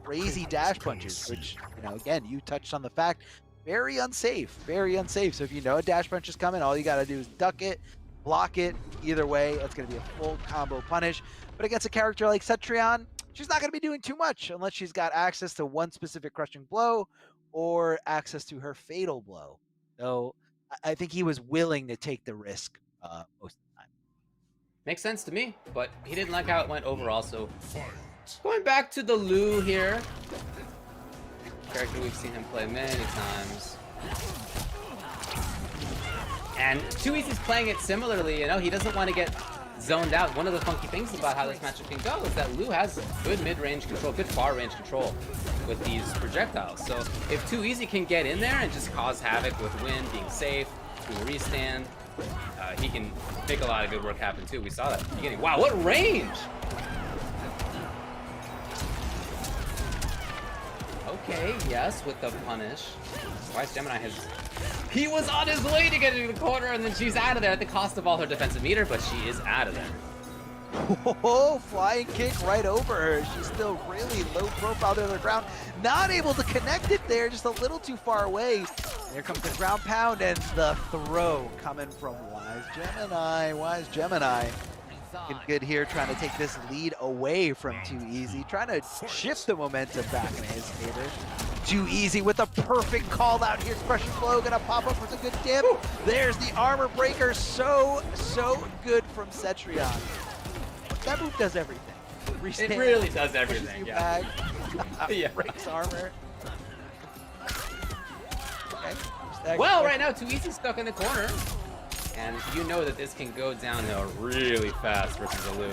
crazy dash punches, which, you know, again, you touched on the fact, very unsafe, very unsafe. So if you know a dash punch is coming, all you got to do is duck it, block it. Either way, it's going to be a full combo punish. But against a character like Cetrion, she's not going to be doing too much unless she's got access to one specific crushing blow or access to her fatal blow. So I think he was willing to take the risk most of the time. Makes sense to me, but he didn't like how it went overall. So going back to the Lu here, character we've seen him play many times. And Too Easy's playing it similarly, you know, he doesn't want to get zoned out. One of the funky things about how this matchup can go is that Lu has good mid-range control, good far-range control with these projectiles. So if Too Easy can get in there and just cause havoc with wind, being safe, doing restand, he can make a lot of good work happen too. We saw that at the beginning. Wow, what range! Okay, yes, with the punish. Wise Gemini has... He was on his way to get into the corner, and then she's out of there at the cost of all her defensive meter, but she is out of there. Oh, flying kick right over her. She's still really low profile to the ground. Not able to connect it there, just a little too far away. Here comes the ground pound and the throw coming from Wise Gemini. Wise Gemini. Looking good here, trying to take this lead away from Too Easy. Trying to shift the momentum back in his favor. Too Easy with a perfect call out. Here's Pressure Flow, gonna pop up for some good dip. There's the armor breaker. So good from Cetrion. That move does everything. Restand, it really does everything, yeah. Back, yeah. Breaks armor. Okay. Well, right now, Too Easy stuck in the corner. And you know that this can go downhill really fast versus Alu.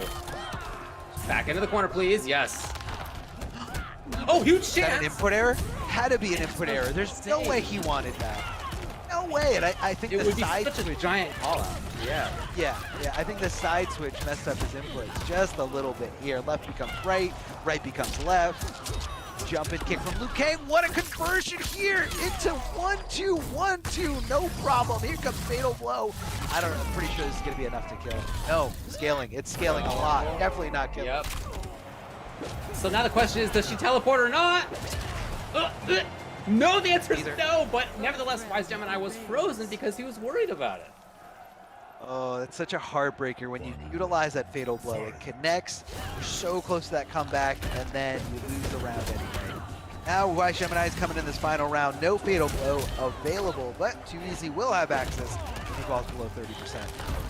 Back into the corner, please. Yes. Oh, huge chance! Is that an input error? Had to be an input error. There's no way he wanted that. No way. And I think it the would be side such switch, a giant call out. Yeah. Yeah. I think the side switch messed up his inputs just a little bit here. Left becomes right, right becomes left. Jump and kick from Liu Kang. What a conversion here into 1-2, 1-2. No problem. Here comes Fatal Blow. I don't know. I'm pretty sure this is going to be enough to kill. No, scaling. It's scaling a lot. Definitely not killing. Yep. So now the question is, does she teleport or not? No, the answer is no, but nevertheless, Wise Gemini was frozen because he was worried about it. Oh, that's such a heartbreaker when you utilize that Fatal Blow. It connects, you're so close to that comeback, and then you lose the round anyway. Now Wise Gemini is coming in this final round. No Fatal Blow available, but Too Easy will have access when he falls below 30%.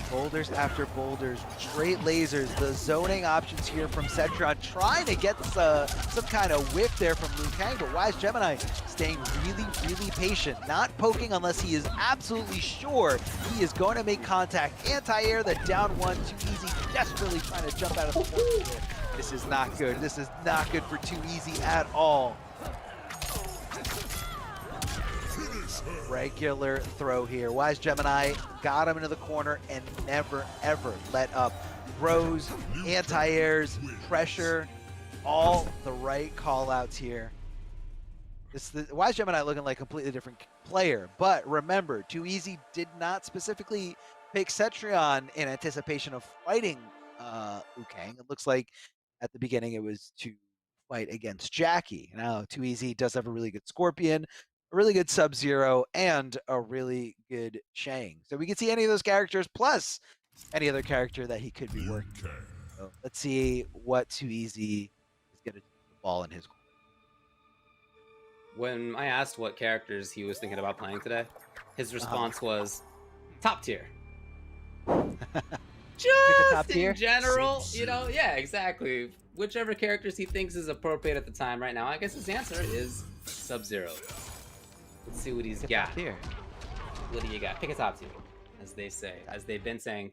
Boulders after boulders, straight lasers, the zoning options here from Cetrion, trying to get some kind of whiff there from Liu Kang, but Wise Gemini staying really patient, not poking unless he is absolutely sure he is going to make contact. Anti-air, the down one, Too Easy desperately trying to jump out of the corner here. This is not good. This is not good for Too Easy at all. Regular throw here. Wise Gemini got him into the corner and never, ever let up. Throws, anti-airs, pressure, all the right call-outs here. Wise Gemini looking like a completely different player, but remember, Too Easy did not specifically pick Cetrion in anticipation of fighting Liu Kang. It looks like at the beginning it was to fight against Jackie. Now, Too Easy does have a really good Scorpion, a really good Sub-Zero, and a really good Shang. So we can see any of those characters plus any other character that he could be working with. So let's see what Too Easy is going to do with the ball in his corner. When I asked what characters he was thinking about playing today, his response was top tier. Just top tier? in general, you know, yeah, exactly. Whichever characters he thinks is appropriate at the time right now. I guess his answer is Sub-Zero. Let's see what he's got. Here. What do you got? Pick a top tier, as they say, as they've been saying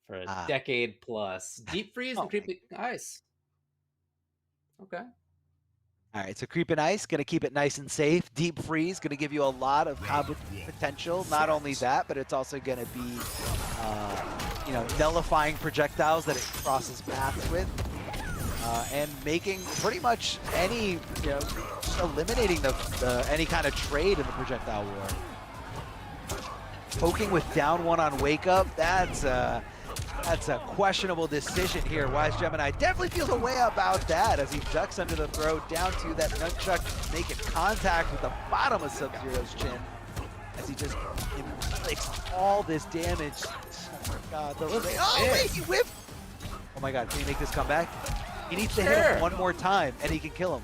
for a decade plus. Deep freeze and creepy ice. Okay. All right, so Creep and Ice, going to keep it nice and safe. Deep Freeze, going to give you a lot of combo potential. Not only that, but it's also going to be, you know, nullifying projectiles that it crosses paths with. And making pretty much any, you know, eliminating any kind of trade in the projectile war. Poking with down one on Wake Up, that's a questionable decision here. Wise Gemini definitely feels a way about that as he ducks under the throw down to that nunchuck, making contact with the bottom of Sub-Zero's chin as he just inflicts all this damage. Oh my god, wait, he whiffed! Oh my god, can he make this comeback? He needs to hit him one more time, and he can kill him.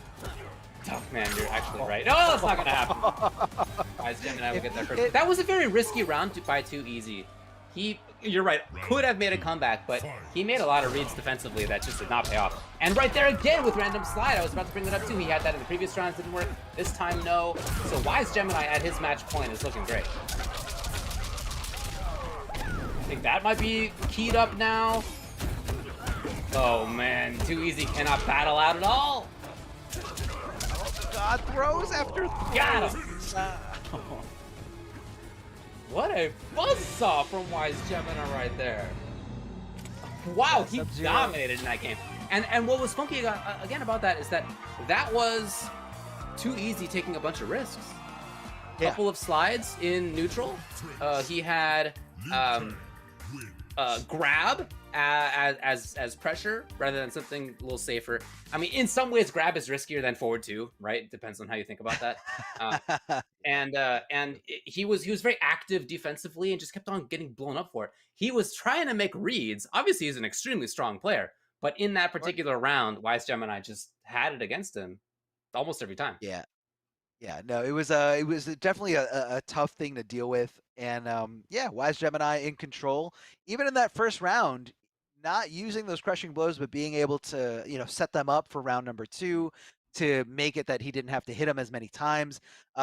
Oh man, you're actually right. No, that's not gonna happen. Wise Gemini will get there first. That was a very risky round by Too Easy. You're right, could have made a comeback, but he made a lot of reads defensively that just did not pay off. And right there again with random slide, I was about to bring that up too. He had that in the previous rounds, didn't work. This time, no. So Wise Gemini at his match point is looking great. think that might be keyed up now. Oh man, Too Easy cannot battle out at all. God, throws after throws. Got him. What a buzzsaw from Wise Gemini right there. Wow, he dominated in that game. And what was funky again about that is that was Too Easy taking a bunch of risks. Couple of slides in neutral. He had grab as pressure rather than something a little safer. I mean, in some ways, grab is riskier than forward two, right? It depends on how you think about that. He was very active defensively and just kept on getting blown up for it. He was trying to make reads. Obviously, he's an extremely strong player, but in that particular round, Wise Gemini just had it against him almost every time. Yeah. Yeah, no, it was definitely a tough thing to deal with, and yeah, Wise Gemini in control. Even in that first round, not using those crushing blows, but being able to set them up for round number 2 to make it that he didn't have to hit him as many times.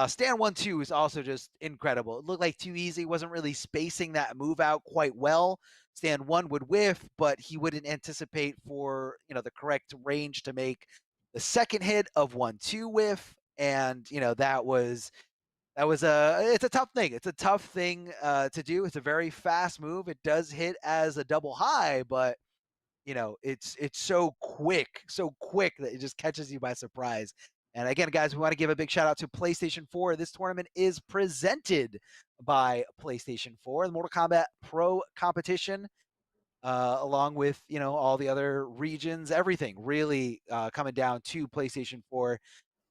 Stand 1-2 is also just incredible. It looked like Too Easy wasn't really spacing that move out quite well. Stand 1 would whiff, but he wouldn't anticipate for the correct range to make the second hit of 1-2 whiff. And it's a tough thing. It's a tough thing to do. It's a very fast move. It does hit as a double high, but it's so quick that it just catches you by surprise. And again, guys, we want to give a big shout out to PlayStation 4. This tournament is presented by PlayStation 4, the Mortal Kombat Pro competition, along with all the other regions, everything really coming down to PlayStation 4.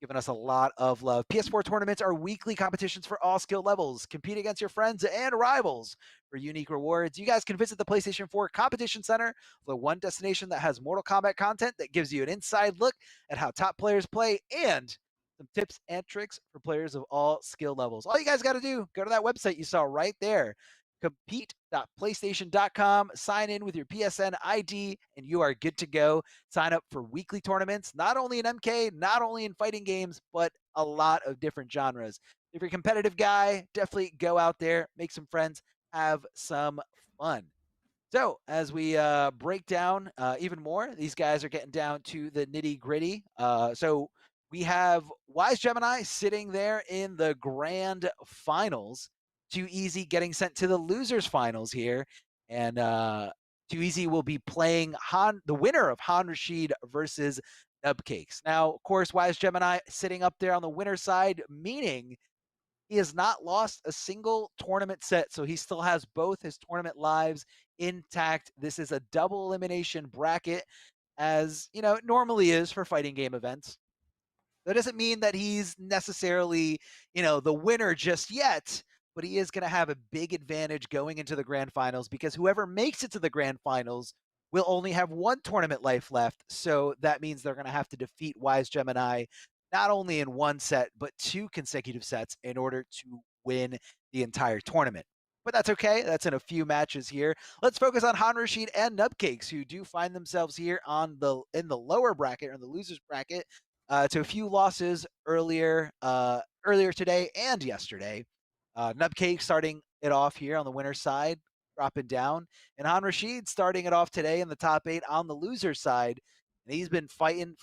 Giving us a lot of love. PS4 tournaments are weekly competitions for all skill levels. Compete against your friends and rivals for unique rewards. You guys can visit the PlayStation 4 Competition Center, the one destination that has Mortal Kombat content that gives you an inside look at how top players play and some tips and tricks for players of all skill levels. All you guys got to do, go to that website you saw right there, compete.playstation.com, sign in with your PSN ID, and you are good to go. Sign up for weekly tournaments, not only in MK, not only in fighting games, but a lot of different genres. If you're a competitive guy, definitely go out there, make some friends, have some fun. So as we break down even more, these guys are getting down to the nitty gritty. So we have Wise Gemini sitting there in the grand finals. Too Easy getting sent to the losers finals here, and Too Easy will be playing the winner of Han Rashid versus Nubcakes. Now, of course, Wise Gemini sitting up there on the winner side, meaning he has not lost a single tournament set, so he still has both his tournament lives intact. This is a double elimination bracket, as it normally is for fighting game events. That doesn't mean that he's necessarily, the winner just yet, but he is going to have a big advantage going into the grand finals because whoever makes it to the grand finals will only have one tournament life left. So that means they're going to have to defeat Wise Gemini not only in one set, but 2 consecutive sets in order to win the entire tournament. But that's okay. That's in a few matches here. Let's focus on Han Rashid and Nubcakes, who do find themselves here in the lower bracket, or in the losers bracket, to a few losses earlier today and yesterday. Nubcake starting it off here on the winner's side, dropping down, and Han Rashid starting it off today in the top 8 on the loser's side. And he's been fighting,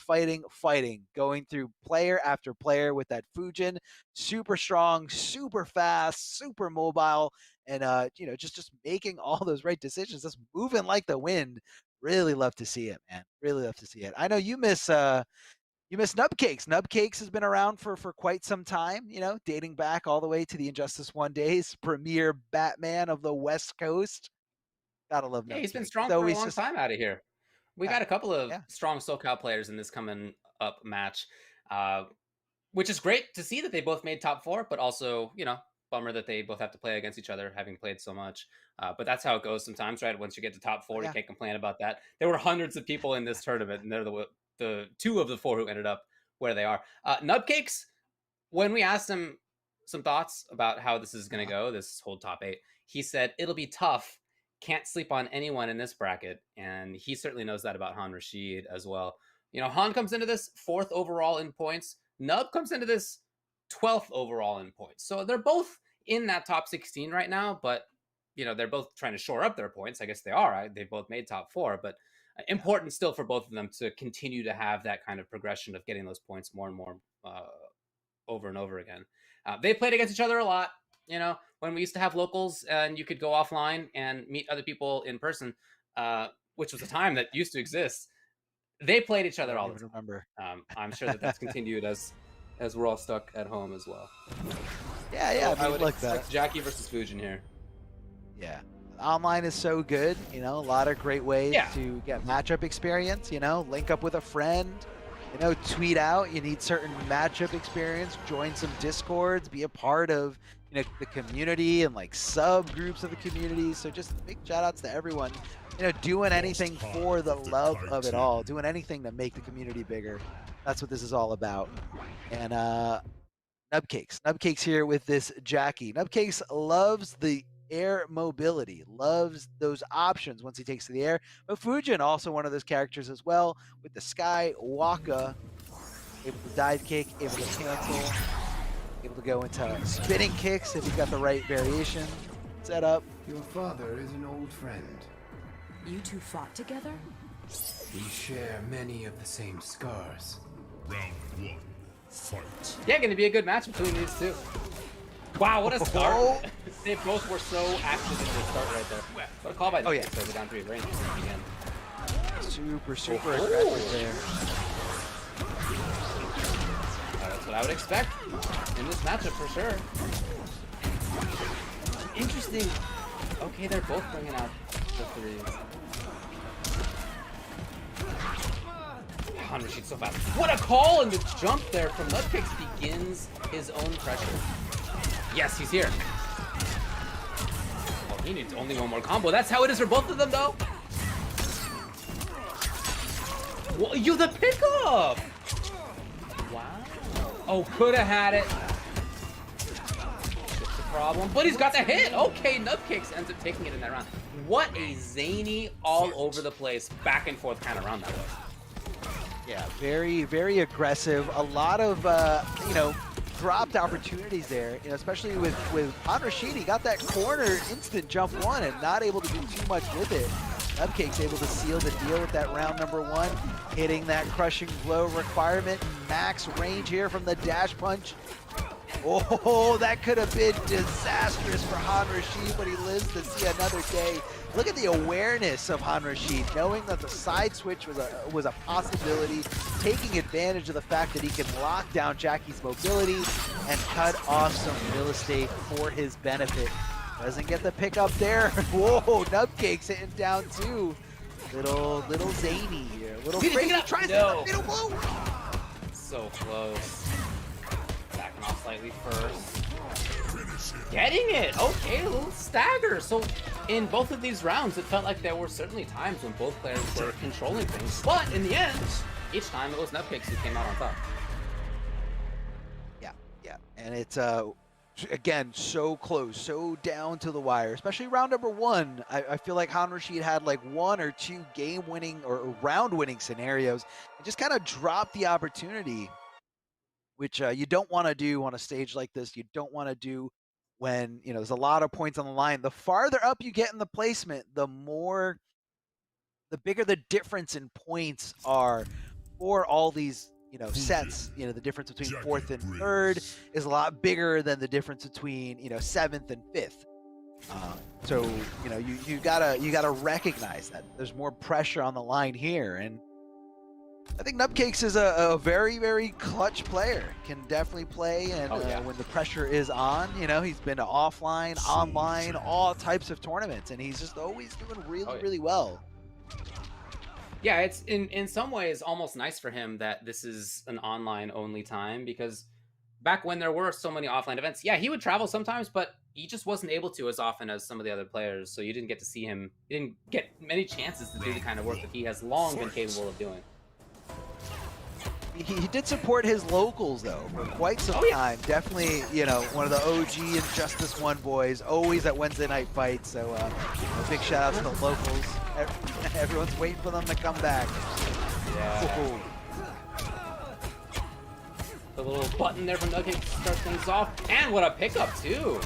going through player after player with that Fujin. Super strong, super fast, super mobile, and just making all those right decisions, just moving like the wind. Really love to see it, man. Really love to see it. I know you miss Nubcakes. Nubcakes has been around for quite some time, dating back all the way to the Injustice 1 days, premier Batman of the West Coast. Gotta love Nubcakes. Yeah, he's been strong for a long time out of here. We got a couple of strong SoCal players in this coming up match, which is great to see that they both made top 4, but also, bummer that they both have to play against each other, having played so much. But that's how it goes sometimes, right? Once you get to top 4, you can't complain about that. There were hundreds of people in this tournament, and they're the 2 of the 4 who ended up where they are. Nubcakes, when we asked him some thoughts about how this is going to go, this whole top 8, he said, it'll be tough. Can't sleep on anyone in this bracket. And he certainly knows that about Han Rashid as well. Han comes into this 4th overall in points. Nub comes into this 12th overall in points. So they're both in that top 16 right now, but you know, they're both trying to shore up their points. I guess they are. They both made top 4, but important still for both of them to continue to have that kind of progression of getting those points more and more over and over again. They played against each other a lot. You know, when we used to have locals and you could go offline and meet other people in person, which was a time that used to exist. They played each other all the time. Remember. I'm sure that's continued as we're all stuck at home as well. Yeah. So I would like expect that. Jackie versus Fujin here. Yeah. Online is so good, you know, a lot of great ways Yeah. to get matchup experience, you know, link up with a friend, you know, tweet out, you need certain matchup experience, join some discords, be a part of, you know, the community and like subgroups of the community. So just big shout outs to everyone, you know, doing anything for the love of it all, doing anything to make the community bigger. That's what this is all about. And Nubcakes here with this Jackie. Nubcakes loves the air mobility, loves those options once he takes to the air. But Fujin, also one of those characters as well, with the Sky Waka, able to dive kick, able to cancel, able to go into spinning kicks if he's got the right variation set up. Your father is an old friend. You two fought together? We share many of the same scars. Round 1. Fight. Yeah, going to be a good match between these two. Wow, what a start. They both were so active in their start right there. What a call by the so they're down 3 range again. Super aggressive there. That's what I would expect in this matchup for sure. Interesting. Okay, they're both bringing out the 3s. Rashid so fast. What a call! And the jump there from Nutcakes begins his own pressure. Yes, he's here. Oh, he needs only one more combo. That's how it is for both of them, though. Well, you the pickup! Wow. Oh, could have had it. That's the problem. But he's got the hit. Okay, Nutcakes ends up taking it in that round. What a zany, all over the place, back and forth kind of round that was. Yeah, very, very aggressive. A lot of, you know, dropped opportunities there, you know, especially with Han Rashid. He got that corner instant jump 1 and not able to do too much with it. Nubcake's able to seal the deal with that round number 1, hitting that crushing blow requirement. Max range here from the dash punch. Oh, that could have been disastrous for Han Rashid, but he lives to see another day. Look at the awareness of Han Rashid, knowing that the side switch was a possibility, taking advantage of the fact that he can lock down Jackie's mobility and cut off some real estate for his benefit. Doesn't get the pick up there. Whoa, Nubcake's hitting down too. Little zany here. Little crazy. Tries to middle blow. So close. Backing off slightly first. Getting it! Okay, a little stagger. So in both of these rounds, it felt like there were certainly times when both players were controlling things. But in the end, each time it was Nubcakes who came out on top. Yeah. And it's, again, so close, so down to the wire. Especially round number 1. I feel like Han Rashid had like 1 or 2 game-winning or round-winning scenarios and just kind of dropped the opportunity, which you don't want to do on a stage like this. You don't want to do when, you know, there's a lot of points on the line. The farther up you get in the placement, the bigger the difference in points are for all these, you know, sets. You know, the difference between 4th and 3rd is a lot bigger than the difference between, you know, 7th and 5th. So, you know, you gotta recognize that there's more pressure on the line here. And I think Nubcakes is a very, very clutch player. Can definitely play, and when the pressure is on, you know, he's been to offline, online, all types of tournaments, and he's just always doing really well. Yeah, it's in some ways almost nice for him that this is an online only time, because back when there were so many offline events, yeah, he would travel sometimes, but he just wasn't able to as often as some of the other players, so you didn't get to see him. You didn't get many chances to do the kind of work that he has long been capable of doing. He did support his locals, though, for quite some time. Definitely, you know, one of the OG Injustice 1 boys, always at Wednesday night fights. So a big shout out to the locals. Everyone's waiting for them to come back. Yeah. The little button there from Nugget to start things off. And what a pickup, too.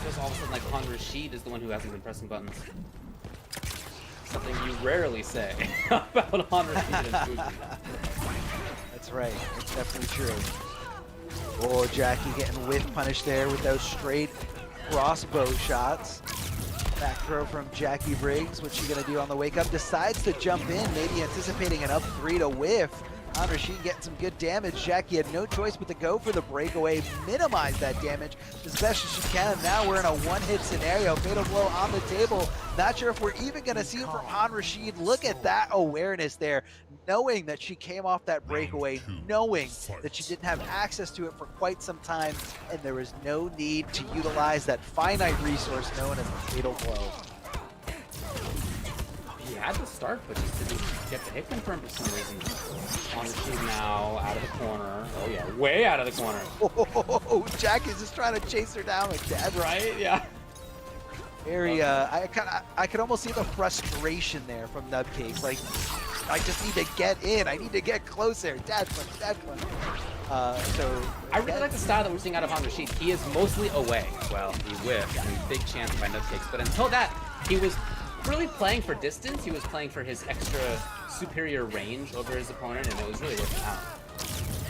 feels all of a sudden like Han Rashid is the one who hasn't been pressing buttons. Something you rarely say about Han Rashid and Fuji. That's right. It's definitely true. Oh, Jackie getting whiff punished there with those straight crossbow shots. Back throw from Jackie Briggs. What's she gonna do on the wake up? Decides to jump in, maybe anticipating an up 3 to whiff. On Rashid getting some good damage. Jackie had no choice but to go for the breakaway, minimize that damage as best as she can. Now we're in a one-hit scenario. Fatal blow on the table. Not sure if we're even going to see it from Han Rashid. Look at that awareness there, knowing that she came off that breakaway, knowing that she didn't have access to it for quite some time, and there was no need to utilize that finite resource known as the fatal blow. He had to start, but just didn't get the hit confirmed for some reason. On the sheet now, out of the corner. Oh yeah, way out of the corner. Oh, Jackie's just trying to chase her down with that. Right? Yeah. Very, I could almost see the frustration there from Nubcakes. Like, I just need to get in. I need to get closer. Dad one. So I really like the style that we're seeing out of Han Rashid. He is mostly away. Well, he whiffed, and big chance by Nubcakes. But until that, he was really playing for distance. He was playing for his extra superior range over his opponent, and it was really working out.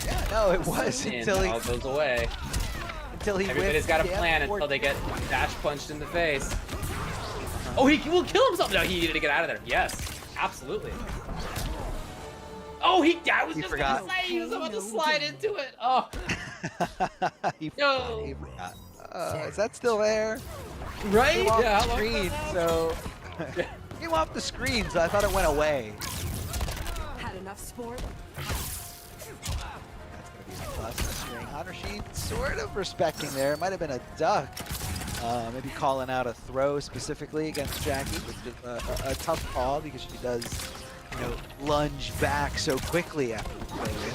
Yeah, no, it was until he all goes away. Until he Everybody's got a plan until they get dash punched in the face. Oh, he will kill himself. No, he needed to get out of there. Yes, absolutely. Oh, I was just forgot. gonna say he was about to slide into it. Oh. He forgot. Is that still there? Right? Yeah. Screen, so came off the screen, so I thought it went away. Had enough sport? Plus the string. Han Rashid sort of respecting there. It might have been a duck. Maybe calling out a throw specifically against Jackie, which is a tough call because she does, lunge back so quickly after the play win.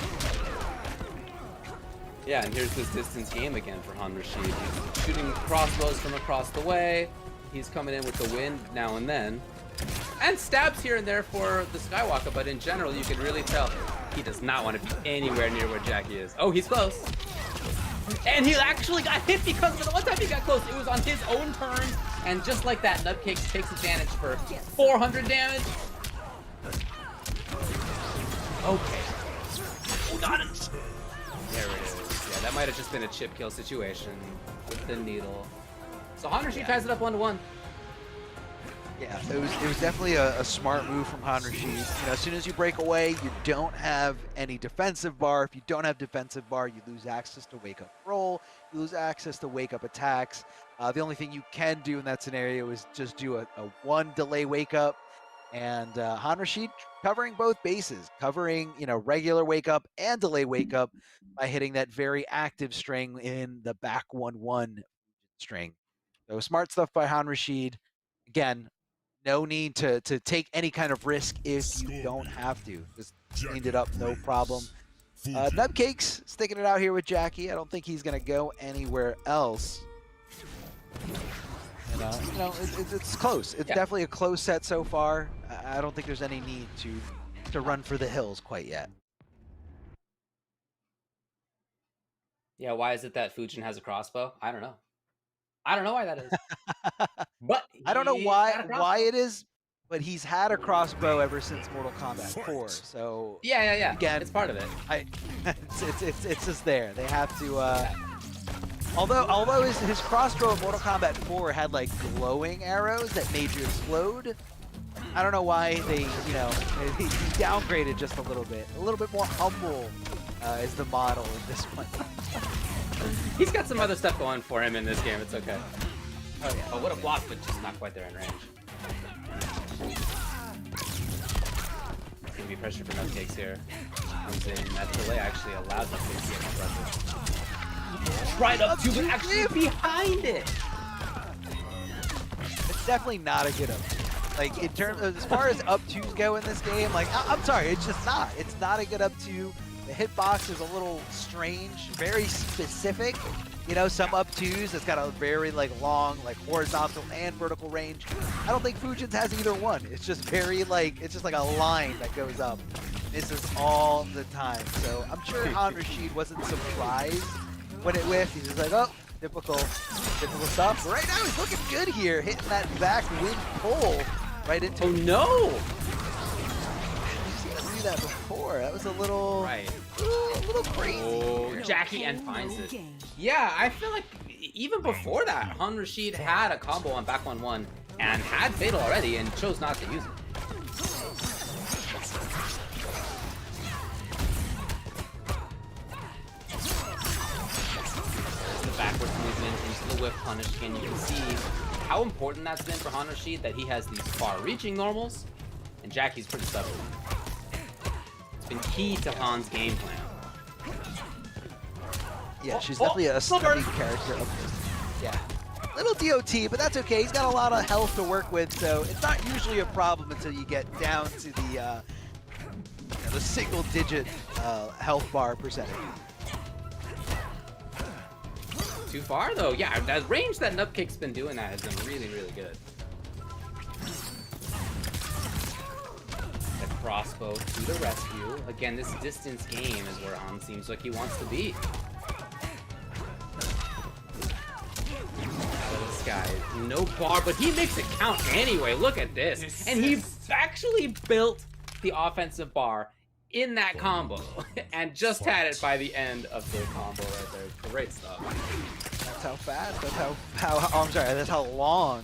Yeah, and here's this distance game again for Han Rashid. He's shooting crossbows from across the way. He's coming in with the wind now and then. And stabs here and there for the Skywalker, but in general, you can really tell he does not want to be anywhere near where Jackie is. Oh, he's close. And he actually got hit because of it. The one time he got close, it was on his own turn. And just like that, Nubcakes takes advantage for 400 damage. Okay. Oh, got it. There it is. Yeah, that might have just been a chip kill situation with the needle. So Han Rashid ties it up 1-1. Yeah, it was definitely a smart move from Han Rashid. As soon as you break away, you don't have any defensive bar. If you don't have defensive bar, you lose access to wake up roll. You lose access to wake up attacks. The only thing you can do in that scenario is just do a one delay wake up. And Han Rashid covering both bases, covering regular wake up and delay wake up by hitting that very active string in the back 1-1 string. So smart stuff by Han Rashid. Again, no need to take any kind of risk if you don't have to. Just cleaned it up, no problem. Nubcakes sticking it out here with Jackie. I don't think he's going to go anywhere else. It's close. It's definitely a close set so far. I don't think there's any need to run for the hills quite yet. Yeah, why is it that Fujin has a crossbow? I don't know. I don't know why that is. But I don't know why it is, but he's had a crossbow ever since Mortal Kombat 4. So yeah. Again, it's part of it. It's just there. They have to. Although his crossbow in Mortal Kombat 4 had like glowing arrows that made you explode. I don't know why they he downgraded just a little bit more humble is the model in this one. He's got some other stuff going for him in this game. It's okay. Oh yeah. Oh, what a block, but just not quite there in range. It's gonna be pressure for Nubcakes here. Comes in. That delay actually allows Nubcakes to get more pressure. Right up to, but actually behind it. It's definitely not a good up. Like in terms of, as far as up twos go in this game, like I'm sorry, it's just not. It's not a good up two. The hitbox is a little strange, very specific. Some up twos, it's got a very long, horizontal and vertical range. I don't think Fujin's has either one. It's just very it's just like a line that goes up. This is all the time. So I'm sure Han Rashid wasn't surprised when it whiffed. He's just like, oh, Typical stuff. Right now he's looking good here, hitting that back wind pull right into. Oh no! I've seen him do that before. That was a little, Right. a little crazy. Oh, Jackie N finds it. Yeah, I feel like even before that, Han Rashid had a combo on back 1-1 and had Fatal already and chose not to use it. The backwards movement into the whip punish again. You can see how important that's been for Han Rashid, that he has these far-reaching normals, and Jackie's pretty subtle. It's been key to Han's game plan. Yeah, she's definitely a stunning character. Yeah, little DOT, but that's okay. He's got a lot of health to work with, so it's not usually a problem until you get down to the single-digit health bar percentage. Too far though, yeah. That range that Nupcake's been doing that has been really, really good. The crossbow to the rescue. Again, this distance game is where Han seems like he wants to be. This guy, no bar, but he makes it count anyway. Look at this. And he actually built the offensive bar in that combo and just had it by the end of the combo right there. Great stuff. That's how fast. That's how oh, I'm sorry. That's how long.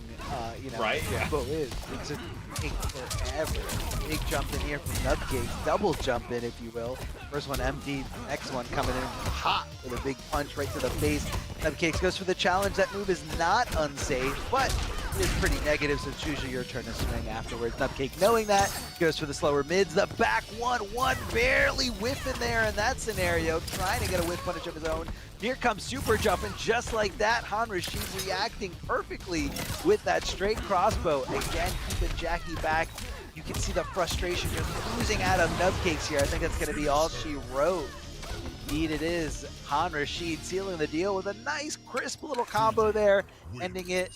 Right? Yeah. Combo is. It's a take forever. Big jump in here from Nupcake. Double jump in, if you will. First one empty. Next one coming in hot with a big punch right to the face. Nupcake goes for the challenge. That move is not unsafe, but it's pretty negative, so it's usually your turn to swing afterwards. Nupcake, knowing that, goes for the slower mids. The back 1-1, barely whiffing there in that scenario, trying to get a whiff punish of his own. Here comes super jumping, just like that. Han Rashid reacting perfectly with that straight crossbow. Again, keeping Jackie back. You can see the frustration just oozing out of Nupcakes here. I think that's going to be all she wrote. Indeed it is. Han Rashid sealing the deal with a nice, crisp little combo there, ending it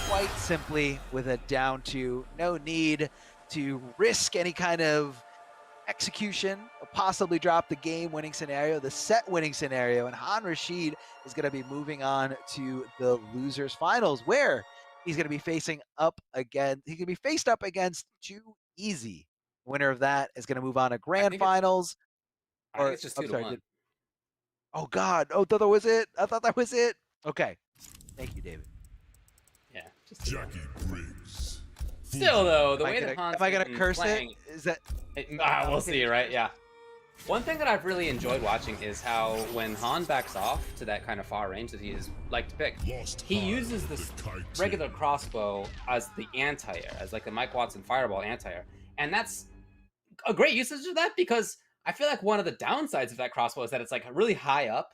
quite simply with a down 2. No need to risk any kind of execution, or possibly drop the game-winning scenario, the set-winning scenario, and Han Rashid is going to be moving on to the losers finals, where he's going to be facing up again. He's going to be faced up against Too Easy. Winner of that is going to move on to grand finals. I think it's just 2-1. Oh God! Oh, that was it. I thought that was it. Okay, thank you, David. Yeah, just Jackie Briggs. Still though, the way that Han's am I gonna curse playing, it? Is that? We'll see, right? Yeah. One thing that I've really enjoyed watching is how when Han backs off to that kind of far range that he is like to pick, he uses this regular crossbow as the anti-air, as like the Mike Watson fireball anti-air, and that's a great usage of that because I feel like one of the downsides of that crossbow is that it's like really high up,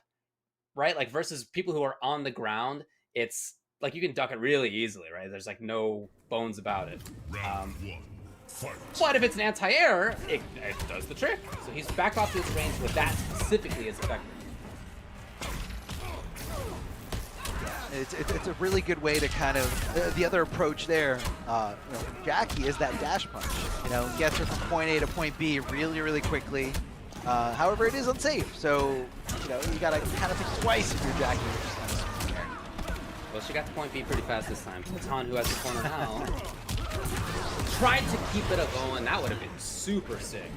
right? Like versus people who are on the ground, it's like you can duck it really easily, right? There's like no bones about it. But if it's an anti-air, it does the trick. So he's back off to his range where that specifically is effective. It's a really good way to kind of the other approach there. Jackie is that dash punch. Gets her from point A to point B really quickly. However, it is unsafe. So you gotta kind of think twice if you're Jackie. Well, she got to point B pretty fast this time. It's Han who has the corner now. Tried to keep it going. That would have been super sick.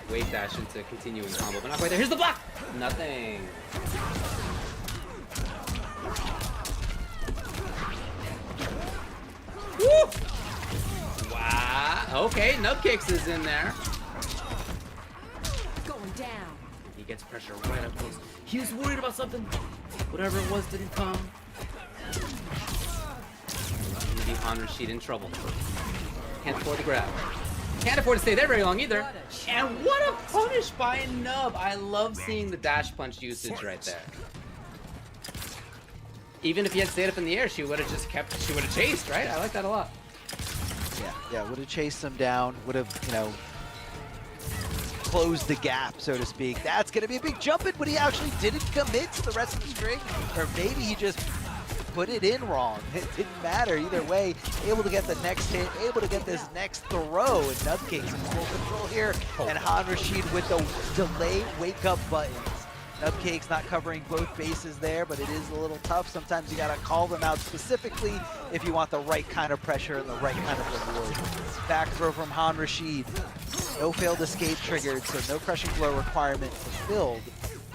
Wave dash into continuing combo, but not quite there. Here's the block. Nothing. Woo! Wow. Okay, Nupcakes is in there. Going down. He gets pressure right up close. He was worried about something. Whatever it was didn't come. Maybe Han Rashid in trouble. Can't afford to grab. Can't afford to stay there very long either. And what a punish by Nub. I love seeing the dash punch usage right there. Even if he had stayed up in the air, she would have just kept, she would have chased, right? I like that a lot. Yeah, would have chased him down, would have, closed the gap, so to speak. That's going to be a big jump in, but he actually didn't commit to the rest of the string, or maybe he just put it in wrong. It didn't matter either way. Able to get the next hit, able to get this next throw, and Nupcake's in full control here, and Han Rashid with the delay wake-up buttons. Nubcake's not covering both bases there, but it is a little tough. Sometimes you gotta call them out specifically if you want the right kind of pressure and the right kind of reward. Back throw from Han Rashid. No failed escape triggered, so no crushing blow requirement fulfilled.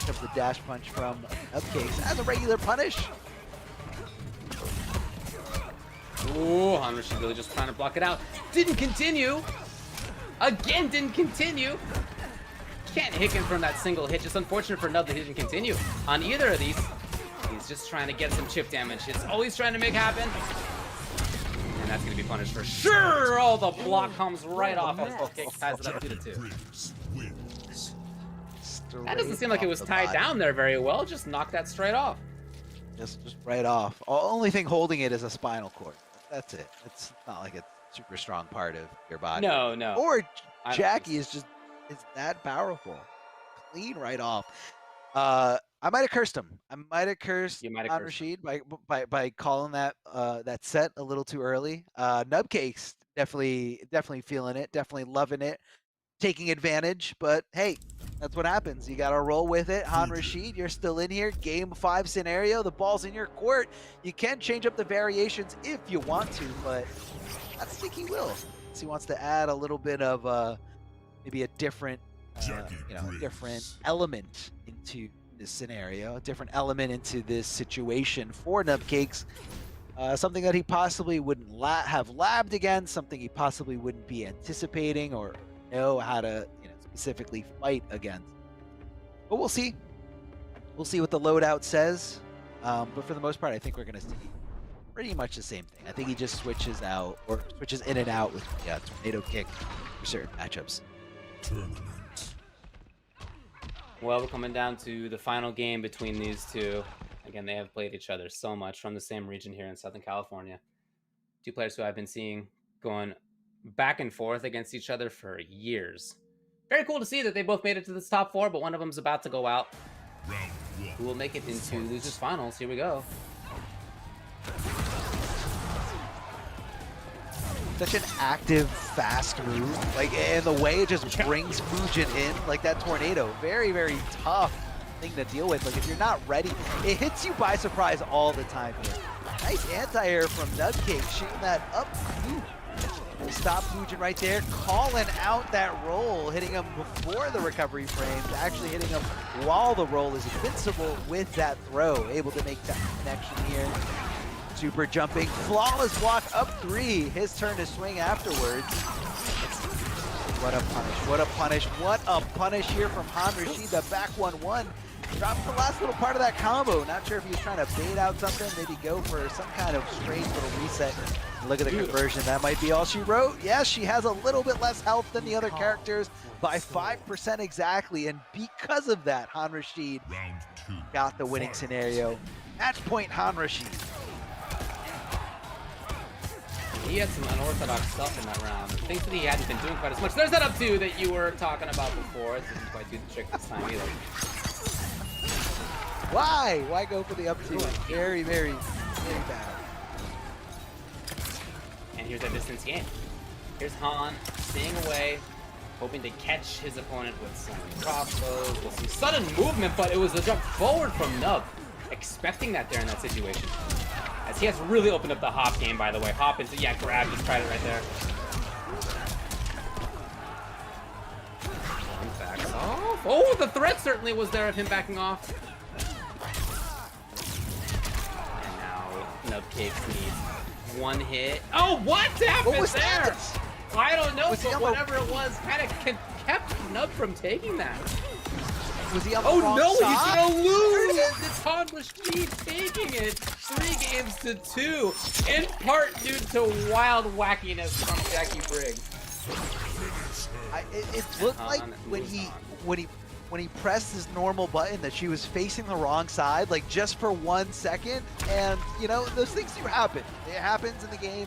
Of the dash punch from Nubcakes as a regular punish. Ooh, Han Rashid really just trying to block it out. Didn't continue. Again, didn't continue. Can't hit him from that single hit. Just unfortunate for Nub that he didn't continue on either of these. He's just trying to get some chip damage. It's all he's trying to make happen. And that's going to be punished for sure. Oh, the block comes right off as Nubcake ties it up 2-2. That doesn't seem like it was tied down there very well. Just knocked that straight off. Just right off. Only thing holding it is a spinal cord. That's it. It's not like a super strong part of your body. No, no. Or Jackie is that powerful. Clean right off. I might have cursed him. I might have cursed on Rashid by calling that that set a little too early. Nubcakes definitely feeling it, definitely loving it, taking advantage. But hey, that's what happens. You got to roll with it. Han Rashid, you're still in here. Game 5 scenario. The ball's in your court. You can change up the variations if you want to, but I think he will. So he wants to add a little bit of maybe a different, different element into this scenario, a different element into this situation for Nubcakes. Something that he possibly wouldn't have labbed against, something he possibly wouldn't be anticipating or know how to specifically fight against. But we'll see. We'll see what the loadout says. But for the most part, I think we're going to see pretty much the same thing. I think he just switches out or switches in and out with tornado kick for certain matchups. Well, we're coming down to the final game between these two. Again, they have played each other so much from the same region here in Southern California. Two players who I've been seeing going back and forth against each other for years. Very cool to see that they both made it to this top 4, but one of them's about to go out. Who will make it into losers finals? Here we go. Such an active, fast move. Like, and the way it just brings Fujin in, like that tornado. Very, very tough thing to deal with. Like, if you're not ready, it hits you by surprise all the time here. Nice anti-air from Nubcake, shooting that up. Stop Fujin right there, calling out that roll, hitting him before the recovery frames, actually hitting him while the roll is invincible with that throw, able to make that connection here. Super jumping, flawless block up 3, his turn to swing afterwards. What a punish, what a punish, what a punish here from Han Rashid, the back 1-1. Drops the last little part of that combo. Not sure if he was trying to bait out something, maybe go for some kind of strange little reset. Look at the conversion. That might be all she wrote. Yes, she has a little bit less health than the other characters by 5% exactly. And because of that, Han Rashid got the winning scenario. Match point, Han Rashid. He had some unorthodox stuff in that round. Things that he hadn't been doing quite as much. There's that up 2 that you were talking about before. This didn't quite do the trick this time either. Why? Why go for the up 2? Very, very, very bad. And here's that distance game. Here's Han staying away, hoping to catch his opponent with some crossbows, with some sudden movement, but it was a jump forward from Nub. Expecting that there in that situation. As he has really opened up the hop game, by the way. Hop into, grab, just tried it right there. Backs off. Oh, the threat certainly was there of him backing off. And now Nubcakes needs one hit. Oh, what happened what was there? That? I don't know, but whatever it was, kind of kept Nub from taking that. Was he on the wrong no, side? he's gonna lose! It's Han Rashid taking it 3 games to 2, in part due to wild wackiness from Jackie Briggs. It looked like when he pressed his normal button that she was facing the wrong side, like just for 1 second, and those things do happen. It happens in the game.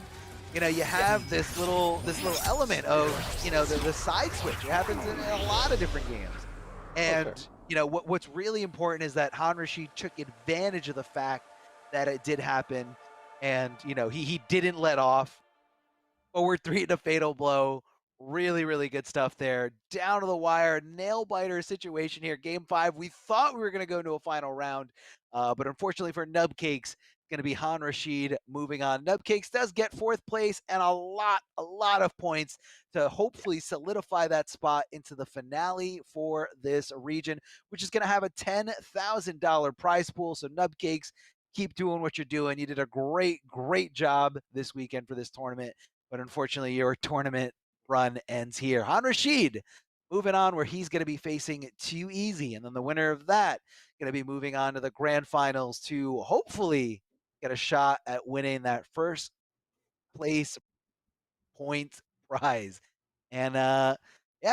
You have this little element of the side switch. It happens in a lot of different games. And what's really important is that Han Rashid took advantage of the fact that it did happen, and he didn't let off. Forward 3 to fatal blow, Really, really good stuff there. Down to the wire, nail biter situation here. Game 5. We thought we were going to go into a final round, but unfortunately for Nubcakes, going to be Han Rashid moving on. Nubcakes does get 4th place and a lot of points to hopefully solidify that spot into the finale for this region, which is going to have a $10,000 prize pool. So Nubcakes, keep doing what you're doing. You did a great job this weekend for this tournament, but unfortunately your tournament run ends here. Han Rashid moving on where he's going to be facing Too Easy, and then the winner of that going to be moving on to the grand finals to hopefully get a shot at winning that 1st place point prize. And yeah,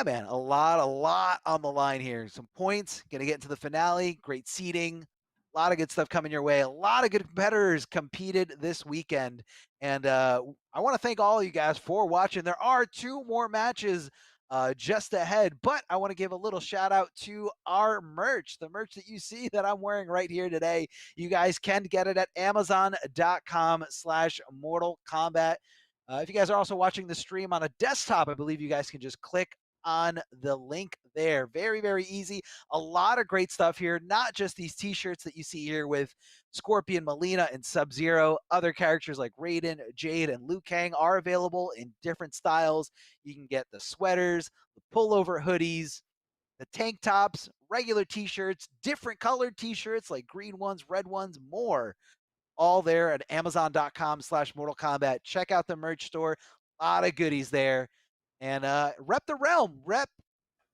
man, a lot on the line here. Some points, going to get into the finale, great seating, a lot of good stuff coming your way. A lot of good competitors competed this weekend. And I want to thank all of you guys for watching. There are 2 more matches just ahead, but I want to give a little shout out to our merch, the merch that you see that I'm wearing right here today. You guys can get it at amazon.com/Mortal Kombat. If you guys are also watching the stream on a desktop, I believe you guys can just click on the link there. Very easy. A lot of great stuff here, not just these t-shirts that you see here with Scorpion, Melina, and Sub-Zero. Other characters like Raiden, Jade, and Liu Kang are available in different styles. You can get the sweaters, the pullover hoodies, the tank tops, regular t-shirts, different colored t-shirts like green ones, red ones, more. All there at amazon.com/Mortal Kombat. Check out the merch store. A lot of goodies there. And rep the realm. Rep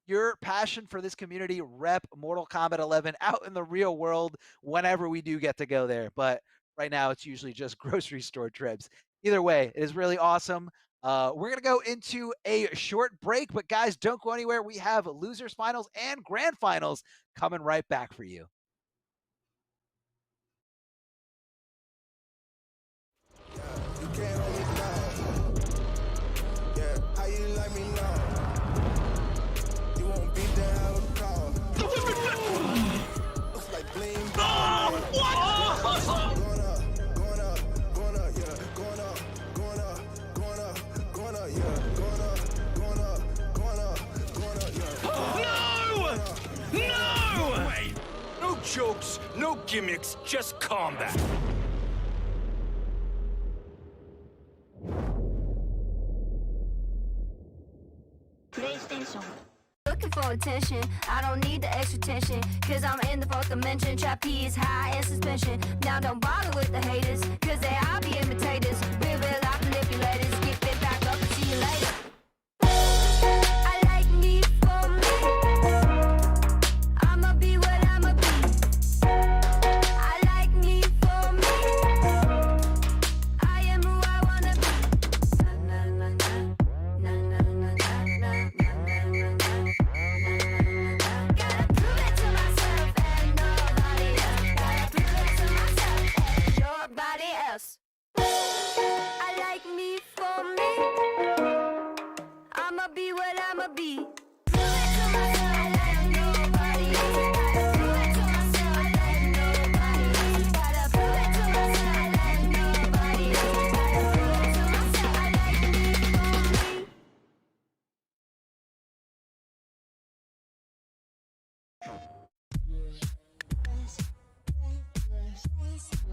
your passion for this community. Rep Mortal Kombat 11 out in the real world whenever we do get to go there. But right now, it's usually just grocery store trips. Either way, it is really awesome. We're going to go into a short break. But guys, don't go anywhere. We have losers finals and grand finals coming right back for you. No jokes, no gimmicks, just combat. PlayStation. Looking for attention, I don't need the extra tension, cause I'm in the 4th dimension. Trap P is high in suspension. Now don't bother with the haters, cause they all be imitators. Real life manipulators. Get it back up and see you later. I like me for me. I'ma be what I'ma be. I like me for me. I am who I wanna be. Na na na na na na na na na. Gotta prove it to myself and nobody else. Gotta prove it to myself and nobody else. I like me for me. I'ma be what I'ma be. Prove it to myself and nobody else. Gotta prove it to myself and nobody else. Gotta prove it to myself and nobody else. Gotta prove it to myself. I like me for me.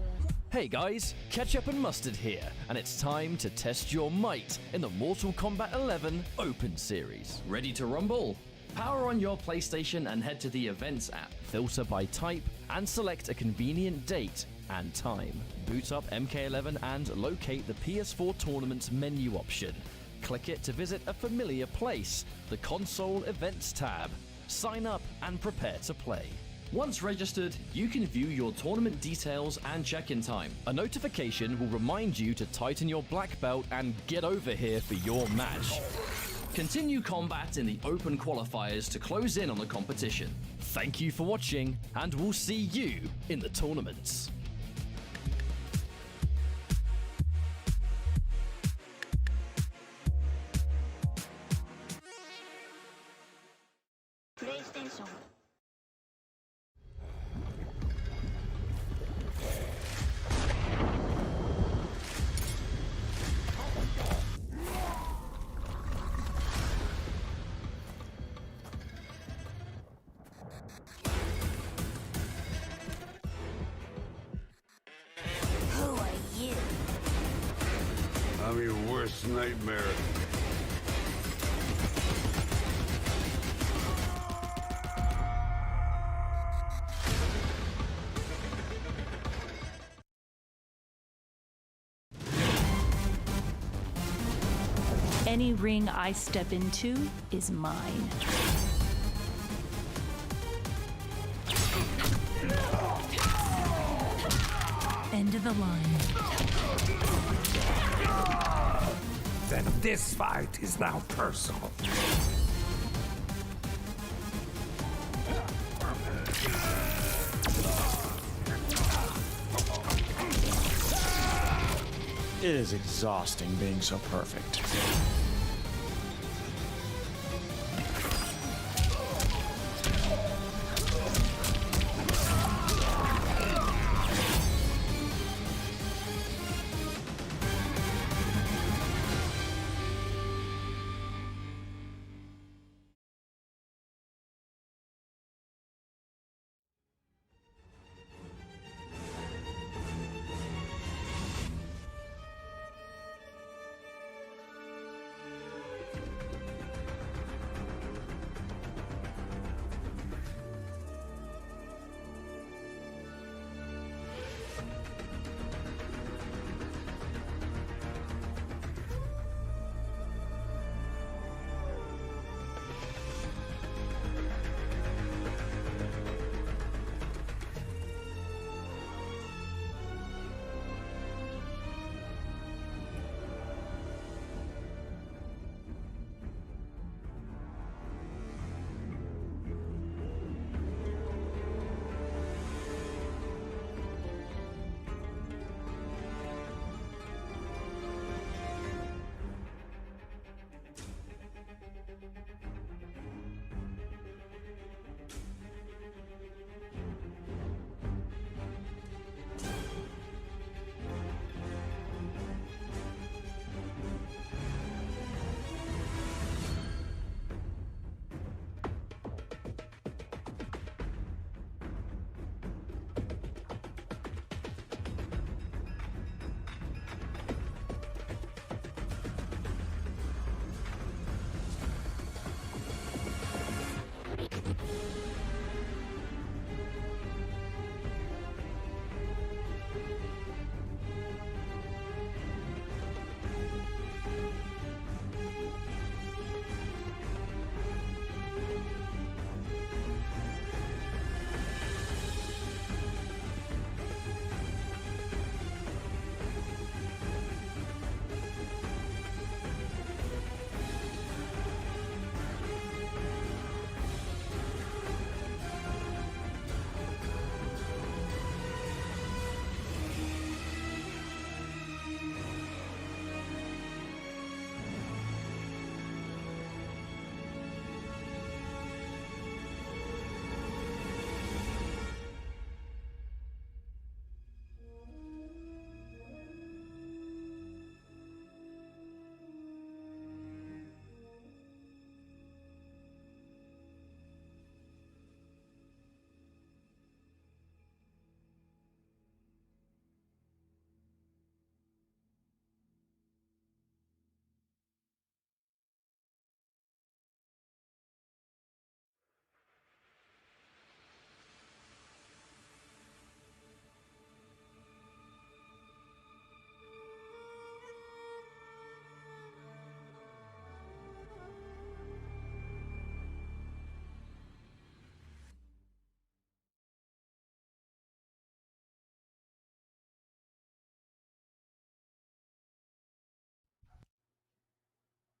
Hey guys, Ketchup and Mustard here, and it's time to test your might in the Mortal Kombat 11 Open Series. Ready to rumble? Power on your PlayStation and head to the Events app, filter by type, and select a convenient date and time. Boot up MK11 and locate the PS4 Tournaments menu option. Click it to visit a familiar place, the Console Events tab. Sign up and prepare to play. Once registered, you can view your tournament details and check-in time. A notification will remind you to tighten your black belt and get over here for your match. Continue combat in the open qualifiers to close in on the competition. Thank you for watching, and we'll see you in the tournaments. PlayStation. I'm your worst nightmare. Any ring I step into is mine. End of the line. Then this fight is now personal. It is exhausting being so perfect.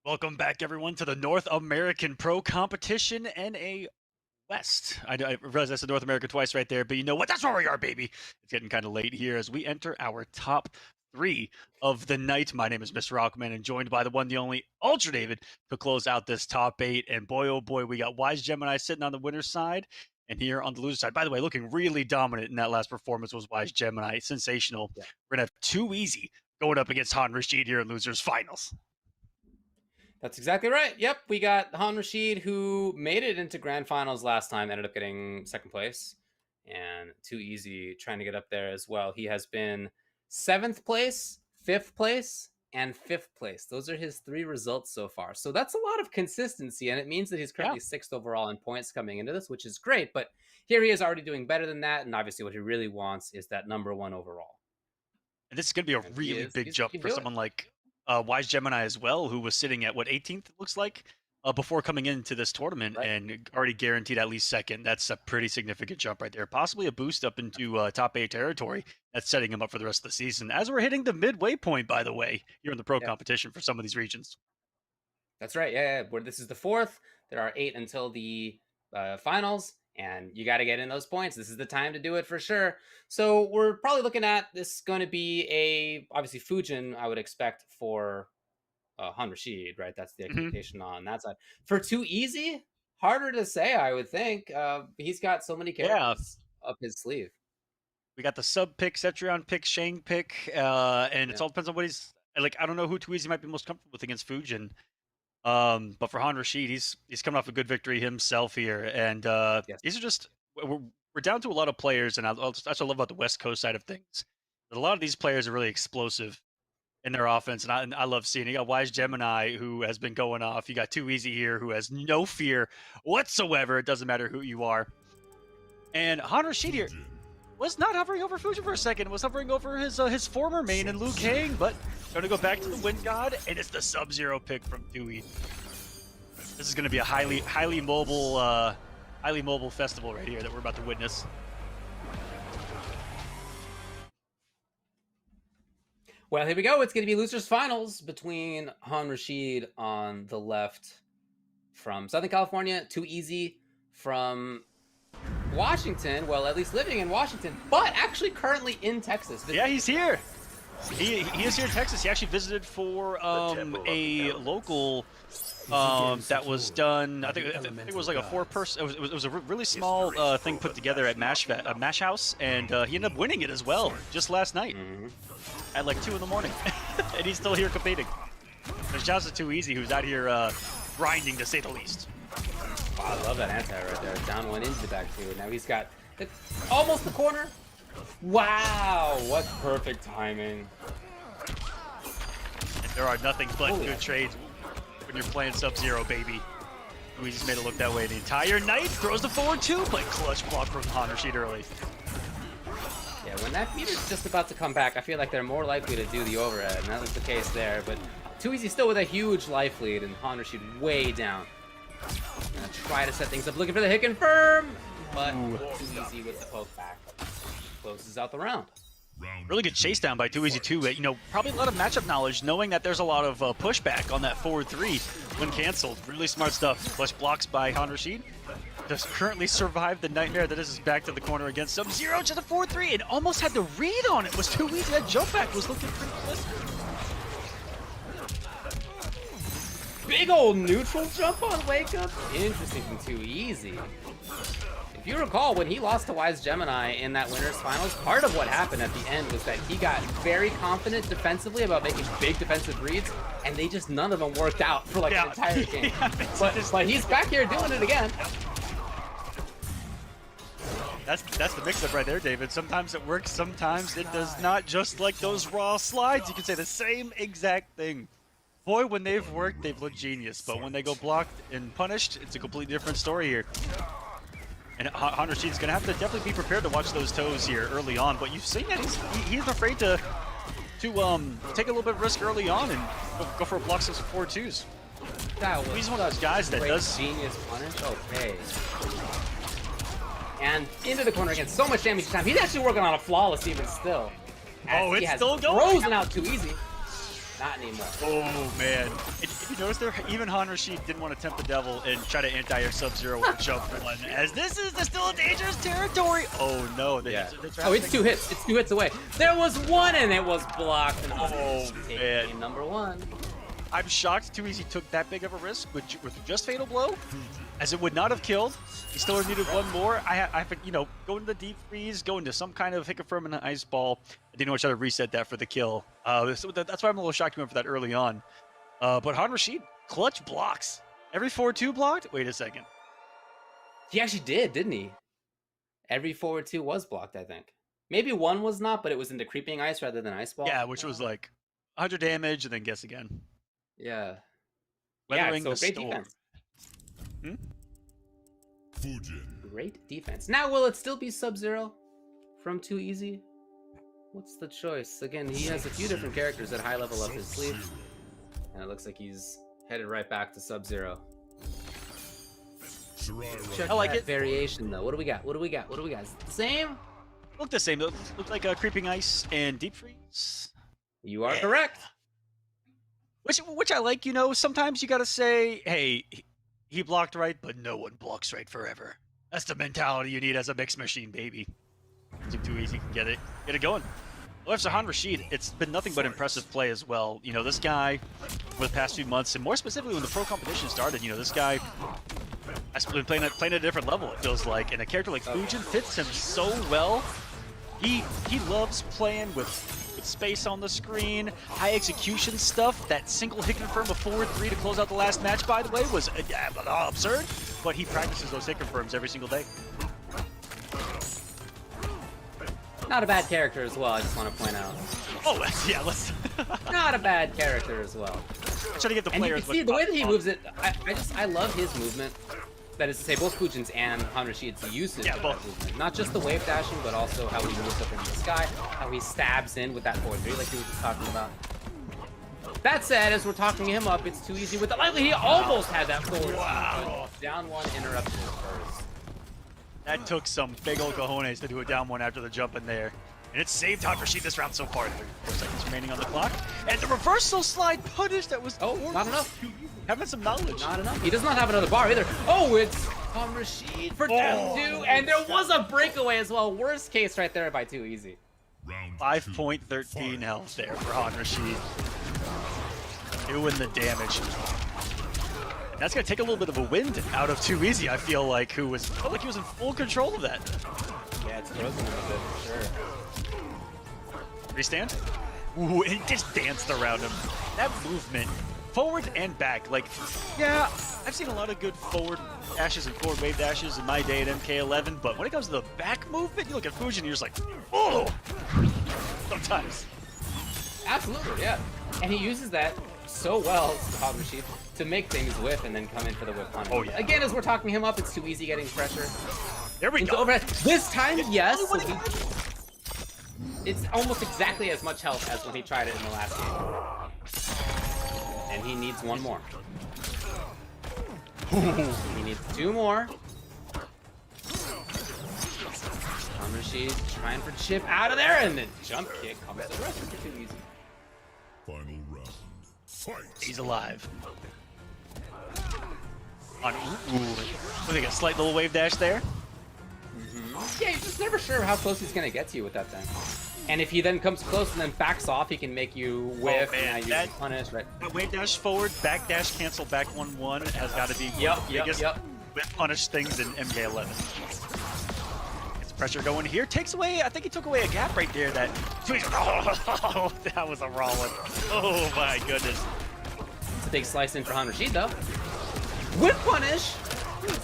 Welcome back, everyone, to the North American Pro Competition NA West. I realize that's the North America twice right there, but you know what? That's where we are, baby. It's getting kind of late here as we enter our top 3 of the night. My name is Mr. Rockman, and joined by the one, the only Ultra David to close out this top 8. And boy, oh boy, we got Wise Gemini sitting on the winner's side, and here on the loser side. By the way, looking really dominant in that last performance was Wise Gemini. Sensational. Yeah. We're gonna have Too Easy going up against Han Rashid here in losers finals. That's exactly right. Yep, we got Han Rashid, who made it into grand finals last time, ended up getting second place, and Too Easy trying to get up there as well. He has been 7th place, 5th place, and 5th place. Those are his 3 results so far. So that's a lot of consistency, and it means that he's currently 6th overall in points coming into this, which is great. But here he is already doing better than that, and obviously what he really wants is that number 1 overall. And this is going to be a really big jump for someone like Wise Gemini as well, who was sitting at, what, 18th, it looks like, before coming into this tournament and already guaranteed at least 2nd. That's a pretty significant jump right there. Possibly a boost up into top 8 territory. That's setting him up for the rest of the season. As we're hitting the midway point, by the way, here in the pro competition for some of these regions. That's right. Yeah. Where this is the 4th. There are 8 until the finals. And you got to get in those points. This is the time to do it for sure. So we're probably looking at this going to be obviously Fujin, I would expect, for Han Rashid, right? That's the expectation on that side. For Too Easy, harder to say, I would think. He's got so many characters up his sleeve. We got the sub pick, Cetrion pick, Shang pick, and it all depends on what he's like. I don't know who Too Easy might be most comfortable with against Fujin. But for Han Rashid, he's coming off a good victory himself here, and these are just we're down to a lot of players, and that's what I love about the West Coast side of things. But a lot of these players are really explosive in their offense, and I love seeing it. You got Wise Gemini, who has been going off. You got Too Easy here, who has no fear whatsoever. It doesn't matter who you are. And Han Rashid here was not hovering over Fujin for a second. Was hovering over his former main in Liu Kang, but going to go back to the Wind God, and it's the Sub-Zero pick from Too Easy. This is going to be a highly mobile festival right here that we're about to witness. Well, here we go. It's going to be losers finals between Han Rashid on the left from Southern California, Too Easy from Washington. Well, at least living in Washington, but actually currently in Texas. Yeah, he's here. He is here in Texas. He actually visited for a local that was done. I think it was like a 4-person. It was a really small thing put together at Mash House, and he ended up winning it as well just last night at like 2 in the morning, and he's still here competing. There's Johnson Too Easy, who's out here grinding to say the least. Wow, I love that anti right there. Down 1 into the back two. Now he's got almost the corner. Wow, what perfect timing. And there are nothing but good trades when you're playing Sub-Zero, baby. We just made it look that way the entire night. Throws the forward 2, but clutch block from Han Rashid early. Yeah, when that meter's just about to come back, I feel like they're more likely to do the overhead, and that was the case there. But Too Easy still with a huge life lead, and Han Rashid way down. Gonna try to set things up, looking for the hit confirm, but Too Easy with the poke back. Closes out the round. Really good chase down by Too Easy too. You know, probably a lot of matchup knowledge, knowing that there's a lot of pushback on that forward 3 when canceled. Really smart stuff. Clutch blocks by Han Rashid. Does currently survive the nightmare that is back to the corner against Sub-Zero. Just a 4-3 and almost had the read on it. Was Too Easy. That jump back was looking pretty close. Big old neutral jump on Wake Up. Interesting from Too Easy. If you recall, when he lost to Wise Gemini in that winners finals, part of what happened at the end was that he got very confident defensively about making big defensive reads, and they just, none of them worked out for like the entire game. But he's back here doing it again. That's the mix-up right there, David. Sometimes it works, sometimes it does not. Just like those raw slides, you can say the same exact thing. Boy, when they've worked, they've looked genius. But when they go blocked and punished, it's a completely different story here. And Han Rashid's going to have to definitely be prepared to watch those toes here early on. But you've seen that he's afraid to take a little bit of risk early on and go for a block 6 or 4-2s. He's one of those guys that does genius punish. Okay. And into the corner again. So much damage each time. He's actually working on a flawless even still. Oh, it's still going. Frozen out Too Easy. Not anymore. Oh, man. If you notice there, even Han Rashid didn't want to tempt the devil and try to anti-air Sub-Zero with a jump one, as this is still a dangerous territory. Oh, no. It's 2 hits. It's 2 hits away. There was 1, and it was blocked. And man. Number 1. I'm shocked Too Easy took that big of a risk with just Fatal Blow, as it would not have killed. He still needed 1 more. I have to, go into the deep freeze, go into some kind of hit confirm in an ice ball. I didn't want to try to reset that for the kill. So that's why I'm a little shocked he went for that early on. But Han Rashid, clutch blocks. Every 4-2 blocked? Wait a second. He actually did, didn't he? Every forward 2 was blocked, I think. Maybe 1 was not, but it was into creeping ice rather than ice ball. Yeah, which was like 100 damage, and then guess again. Yeah. Weathering yeah, the so great storm. defense. Fujin. Great defense. Now, will it still be Sub-Zero from Too Easy? What's the choice? Again, he has a few different characters at high level up his sleeve. And it looks like he's headed right back to Sub-Zero. Check I like that it. variation, though. What do we got? What do we got? What do we got? Is it the same? Look the same. Look like Creeping Ice and Deep Freeze. You are correct. Which I like, you know, sometimes you gotta say, hey, he blocked right, but no one blocks right forever. That's the mentality you need as a mixed machine, baby. Too easy, can get it going. Well, after Han Rashid, it's been nothing but impressive play as well. You know, this guy, over the past few months, and more specifically when the pro competition started, you know, this guy has been playing at a different level, it feels like. And a character like Fujin fits him so well. He loves playing with space on the screen, high execution stuff. That single hit confirm of 4-3 to close out the last match, by the way, was absurd. But he practices those hit confirms every single day. Not a bad character as well, I just want to point out. Oh, yeah, let's... Not a bad character as well. I'm trying to get the And you players... can see the way that he moves it, I love his movement. That is to say, both Fujin's and Han Rashid's usage of that movement. Not just the wave dashing, but also how he moves up in the sky, how he stabs in with that 4-3 like he was just talking about. That said, as we're talking him up, it's Too Easy with the lively. He almost had that forward. Wow. Down one, interrupted first. That took some big old cojones to do a down one after the jump in there. And it's saved Han Rashid this round so far. 4 seconds remaining on the clock. And the reversal slide punish that was... Oh, not enough. Having some knowledge. Not enough. He does not have another bar either. Oh, it's Han Rashid for down 2. And there was a breakaway as well. Worst case right there by Too Easy. 5.13 health there for Han Rashid. Doing the damage. And that's going to take a little bit of a wind out of Too Easy, I feel like, who felt like he was in full control of that. Yeah, it's frozen him a bit for sure. Restand? Ooh, and he just danced around him. That movement, forward and back, like, yeah, I've seen a lot of good forward dashes and forward wave dashes in my day at MK11, but when it comes to the back movement, you look at Fujin and you're just like, oh! Sometimes. Absolutely, yeah. And he uses that so well, Han Rashid, to make things whip and then come in for the whip punish. Oh, yeah. Again, as we're talking him up, it's Too Easy getting pressure. There we go. Overhead. This time, yes. It's almost exactly as much health as when he tried it in the last game. And he needs one more. He needs 2 more. Han Rashid trying for chip out of there, and then jump kick comes to the rest of Too Easy. Final round. Fight. He's alive. On, ooh, I think a slight little wave dash there. Yeah, you're just never sure how close he's gonna get to you with that thing. And if he then comes close and then backs off, he can make you whiff and you can punish, right? That wave dash forward, back dash cancel, back 1-1 has got to be biggest whiff punish things in MK11. Gets pressure going here, takes away, I think he took away a gap right there that, oh, that was a raw one. Oh my goodness. It's a big slice in for Han Rashid though. Whip punish!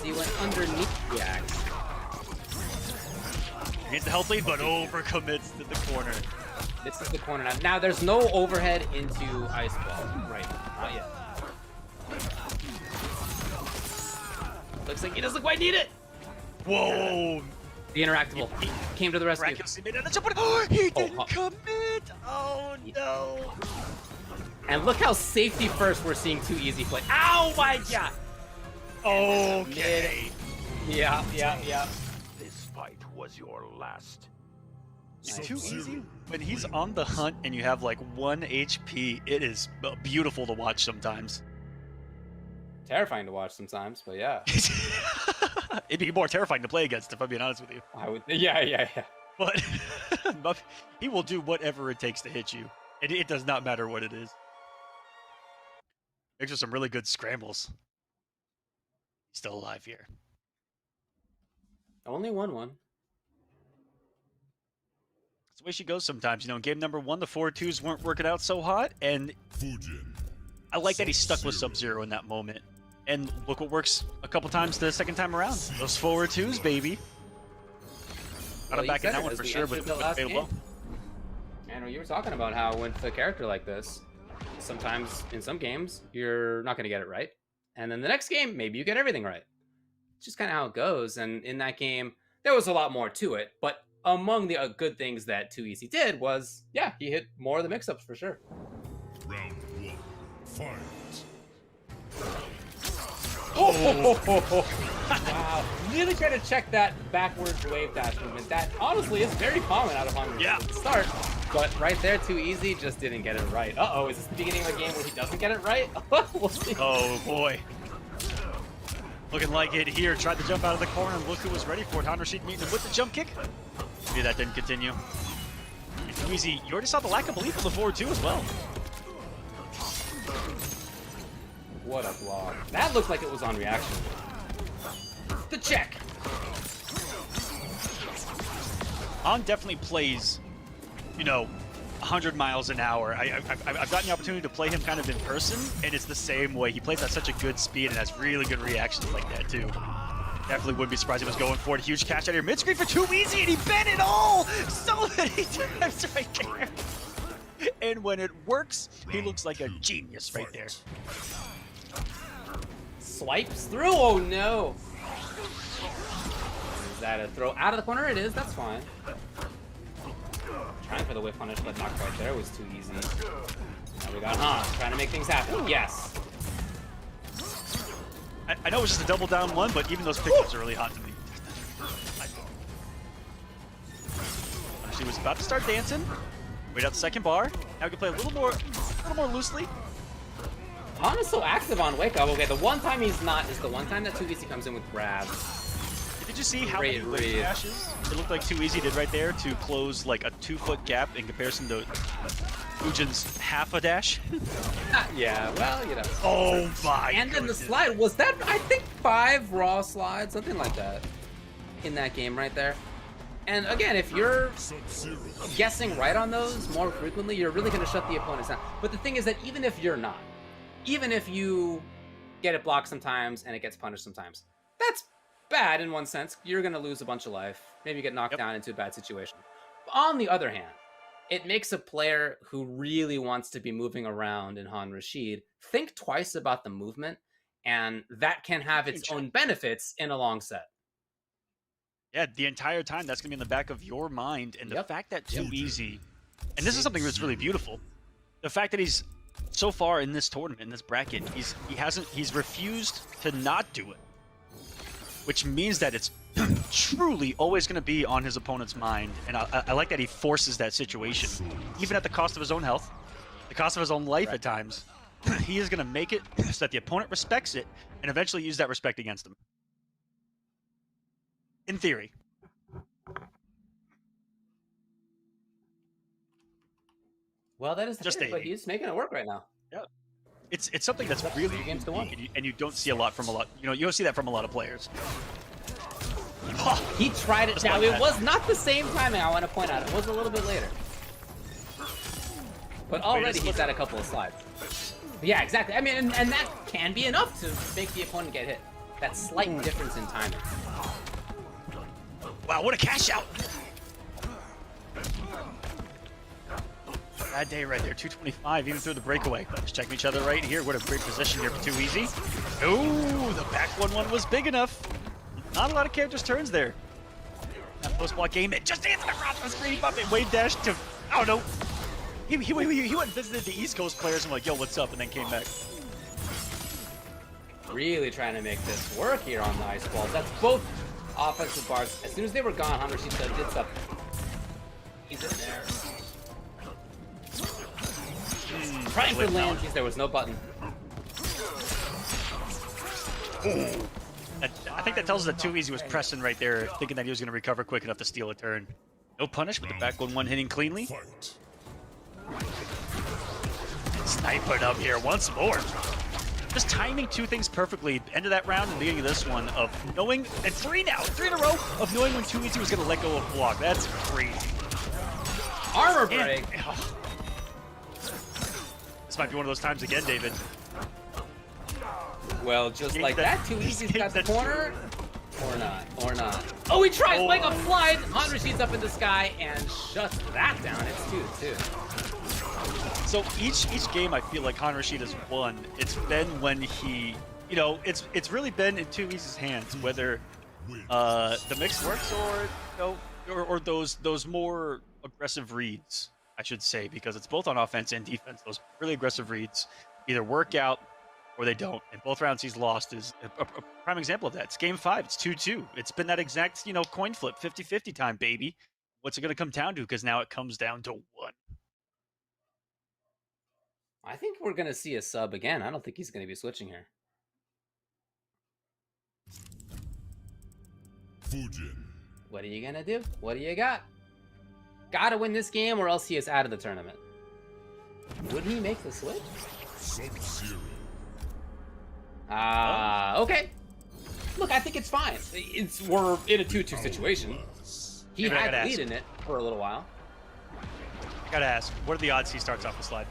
He went underneath the axe. Gets the health lead, but overcommits to the corner. This is the corner now. Now there's no overhead into Ice Ball. Right, not yet. Looks like he doesn't quite need it. Whoa! The interactable came to the rescue. Miraculously made it. Oh, he didn't commit! Oh no! And look how safety first we're seeing Too Easy play. Ow my god! Okay. Yeah. This fight was your last. It's Too Easy. When he's on the hunt and you have like 1 HP, it is beautiful to watch sometimes. Terrifying to watch sometimes, but yeah. It'd be more terrifying to play against, if I'm being honest with you. I would. Yeah. But he will do whatever it takes to hit you. It does not matter what it is. Makes for some really good scrambles. Still alive here. Only 1-1. That's the way she goes sometimes. You know, in game number 1, the 4-2s weren't working out so hot, and I like that he stuck with Sub-Zero in that moment. And look what works a couple times the second time around. Those 4-2s, baby. Got him back in that one for sure, but the last game. And you were talking about how with a character like this, sometimes in some games, you're not going to get it right. And then the next game, maybe you get everything right. It's just kind of how it goes. And in that game, there was a lot more to it. But among the good things that 2Easy did was, yeah, he hit more of the mix-ups for sure. Round 1, fight. Oh! Wow. Really trying to check that backwards wave dash movement. That honestly is very common out of Honda at the start. But right there, 2Easy just didn't get it right. Uh-oh, is this the beginning of a game where he doesn't get it right? We'll see. Oh, boy. Looking like it here. Tried to jump out of the corner, and look who was ready for it. Rashid meeting him with the jump kick. Maybe that didn't continue. And 2Easy, you already saw the lack of belief on the forward, too, as well. What a block. That looked like it was on reaction. The check. On definitely plays, you know, 100 miles an hour. I've gotten the opportunity to play him kind of in person, and it's the same way. He plays at such a good speed and has really good reactions like that, too. Definitely wouldn't be surprised if he was going for it. Huge catch out here. Mid-screen for 2Easy, and he bent it all so many times right there. And when it works, he looks like a genius right there. Swipes through. Oh, no. Is that a throw out of the corner? It is. That's fine. Trying for the whip punish, but not quite there. It was 2Easy. Now we got Han trying to make things happen. Yes. I know it was just a double down one, but even those pickups are really hot to me. She was about to start dancing. Wait out the second bar. Now we can play a little more loosely. Han is so active on Wake Up. Okay, the one time he's not is the one time that 2Easy comes in with grabs. Did you see how many wave dashes it looked like 2Easy did right there to close like a 2-foot gap in comparison to Ujin's half a dash? Yeah, well, you know. Oh my And then the goodness. slide, was that, I think, 5 raw slides, something like that, in that game right there. And again, if you're guessing right on those more frequently, you're really going to shut the opponents down. But the thing is that even if you're not, even if you get it blocked sometimes and it gets punished sometimes, that's bad in one sense. You're going to lose a bunch of life. Maybe get knocked down into a bad situation. But on the other hand, it makes a player who really wants to be moving around in Han Rashid think twice about the movement, and that can have its own benefits in a long set. Yeah, the entire time that's going to be in the back of your mind, and the fact that 2Easy, and this is something that's really beautiful, the fact that he's so far in this tournament, in this bracket, he's refused to not do it, which means that it's truly always going to be on his opponent's mind. And I like that he forces that situation, even at the cost of his own health, the cost of his own life at times. He is going to make it so that the opponent respects it and eventually use that respect against him. In theory. Well, that is the thing, but he's making it work right now. Yeah. It's something that's really unique, and you don't see a lot from you don't see that from a lot of players. Oh, he tried it. Now, it was not the same timing, I want to point out. It was a little bit later. But already he's had a couple of slides. Yeah, exactly. I mean, and that can be enough to make the opponent get hit. That slight difference in timing. Wow, what a cash out! Bad day right there, 225 even through the breakaway. Just checking each other right here. What a great position here for 2Easy. Oh, the back 1-1 was big enough. Not a lot of characters turns there. That post block game, it just answered across the screen, bump it, wave dash to, I don't know. He went and visited the East Coast players and like, yo, what's up, and then came back. Really trying to make this work here on the ice balls. That's both offensive bars. As soon as they were gone, Hunter did something. He's in there. Trying for lands, there was no button. I think that tells us that 2Easy was pressing right there, thinking that he was going to recover quick enough to steal a turn. No punish, but the back 1-1 hitting cleanly. Sniping up here once more. Just timing two things perfectly. End of that round and beginning of this one of knowing, and three in a row, of knowing when 2Easy was going to let go of block. That's crazy. Armor break. This might be one of those times again, David. Well, just like that, 2Easy's got the corner. Or not. Oh, he tries like a slide. Han Rashid's up in the sky and shuts that down. It's 2-2. So each game I feel like Han Rashid has won. It's been when he, you know, it's really been in 2Easy's hands, whether the mix works or you know, or those more aggressive reads, I should say, because it's both on offense and defense. Those really aggressive reads either work out or they don't. And both rounds he's lost is a prime example of that. It's game 5. It's 2-2. It's been that exact, you know, coin flip, 50-50 time, baby. What's it going to come down to? Because now it comes down to 1. I think we're going to see a sub again. I don't think he's going to be switching here. Fujin. What are you going to do? What do you got? Got to win this game or else he is out of the tournament. Would he make the switch? Sub-Zero. Okay. Look, I think it's fine. We're in a 2-2 situation. He had the lead in it for a little while. I gotta ask, what are the odds he starts off the slide?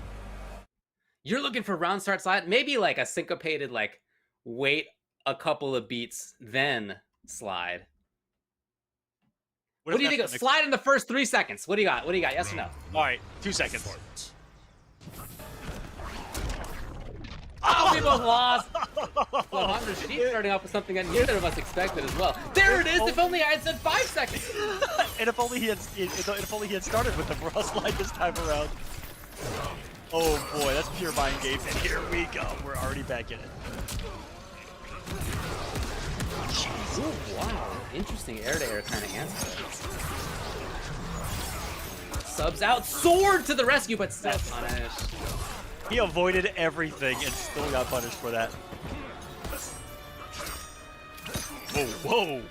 You're looking for round start slide? Maybe like a syncopated, like, wait a couple of beats, then slide. What do you think of slide in the first 3 seconds? What do you got? What do you got? Yes or no? All right, 2 seconds. Oh, we both lost. Well, Han Rashid starting off with something that neither of us expected as well. There it is. If only I had said 5 seconds. And if only he had started with the raw slide this time around. Oh boy, that's pure mind games. And here we go. We're already back in it. Ooh, wow. Interesting air-to-air kind of answer. Subs out. Sword to the rescue, but still punished. He avoided everything and still got punished for that. Whoa.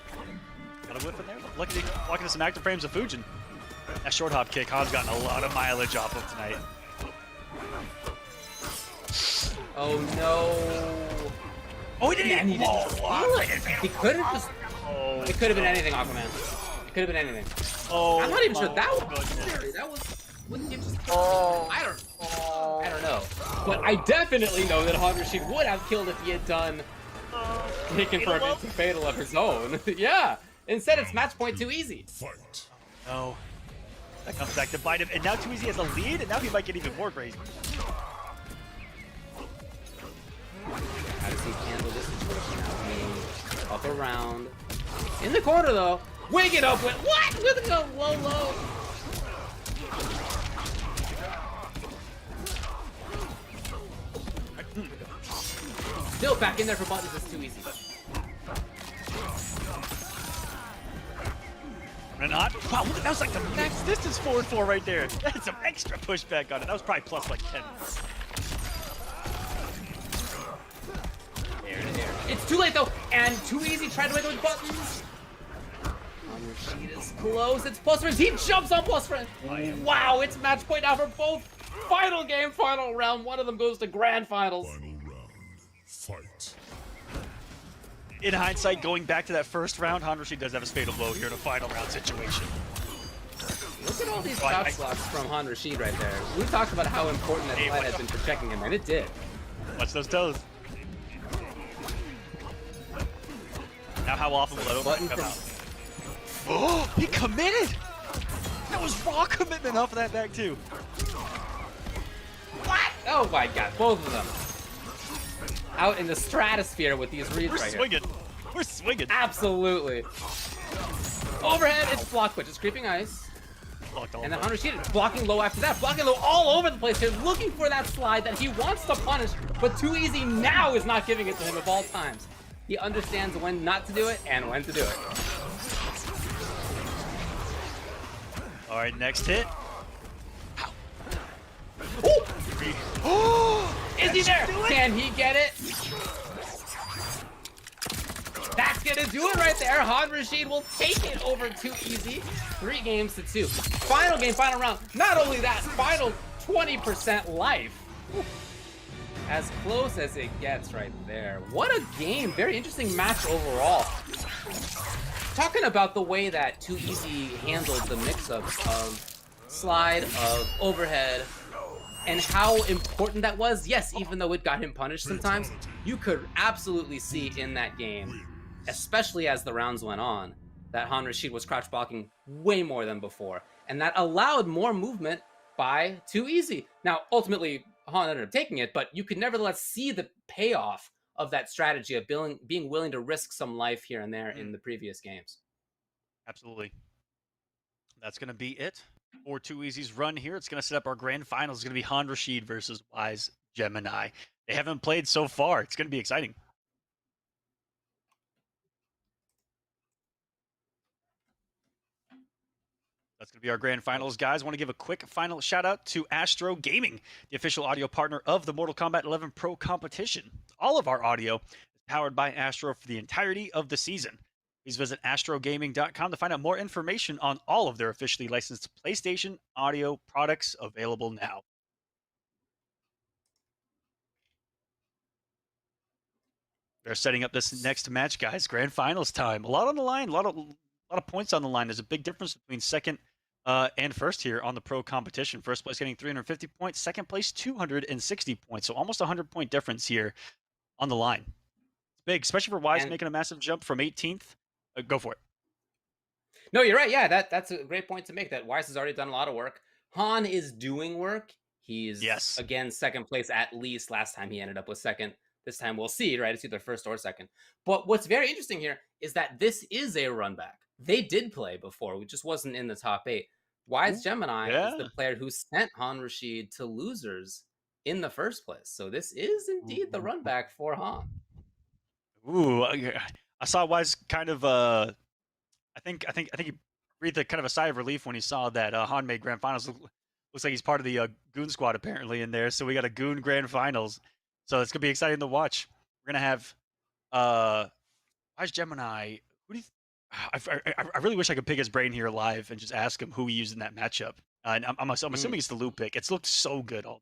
Got a whip in there. Lucky to some active frames of Fujin. That short hop kick, Han's gotten a lot of mileage off of tonight. Oh no. Oh, he didn't. He could have just. It could have been anything, Aquaman. It could have been anything. Oh, I'm not even sure that was scary. That was. Wouldn't you just? I don't know. But I definitely know that Han Rashid would have killed if he had done taken for a instant fatal of his own. Yeah. Instead, it's match point 2Easy. Fight. Oh. That comes back to bite him, and now 2Easy has a lead, and now he might get even more crazy. How does he handle this situation now? Being up around. In the corner, though. Wake it up with what? With a low. Still back in there for buttons. It's 2Easy. Not. Wow, that was like the max distance forward 4 right there. That's some extra pushback on it. That was probably plus like 10. It's too late though, and 2Easy tried to wake up with buttons. Rashid is close. It's plus friends. He jumps on plus friends. Wow, it's match point now for both. Final game, final round. One of them goes to grand finals. Final round. Fight. In hindsight, going back to that first round, Han Rashid does have a fatal blow here in a final round situation. Look at all these top slots from Han Rashid right there. We talked about how important that slide has been for checking him, and it did. Watch those toes. Now how often will that overhead come out? Oh, he committed! That was raw commitment off of that back too. What? Oh my god, both of them. Out in the stratosphere with these reads right here. We're swinging. Absolutely. Overhead, it's blocked, but it's creeping ice. And then Han Rashid is blocking low after that. Blocking low all over the place here, looking for that slide that he wants to punish, but 2Easy now is not giving it to him of all times. He understands when not to do it and when to do it. All right, next hit. Oh! Is he there? Can he get it? That's gonna do it right there. Han Rashid will take it over 2Easy. 3 games to 2. Final game, final round. Not only that, final 20% life. As close as it gets right there. What a game. Very interesting match overall. Talking about the way that 2Easy handled the mix-ups of slide, of overhead, and how important that was. Yes, even though it got him punished sometimes, you could absolutely see in that game, especially as the rounds went on, that Han Rashid was crouch blocking way more than before. and that allowed more movement by Too Easy. Now, ultimately, Han ended up taking it, but you could nevertheless see the payoff of that strategy of being willing to risk some life here and there in the previous games. Absolutely. That's going to be it for Too Easy's run here. It's going to set up our grand finals. It's going to be Han Rashid versus Wise Gemini. They haven't played so far. It's going to be exciting. That's going to be our grand finals, guys. I want to give a quick final shout out to Astro Gaming, the official audio partner of the Mortal Kombat 11 Pro Competition. All of our audio is powered by Astro for the entirety of the season. Please visit astrogaming.com to find out more information on all of their officially licensed PlayStation audio products available now. They're setting up this next match, guys. Grand finals time. A lot on the line. A lot of points on the line. There's a big difference between second and first here on the pro competition. First place getting 350 points. Second place 260 points. So almost a 100-point difference here on the line. It's big, especially for Wise making a massive jump from 18th. Go for it. No, you're right. Yeah, that's a great point to make. That Wise has already done a lot of work. Han is doing work. He's again second place at least. Last time he ended up with second. This time we'll see, right? It's either first or second. But what's very interesting here is that this is a run back. They did play before. We just wasn't in the top 8. Wise Gemini is the player who sent Han Rashid to losers in the first place. So this is indeed the run back for Han. Ooh, I saw Wise kind of I think he breathed a kind of a sigh of relief when he saw that Han made grand finals. Looks like he's part of the Goon squad apparently in there. So we got a Goon grand finals. So it's gonna be exciting to watch. We're gonna have Wise Gemini. Who do you I really wish I could pick his brain here live and just ask him who he used in that matchup. And I'm assuming it's the Lu pick. It's looked so good all.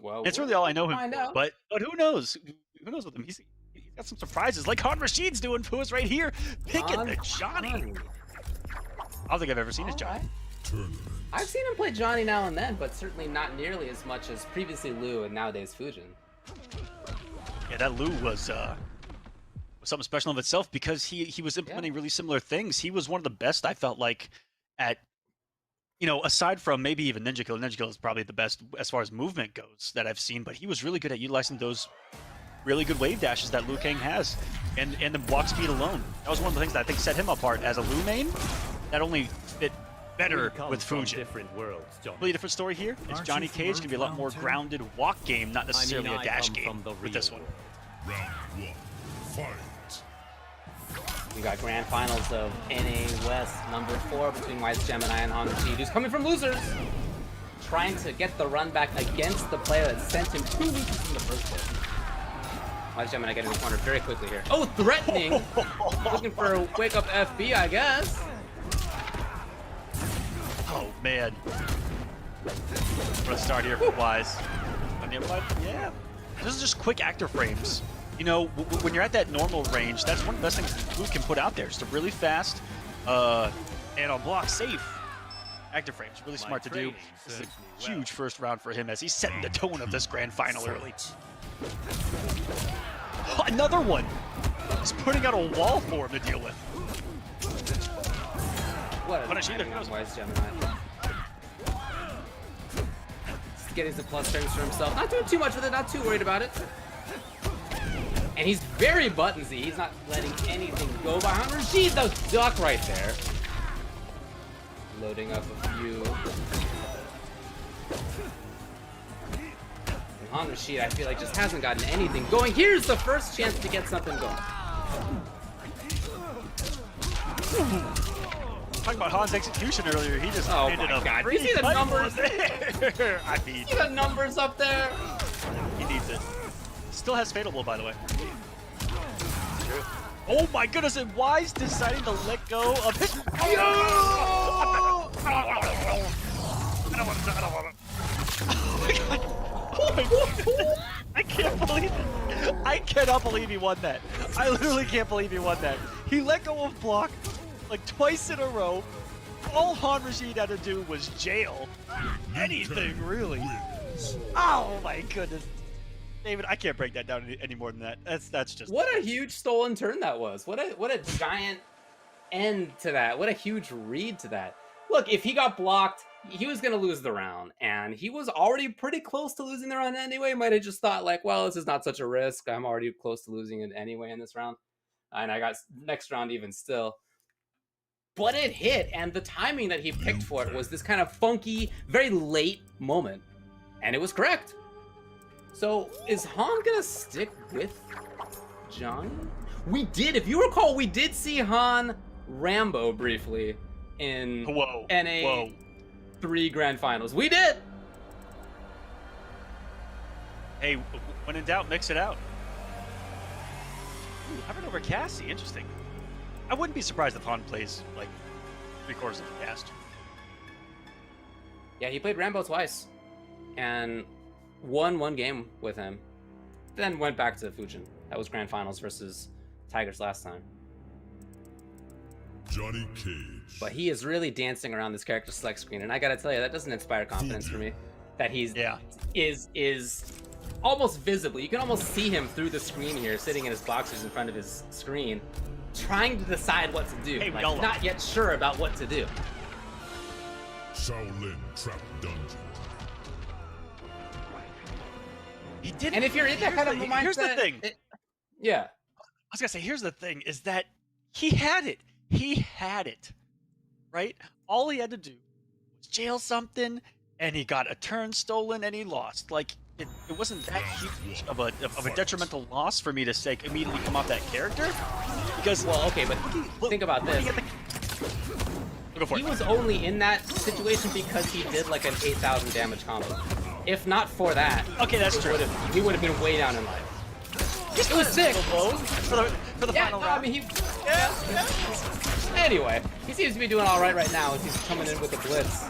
Well, it's really all I know him for, but who knows? Who knows with him? He's got some surprises, like Han Rashid's doing for us right here, picking the Johnny. I don't think I've ever seen his Johnny. I've seen him play Johnny now and then, but certainly not nearly as much as previously Lu and nowadays Fujin. Yeah, that Lu was something special of itself because he was implementing really similar things. He was one of the best, I felt like, at, aside from maybe even Ninja Kill. Ninja Kill is probably the best as far as movement goes that I've seen, but he was really good at utilizing those really good wave dashes that Liu Kang has and the block speed alone. That was one of the things that I think set him apart as a Lu main. That only fit better with Fujin. Different worlds, Completely different story here. It's Johnny Cage, gonna be a lot more grounded walk game, not necessarily a dash game with this one. Round 1, fight. We got grand finals of NA West number 4 between Wise Gemini and Han Rashid, who's coming from losers, trying to get the run back against the player that sent him 2 weeks in the first place. Wise Gemini getting cornered very quickly here. Oh, threatening! Looking for a wake up FB, I guess. Oh man. What a start here for Wise. Yeah. This is just quick actor frames. When you're at that normal range, that's one of the best things Lu can put out there. Just a really fast and on block safe actor frames. Really smart to do. This is a huge first round for him as he's setting the tone of this grand final early. Another one. He's putting out a wall for him to deal with. What a timing on Wise Gemini. He's getting some plus strings for himself. Not doing too much with it, not too worried about it. And he's very buttonsy. He's not letting anything go by Han Rashid. The duck right there. Loading up a few. And Han Rashid, I feel like, just hasn't gotten anything going. Here's the first chance to get something going. Talking about Han's execution earlier, he just handed a God. You see the numbers there? I mean, see the numbers up there? He needs it. Still has Fatal Blow, by the way. Oh my goodness, and Wise deciding to let go of his... I don't want to. Oh my God. I can't believe it. I cannot believe he won that. I literally can't believe he won that. He let go of block like twice in a row. All Han Rashid had to do was jail. Anything, really. Oh my goodness. David, I can't break that down any more than that. That's just... What a huge stolen turn that was. What a giant end to that. What a huge read to that. Look, if he got blocked, he was going to lose the round, and he was already pretty close to losing the round anyway. Might have just thought like, well, this is not such a risk. I'm already close to losing it anyway in this round. And I got next round even still. But it hit, and the timing that he picked for it was this kind of funky, very late moment. And it was correct. So is Han going to stick with Johnny? We did, if you recall, we did see Han Rambo briefly in NA 3 Grand Finals. We did! Hey, when in doubt, mix it out. Ooh, Hubbard over Cassie, interesting. I wouldn't be surprised if Han plays like 3/4 of the cast. Yeah, he played Rambo twice and won one game with him. Then went back to Fujin. That was Grand Finals versus Tigers last time. Johnny Cage. But he is really dancing around this character select screen, and I gotta tell you, that doesn't inspire confidence for me. That he's is almost visible. You can almost see him through the screen here, sitting in his boxers in front of his screen, trying to decide what to do. Hey, like, not yet sure about what to do. Shaolin Trap Dungeon. He did. And if you're in that kind of mindset, here's the thing. Yeah. I was gonna say, here's the thing: is that he had it. He had it, right? All he had to do was jail something, and he got a turn stolen, and he lost. Like it wasn't that huge of a detrimental loss for me to say immediately come off that character, because well, okay, but think about this. He was only in that situation because he did like an 8,000 damage combo. If not for that, okay, that's true. He would have been way down in life. It was sick for the final round. I mean, Anyway, he seems to be doing all right now as he's coming in with the blitz.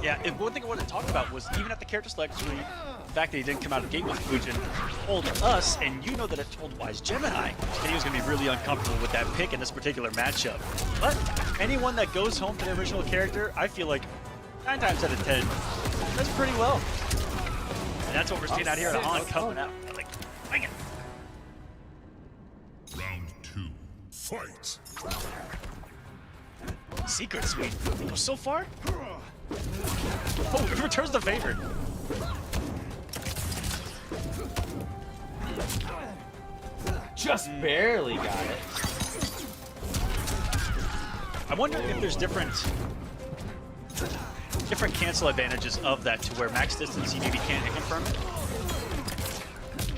Yeah, and one thing I wanted to talk about was even at the character select screen, the fact that he didn't come out of the gate with Fujin told us, and you know that it told Wise Gemini, that he was going to be really uncomfortable with that pick in this particular matchup. But anyone that goes home to the original character, I feel like 9 times out of 10, does pretty well. And that's what we're seeing out here at Han coming out. Like, bang it. Round 2, fight. Secret Suite. Oh, so far? Oh, he returns the favor. Just barely got it. I wonder if there's different cancel advantages of that to where max distance you maybe can't hit confirm it.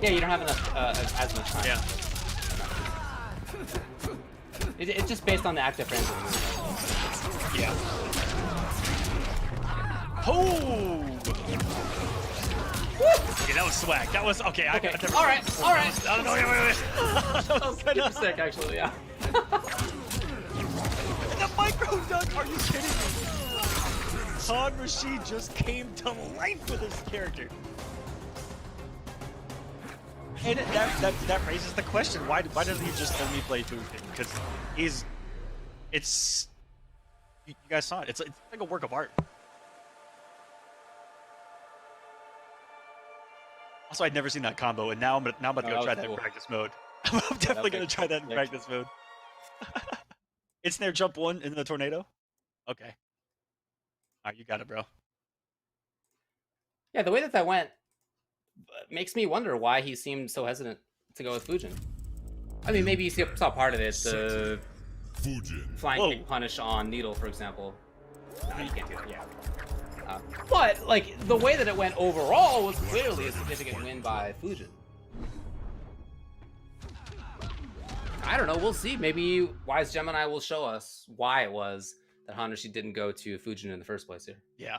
Yeah, you don't have enough as much time. Yeah. It's just based on the active frames of the move. Yeah. Oh! Okay, that was swag. That was okay. Okay. All right. Oh, no, wait. That was super sick, actually. Yeah. The micro dunk. Are you kidding me? Han Rashid just came to life with his character. And that raises the question: why doesn't he just only play Fujin? Because you guys saw it. It's like a work of art. Also, I'd never seen that combo, and now I'm about to go try that in practice mode. I'm definitely gonna try that in practice mode. It's snare jump 1 in the tornado. Okay. All right, you got it, bro. Yeah, the way that went makes me wonder why he seemed so hesitant to go with Fujin. I mean, maybe you saw part of it, the flying kick punish on Needle, for example. No, you can't do that, yeah. But, like, the way that it went overall was clearly a significant win by Fujin. I don't know, we'll see. Maybe Wise Gemini will show us why it was that Hanashi didn't go to Fujin in the first place here. Yeah.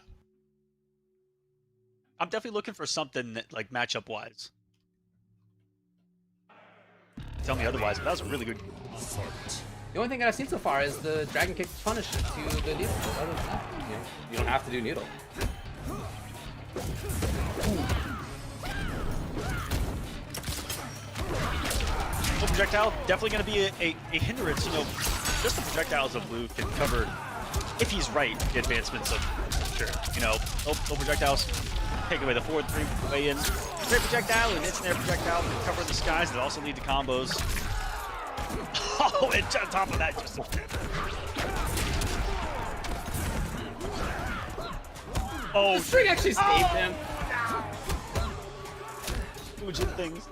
I'm definitely looking for something that, like, matchup-wise. Tell me otherwise, but that was a really good fight. The only thing that I've seen so far is the Dragon Kick punish to the Needle. Other than that, you don't have to do Needle. Well, projectile definitely going to be a hindrance. You know, just the projectiles of Blue can cover, if he's right, the advancements of sure. You know, low projectiles take away the forward 3 way in. Straight projectile and mid snare projectile can cover the skies that also lead to combos. Oh, and on top of that, just The string actually saved him. Fujin things.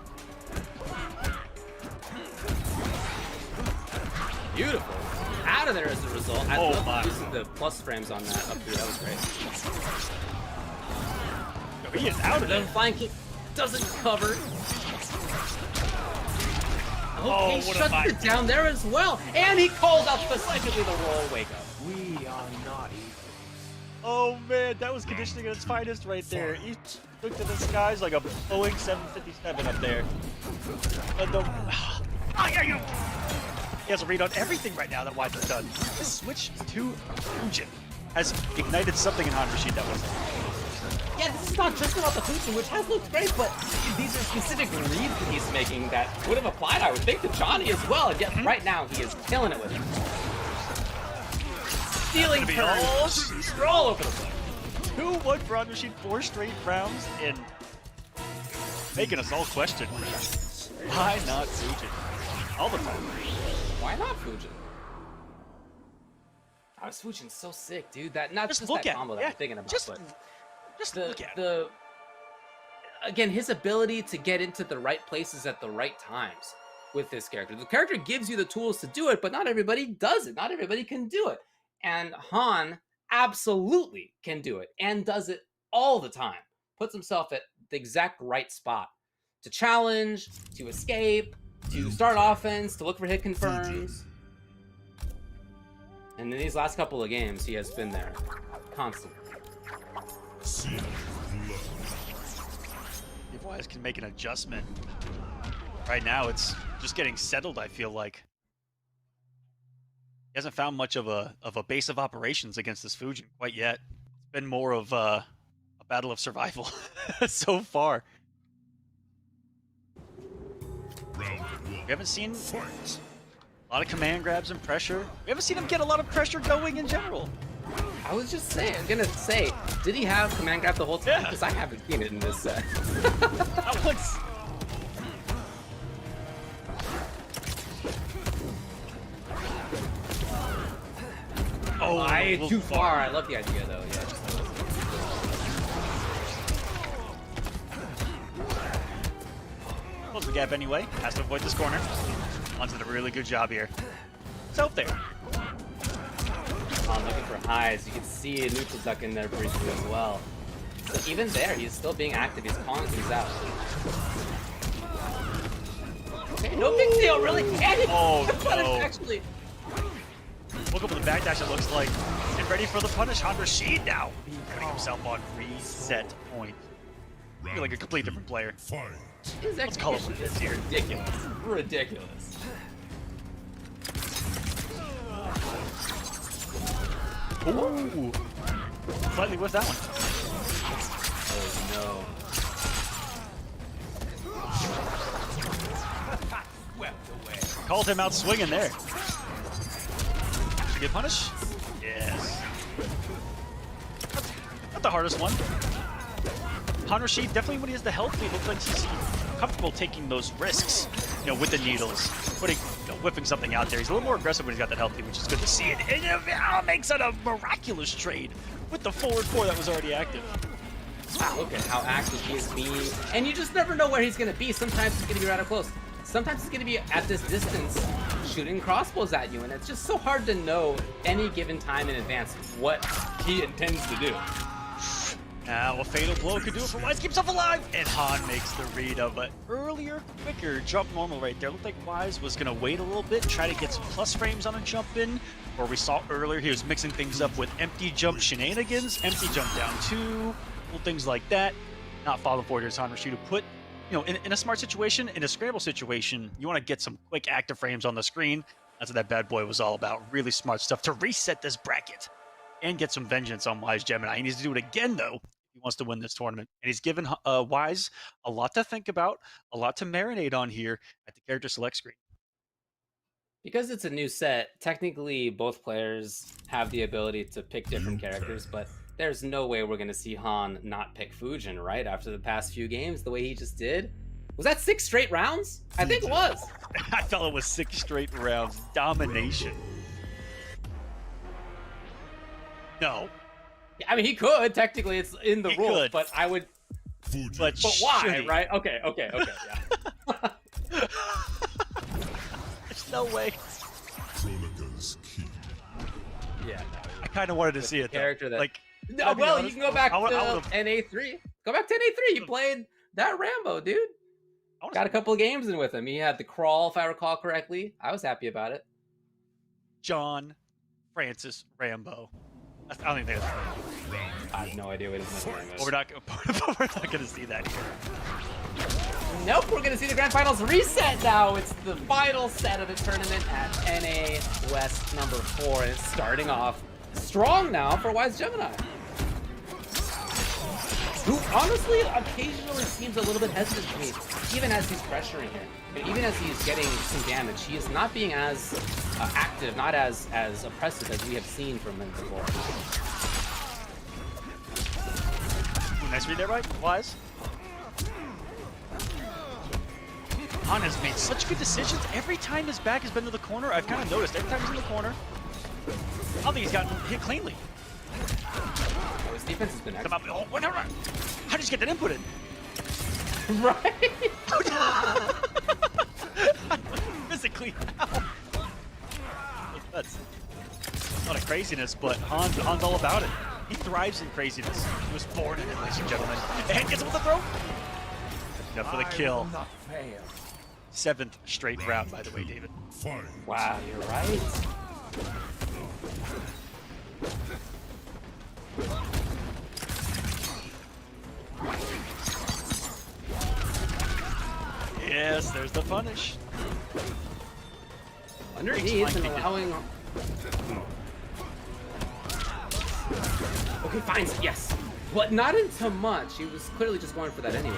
Beautiful. Out of there as a result. I Oh, love my. using the plus frames on that up through. That was great. He is out of The there. flying kick doesn't cover. Oh, Okay, what a shuts fight. it down there as well. And he calls out specifically the roll wake up. We are not equals. Oh man, that was conditioning at its finest right there. He looked at the skies like a Boeing 757 up there. And the... He has a read on everything right now that Wise has done. This switch to Fujin has ignited something in Han Rashid that wasn't. Yeah, this is not just about the Fujin, which has looked great, but these are specific reads that he's making that would have applied, I would think, to Johnny as well. And yet, right now, he is killing it with him. Stealing turns, all over the place. 2-1 for Han Rashid, 4 straight rounds, and making us all question, why not Fujin? All the time. Why not Fujin? I was Fujin's so sick, dude. That not just look that at combo it. that I'm thinking about, Just but look at it. the again, his ability to get into the right places at the right times with this character. The character gives you the tools to do it, but not everybody does it. Not everybody can do it. And Han absolutely can do it and does it all the time. Puts himself at the exact right spot to challenge, to escape, to start offense, to look for hit confirms. And in these last couple of games, he has been there constantly. If Wise can make an adjustment. Right now, it's just getting settled, I feel like. He hasn't found much of a base of operations against this Fujin quite yet. It's been more of a battle of survival so far. We haven't seen a lot of command grabs and pressure. We haven't seen him get a lot of pressure going in general. I was just saying, I'm gonna say, did he have command grab the whole time? Yeah. Because I haven't seen it in this set. That one's... Oh, Too far. I love the idea though. Yeah. Close the gap anyway. Has to avoid this corner. On's did a really good job here. It's out there. I'm looking for highs. You can see a neutral duck in there briefly as well. So even there, he's still being active. He's calling things out. Okay, no big deal, really. Oh, But no. it's actually. Look up with the backdash, it looks like. Get ready for the punish. Han Rashid now. Putting himself on reset point. I feel like a completely different player. His Let's call it execution what it is is here. ridiculous. Ridiculous. Ooh. Slightly with that one. Oh no. Called him out swinging there. Should get punish? Yes. Not the hardest one. Han Rashid, definitely when he has the health, he looks like he's comfortable taking those risks, you know, with the needles, putting, whipping something out there. He's a little more aggressive when he's got that healthy, which is good to see. And it makes it a miraculous trade with the forward 4 that was already active. Look at how active he is being. And you just never know where he's going to be. Sometimes he's going to be rather close. Sometimes he's going to be at this distance shooting crossbows at you. And it's just so hard to know any given time in advance what he intends to do. Now a fatal blow could do it for Wise, keeps himself alive, and Han makes the read of an earlier, quicker jump normal right there. Looked like Wise was gonna wait a little bit, try to get some plus frames on a jump in, where we saw earlier he was mixing things up with empty jump shenanigans, empty jump down 2, little things like that. Not falling forward as Han Rashid put, you know, in a smart situation, in a scramble situation, you want to get some quick active frames on the screen. That's what that bad boy was all about. Really smart stuff to reset this bracket and get some vengeance on Wise Gemini. He needs to do it again, though, if he wants to win this tournament. And he's given Wise a lot to think about, a lot to marinate on here at the character select screen. Because it's a new set, technically both players have the ability to pick different characters, but there's no way we're going to see Han not pick Fujin, right? After the past few games, the way he just did. Was that 6 straight rounds? I think it was. I felt it was 6 straight rounds. Domination. No. I mean, he could. Technically, it's in the He rules, could. but I would... But why, should he? right? Okay, yeah. There's no way. Kronika's key. Yeah, no. I kind of wanted to see it, character though. that... Like, No, I'll be well, honest, you can go back I to would've- NA3. Go back to NA3. He played that Rambo, dude. Got a couple of games in with him. He had the crawl, if I recall correctly. I was happy about it. John Francis Rambo. I don't even think that's right. I have no idea what his name is. But we're not going to see that here. Nope, we're going to see the Grand Finals reset now. It's the final set of the tournament at NA West number 4. And it's starting off strong now for Wise Gemini, who honestly occasionally seems a little bit hesitant to me, even as he's pressuring here. And even as he's getting some damage, he is not being as active, not as oppressive as we have seen from him before. Ooh, nice read there, right? Wise. Han has made such good decisions. Every time his back has been to the corner, I've kind of noticed. Every time he's in the corner, I don't think he's gotten hit cleanly. Oh, his defense has been excellent. Oh, whatever. How did you get that input in? Right? Physically now. That's a lot of craziness, but Han's all about it. He thrives in craziness. He was born in it, ladies and gentlemen. And gets him with the throw. Enough for the kill. 7th straight round, by the way, David. Wow, you're right. Yes, there's the punish. Underneath and allowing... Okay, finds it, yes. But not into much. He was clearly just going for that anyway.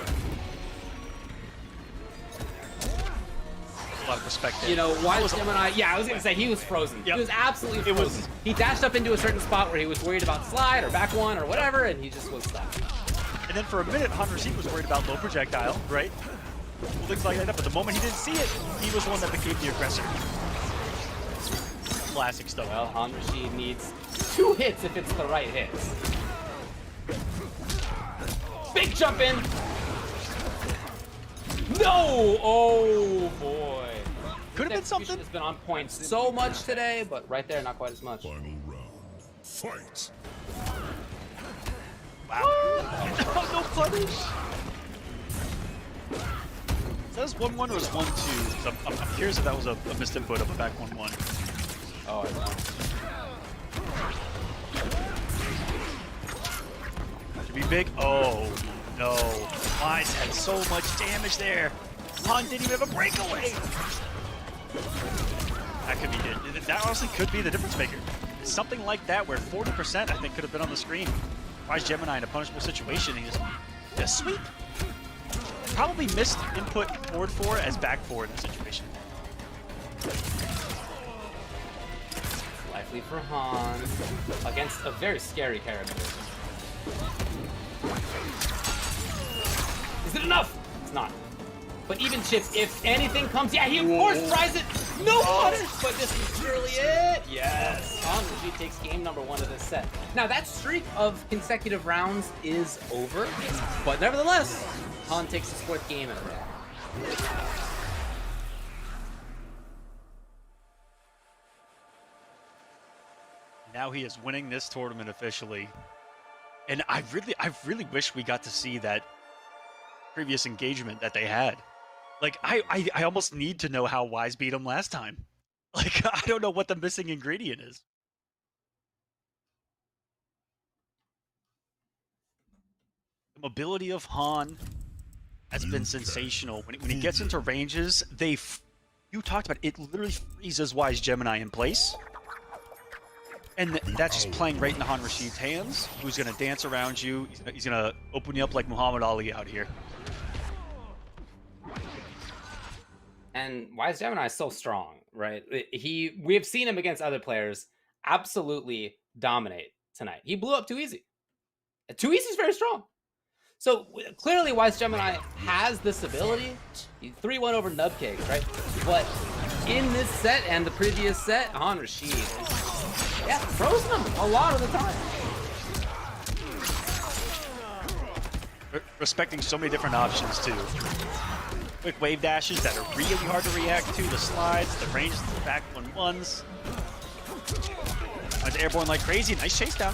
A lot of respect there. You know, Wise Gemini, yeah, I was going to say, he was frozen. Yep. He was absolutely frozen. He dashed up into a certain spot where he was worried about slide or back one or whatever, and he just was stuck. And then for a minute, Han Rashid was worried about low projectile, right? Things like that, but the moment he didn't see it, he was the one that became the aggressor. Classic stuff. Well, Han Rashid needs 2 hits if it's the right hits. Big jump in! No! Oh boy. Could have been something. Has been on point so much today, but right there, not quite as much. Final round. Fight. Wow. No punish. Is that 1-1 or is 1-2? I'm curious if that was a missed input of a back 1-1. Oh, I know. Should be big. Oh no. Wise had so much damage there. Han didn't even have a breakaway. That could be it. That honestly could be the difference maker. Something like that where 40% I think could have been on the screen. Wise Gemini in a punishable situation. He just sweep. Probably missed input forward 4 as back 4 in this situation. Likely for Han against a very scary character. Is it enough? It's not. But even chips, if anything comes, yeah, he of course tries it. No punish, but this is surely it. Yes, Han Rashid takes game number 1 of this set. Now that streak of consecutive rounds is over, but nevertheless, Han takes his 4th game in a row. Now he is winning this tournament officially. And I really wish we got to see that previous engagement that they had. Like, I almost need to know how Wise beat him last time. Like, I don't know what the missing ingredient is. The mobility of Han has been sensational. When he gets into ranges, you talked about it, literally freezes Wise Gemini in place. And that's just playing right into Han Rashid's hands, who's going to dance around you. He's going to open you up like Muhammad Ali out here. And Wise Gemini is so strong, right? We have seen him against other players absolutely dominate tonight. He blew up too easy. Too easy is very strong. So clearly, Wise Gemini has this ability. He's 3-1 over Nubcakes, right? But in this set and the previous set, Han Rashid is frozen him a lot of the time. Respecting so many different options too. Quick wave dashes that are really hard to react to. The slides, the range, the back 1-1s. It's airborne like crazy. Nice chase down.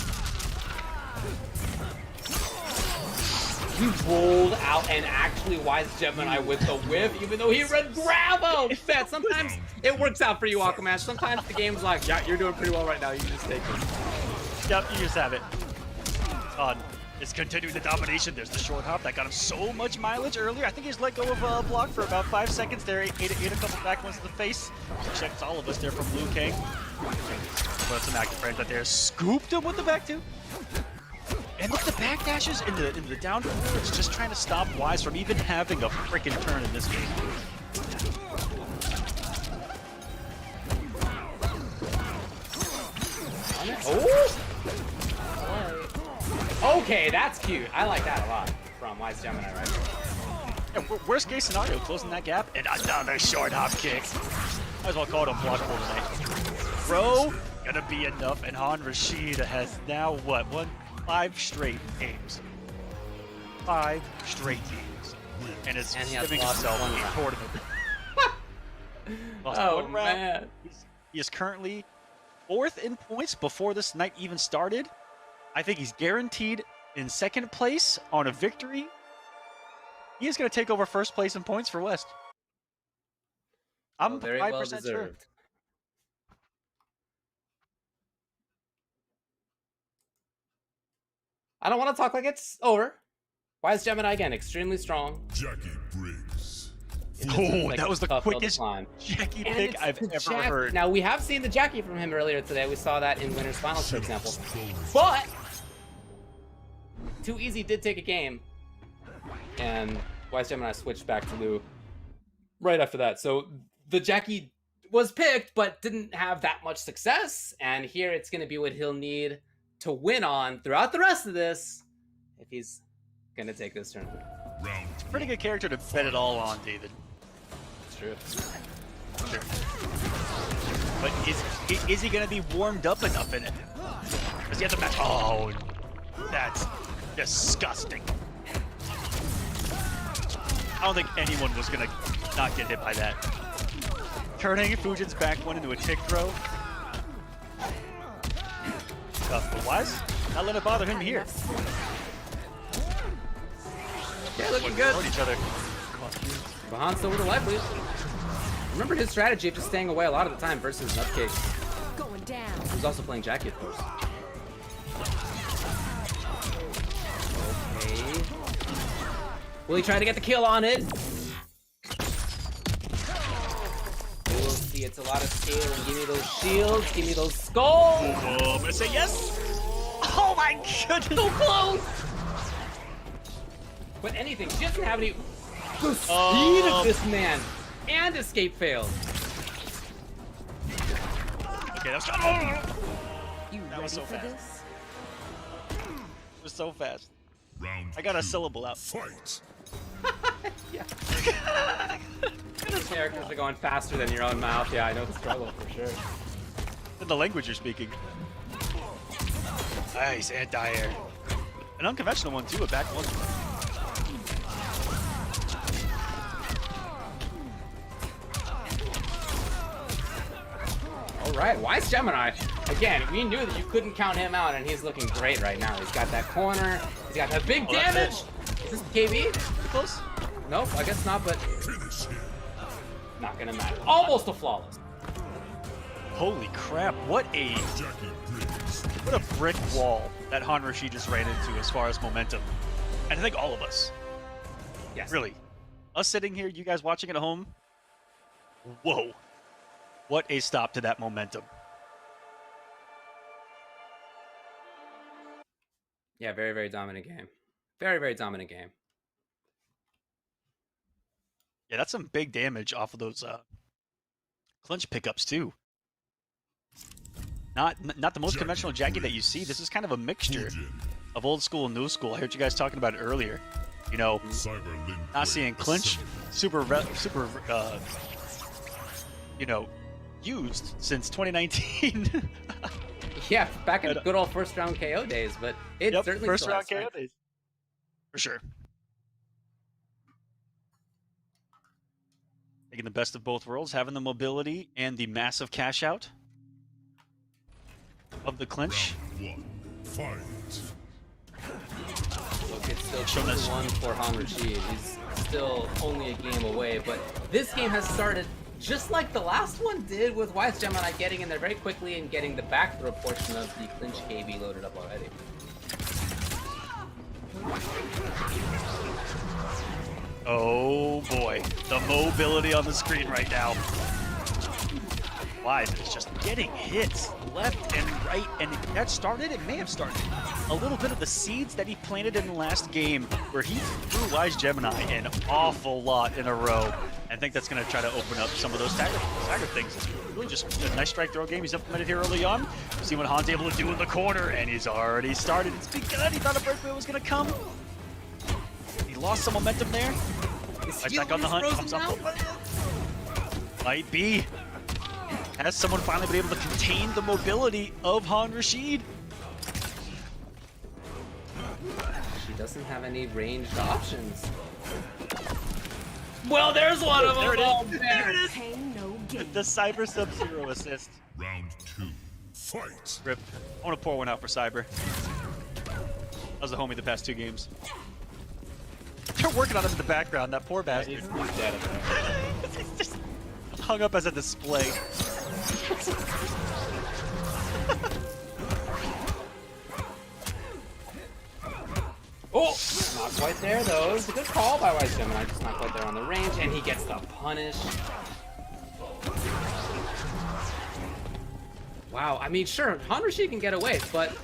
He rolled out and actually Wise Gemini with the whiff, even though he read Grabo. Fat. Sometimes it works out for you, Aquaman. Sometimes the game's like, yeah, you're doing pretty well right now. You can just take it. Yep, you just have it. It's continuing the domination. There's the short hop that got him so much mileage earlier. I think he just let go of a block for about 5 seconds there. Ate a couple back ones to the face. Checks all of us there from Liu Kang. But some active friends out there. Scooped him with the back two. And look, the back dashes into the down forward. It's just trying to stop Wise from even having a freaking turn in this game. Oh! Okay, that's cute. I like that a lot from Wise Gemini right here. Yeah, worst case scenario, closing that gap, and another short hop kick. Might as well call it unblockable tonight. Bro, gonna be enough, and Han Rashid has now, what, 5 straight games. 5 straight games. And it's giving himself a tournament. Lost one round. Man. He is currently 4th in points before this night even started. I think he's guaranteed in 2nd place on a victory. He is going to take over 1st place in points for West. I'm very 5% well sure. deserved. I don't want to talk like it's over. Wise Gemini again, extremely strong. Jackie Briggs. Oh, that was the quickest Jackie pick I've ever heard. Now, we have seen the Jackie from him earlier today. We saw that in Winners Finals, for example. But Too Easy did take a game, and Wise Gemini switched back to Liu right after that. So the Jackie was picked, but didn't have that much success, and here it's going to be what he'll need to win on throughout the rest of this if he's going to take this tournament. It's a pretty good character to bet it all on, David. True. Sure. But is he going to be warmed up enough in it? Does he have the match? Oh, that's disgusting. I don't think anyone was going to not get hit by that. Turning Fujin's back one into a tick throw. But Wise, not letting it bother him here. Yeah, looking good. Each other. Bahan still with a life lead. Remember his strategy of just staying away a lot of the time versus Nutcake. Going down. Who's also playing Jackie, of course. Okay. Will he try to get the kill on it? We'll see. It's a lot of scaling. Give me those shields. Give me those skulls. Oh, I'm gonna say yes. Oh my goodness. So close. But anything. She doesn't have any. The speed of this man. And escape failed. Okay, that was that was so fast. This? It was so fast. Round I got a 2. syllable out. Fight. Yeah. These characters are going faster than your own mouth. Yeah, I know the struggle for sure. In the language you're speaking. Nice, anti-air. An unconventional one too, a back one. All right, Wise Gemini. Again, we knew that you couldn't count him out, and he's looking great right now. He's got that corner. He's got that big damage. Is this KB? Close? Nope, I guess not, but not gonna matter. Almost a flawless. Holy crap, what a brick wall that Han Rashid just ran into as far as momentum. And I think all of us. Yes. Really. Us sitting here, you guys watching at home. Whoa. What a stop to that momentum. Yeah, very, very dominant game. Very, very dominant game. Yeah, that's some big damage off of those clinch pickups too. Not the most conventional Jackie that you see. This is kind of a mixture. of old school and new school. I heard you guys talking about it earlier. You know, not seeing clinch super, you know, used since 2019. Yeah, back in good old first round KO days, but it certainly first still round has KO days. For sure. Taking the best of both worlds, having the mobility and the massive cash out of the clinch. Round 1, fight. Look, it's still 2-1 for Han Rashid. He's still only a game away, but this game has started just like the last one did, with Wise Gemini getting in there very quickly and getting the back throw portion of the clinch KB loaded up already. Oh boy, the mobility on the screen right now. Wise is just getting hits left and right, and that started, it may have started a little bit of the seeds that he planted in the last game, where he threw Wise Gemini an awful lot in a row. I think that's going to try to open up some of those stagger things. It's really just a nice strike throw game he's implemented here early on. See what Han's able to do in the corner, and he's already started. It's begun. He thought a breakaway was going to come. He lost some momentum there. Right back on the hunt. Comes up. Might be. Has someone finally been able to contain the mobility of Han Rashid? She doesn't have any ranged options. Well, there's one of them. There it is. Oh, There it is. The Cyber Sub-Zero assist. Round 2, fight. Rip. I want to pour one out for Cyber. That was the homie the past 2 games. They're working on him in the background, that poor bastard. He's dead up there. He's just hung up as a display. Oh, not quite there though. It's a good call by Wise Gemini, just not quite there on the range, and he gets the punish. Wow, I mean, sure, Han Rashid can get away, but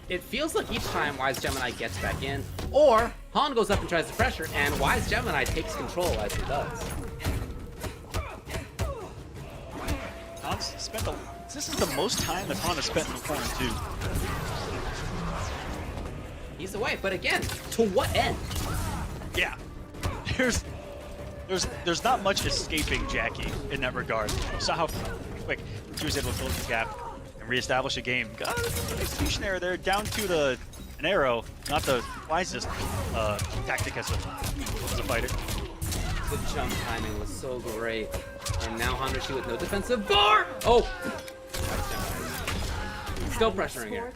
it feels like each time Wise Gemini gets back in, or Han goes up and tries to pressure, and Wise Gemini takes control as he does. Han's spent this is the most time that Han has spent in the corner too. He's away, but again, to what end? Yeah, there's not much escaping Jackie in that regard. You saw how quick she was able to close the gap and reestablish a game. Got an execution error there, down to an arrow. Not the wisest tactic as a fighter. The jump timing was so great, and now Han Rashid with no defensive bar. Oh, still pressuring here.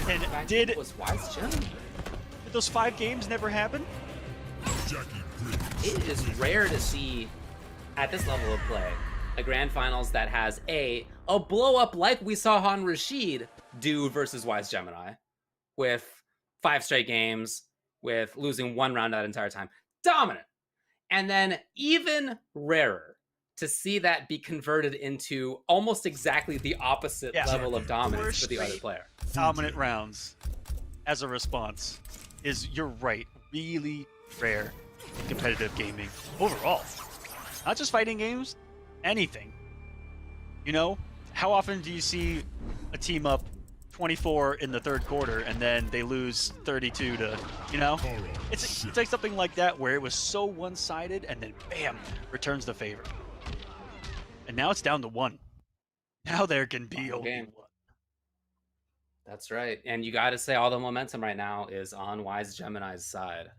And did was Wise Gemini? Did those 5 games never happen? It is rare to see at this level of play a grand finals that has a blow up like we saw Han Rashid do versus Wise Gemini, with 5 straight games, with losing 1 round that entire time. Dominant. And then even rarer to see that be converted into almost exactly the opposite level of dominance for the other player. Dominant rounds as a response is, you're right, really rare in competitive gaming overall. Not just fighting games, anything. You know, how often do you see a team up 24 in the 3rd quarter and then they lose 32 to, you know? It's like something like that where it was so one-sided and then bam, returns the favor. And now it's down to 1. Now there can be only 1. That's right. And you got to say all the momentum right now is on Wise Gemini's side.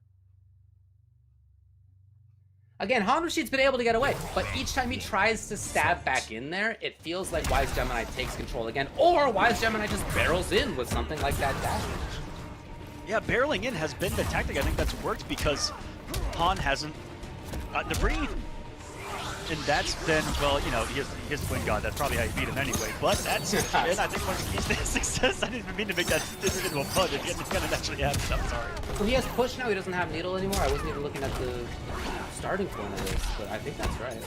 Again, Han Rashid's been able to get away, but each time he tries to stab back in there, it feels like Wise Gemini takes control again, or Wise Gemini just barrels in with something like that dash. Yeah, barreling in has been the tactic I think that's worked, because Han hasn't gotten to breathe. And that's been, well, you know, he has Twin God. That's probably how you beat him anyway. But that's, and I think one of the keys to his success, I didn't even mean to make that into a pun. It's going to actually happen. I'm sorry. Well, he has push now. He doesn't have needle anymore. I wasn't even looking at the starting point of this, but I think that's right.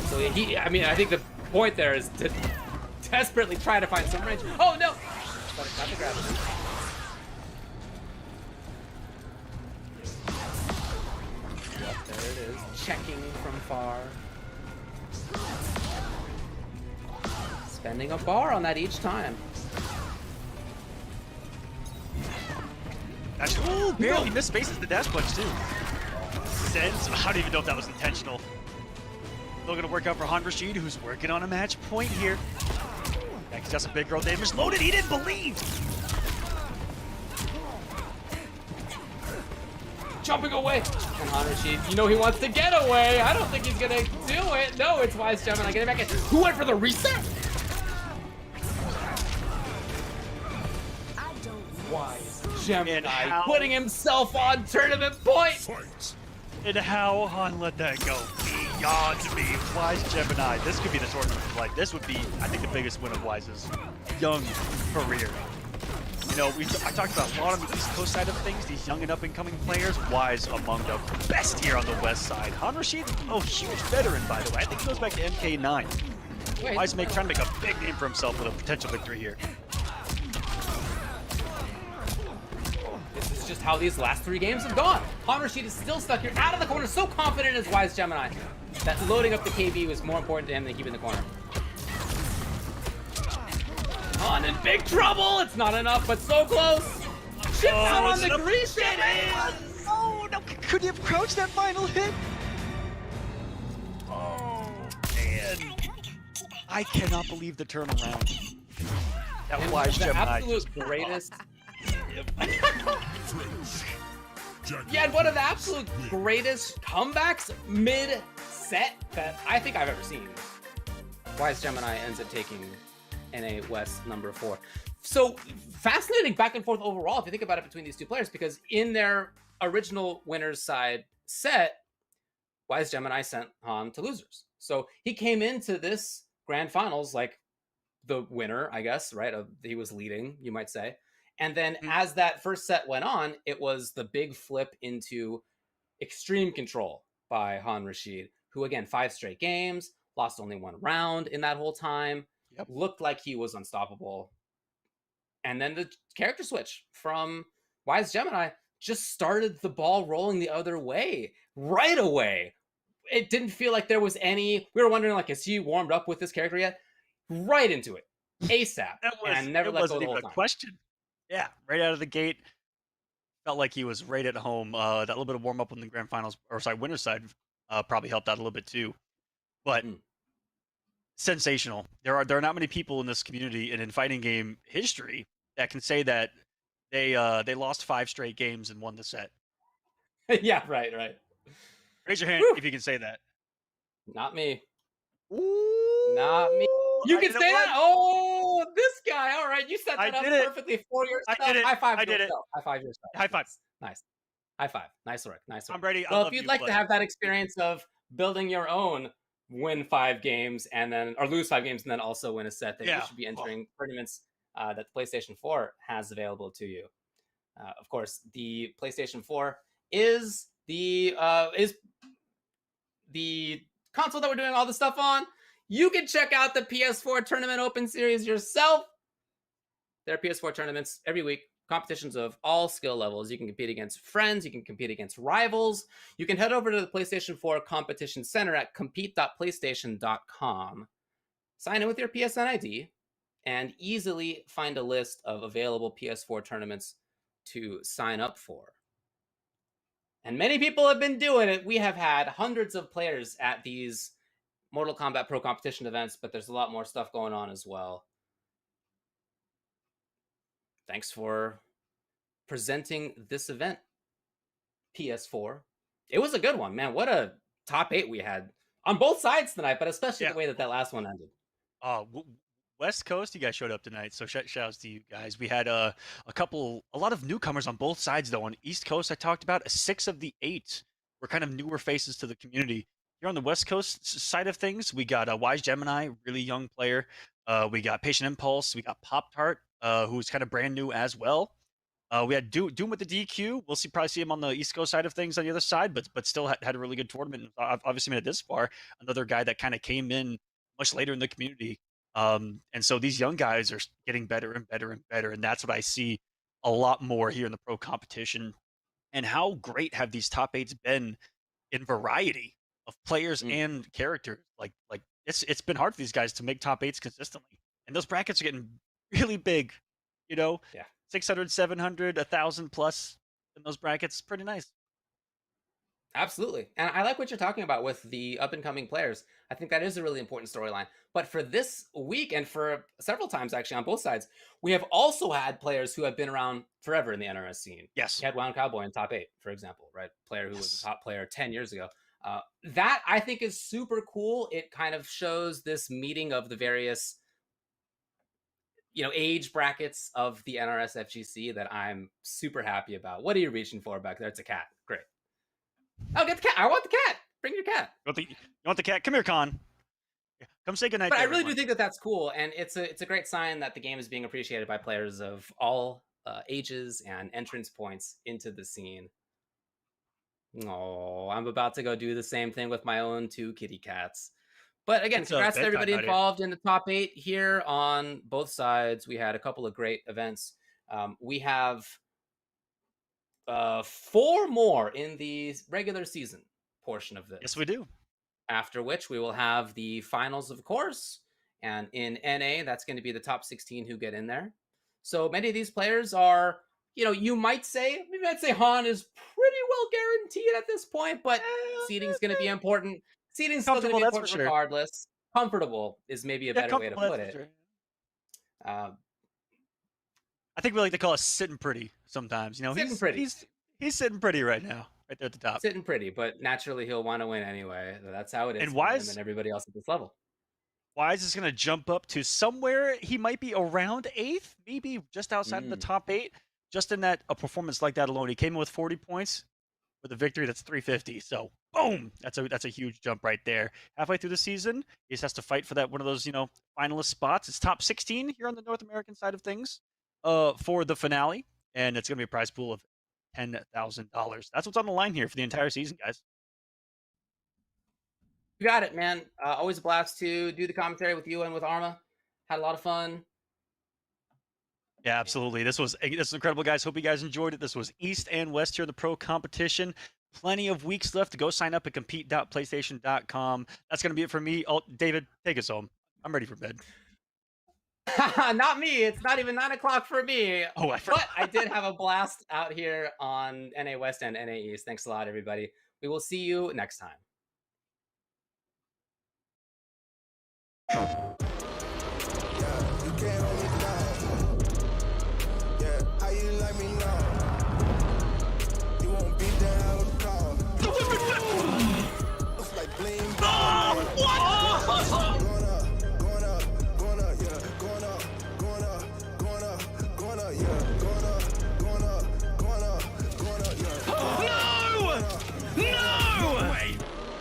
So I mean, I think the point there is to desperately try to find some range. Oh, no! But it's not the gravity. There it is, checking from far. Spending a bar on that each time. Ooh, barely missed spaces the dash punch too. Sends. I don't even know if that was intentional. Still gonna work out for Han Rashid, who's working on a match point here. Yeah, he's got some big girl damage loaded. He didn't believe. Jumping away. And Han Rashid, you know he wants to get away. I don't think he's gonna do it. No, it's Wise Gemini getting back in. Who went for the reset? Wise Gemini putting himself on tournament point. And how Han let that go beyond me. Wise Gemini. This could be the tournament of life. This would be, I think, the biggest win of Wise's young career. You know, I talked about a lot on the East Coast side of things, these young and up-and-coming players. Wise among the best here on the West side. Han Rashid, huge veteran, by the way. I think he goes back to MK9. Wise trying to make a big name for himself with a potential victory here. This is just how these last 3 games have gone. Han Rashid is still stuck here, out of the corner, so confident as Wise Gemini that loading up the KB was more important to him than keeping the corner. Han in big trouble! It's not enough, but so close! Chips out on the grease! Oh, no, could he have crouched that final hit? Oh, man. I cannot believe the turnaround. That Wise Gemini. Absolute greatest. Yeah, and one of the absolute greatest comebacks mid-set that I think I've ever seen. Wise Gemini ends up taking NA West number 4. So fascinating back and forth overall if you think about it between these two players, because in their original winners side set, Wise Gemini sent Han to losers. So he came into this grand finals like the winner, I guess, right? He was leading, you might say. And then as that first set went on, it was the big flip into extreme control by Han Rashid, who again, 5 straight games, lost only 1 round in that whole time, looked like he was unstoppable. And then the character switch from Wise Gemini just started the ball rolling the other way right away. It didn't feel like there was any, we were wondering like, is he warmed up with this character yet? Right into it, ASAP, and never let go the whole time. Question. Yeah, right out of the gate, felt like he was right at home. That little bit of warm up on the grand finals, or sorry, winner's side, probably helped out a little bit too. But sensational. There are not many people in this community and in fighting game history that can say that they lost 5 straight games and won the set. Yeah, right. Raise your hand if you can say that. Not me. Ooh, not me. You can say that? Oh, this guy. All right. You set that up perfectly for yourself. I did it. High five I did yourself. High five yourself. High five. Nice. High five. Nice work. I'm ready. Well, if you'd like to have that experience of building your own win 5 games and then, or lose 5 games and then also win a set, then you should be entering tournaments that the PlayStation 4 has available to you. Of course, the PlayStation 4 is the console that we're doing all the stuff on. You can check out the PS4 Tournament Open Series yourself. There are PS4 tournaments every week, competitions of all skill levels. You can compete against friends. You can compete against rivals. You can head over to the PlayStation 4 Competition Center at compete.playstation.com. Sign in with your PSN ID and easily find a list of available PS4 tournaments to sign up for. And many people have been doing it. We have had hundreds of players at these Mortal Kombat Pro Competition events, but there's a lot more stuff going on as well. Thanks for presenting this event, PS4. It was a good one, man. What a top 8 we had on both sides tonight, but especially the way that last one ended. West Coast, you guys showed up tonight, so shout outs to you guys. We had a lot of newcomers on both sides, though. On East Coast, I talked about 6 of the 8 were kind of newer faces to the community. Here on the West Coast side of things, we got Wise Gemini, really young player. We got Patient Impulse. We got Pop Tart, who's kind of brand new as well. We had Doom with the DQ. We'll probably see him on the East Coast side of things on the other side, but still had a really good tournament. Obviously made it this far. Another guy that kind of came in much later in the community. And so these young guys are getting better and better and better. And that's what I see a lot more here in the pro competition. And how great have these top 8s been in variety of players and characters. Like it's been hard for these guys to make top 8s consistently. And those brackets are getting really big, you know? Yeah. 600, 700, 1,000 plus in those brackets. Pretty nice. Absolutely. And I like what you're talking about with the up and coming players. I think that is a really important storyline. But for this week, and for several times actually on both sides, we have also had players who have been around forever in the NRS scene. Yes. You had Wound Cowboy in top 8, for example, right? Player who was a top player 10 years ago. That I think is super cool. It kind of shows this meeting of the various, age brackets of the NRS FGC that I'm super happy about. What are you reaching for back there? It's a cat. Great. Oh, get the cat. I want the cat. Bring your cat. You want the cat? Come here, Con. Come say goodnight. But I really do think that that's cool, and it's a great sign that the game is being appreciated by players of all ages and entrance points into the scene. Oh, I'm about to go do the same thing with my own 2 kitty cats. But again, congrats to everybody involved in the top 8 here on both sides. We had a couple of great events. We have 4 more in the regular season portion of this. Yes, we do. After which we will have the finals, of course. And in NA, that's going to be the top 16 who get in there. So many of these players are, you might say Han is pretty well guaranteed at this point, but seeding is going to be important. Seeding is still going to be important regardless. Comfortable is maybe a better way to put it. I think we like to call it sitting pretty sometimes. Sitting pretty. He's sitting pretty right now, right there at the top. Sitting pretty, but naturally he'll want to win anyway. That's how it is. And Wise and everybody else at this level. Wise is going to jump up to somewhere. He might be around 8th, maybe just outside of the top 8. Just in a performance like that alone, he came in with 40 points with a victory that's 350. So boom, that's a huge jump right there. Halfway through the season, he just has to fight for that one of those finalist spots. It's top 16 here on the North American side of things for the finale, and it's going to be a prize pool of $10,000. That's what's on the line here for the entire season, guys. You got it, man. Always a blast to do the commentary with you and with Arma. Had a lot of fun. Yeah, absolutely. This was incredible, guys. Hope you guys enjoyed it. This was East and West here in the pro competition. Plenty of weeks left to go sign up at compete.playstation.com. That's going to be it for me. Oh, David, take us home. I'm ready for bed. Not me. It's not even 9 o'clock for me. Oh, I forgot. But I did have a blast out here on NA West and NA East. Thanks a lot, everybody. We will see you next time.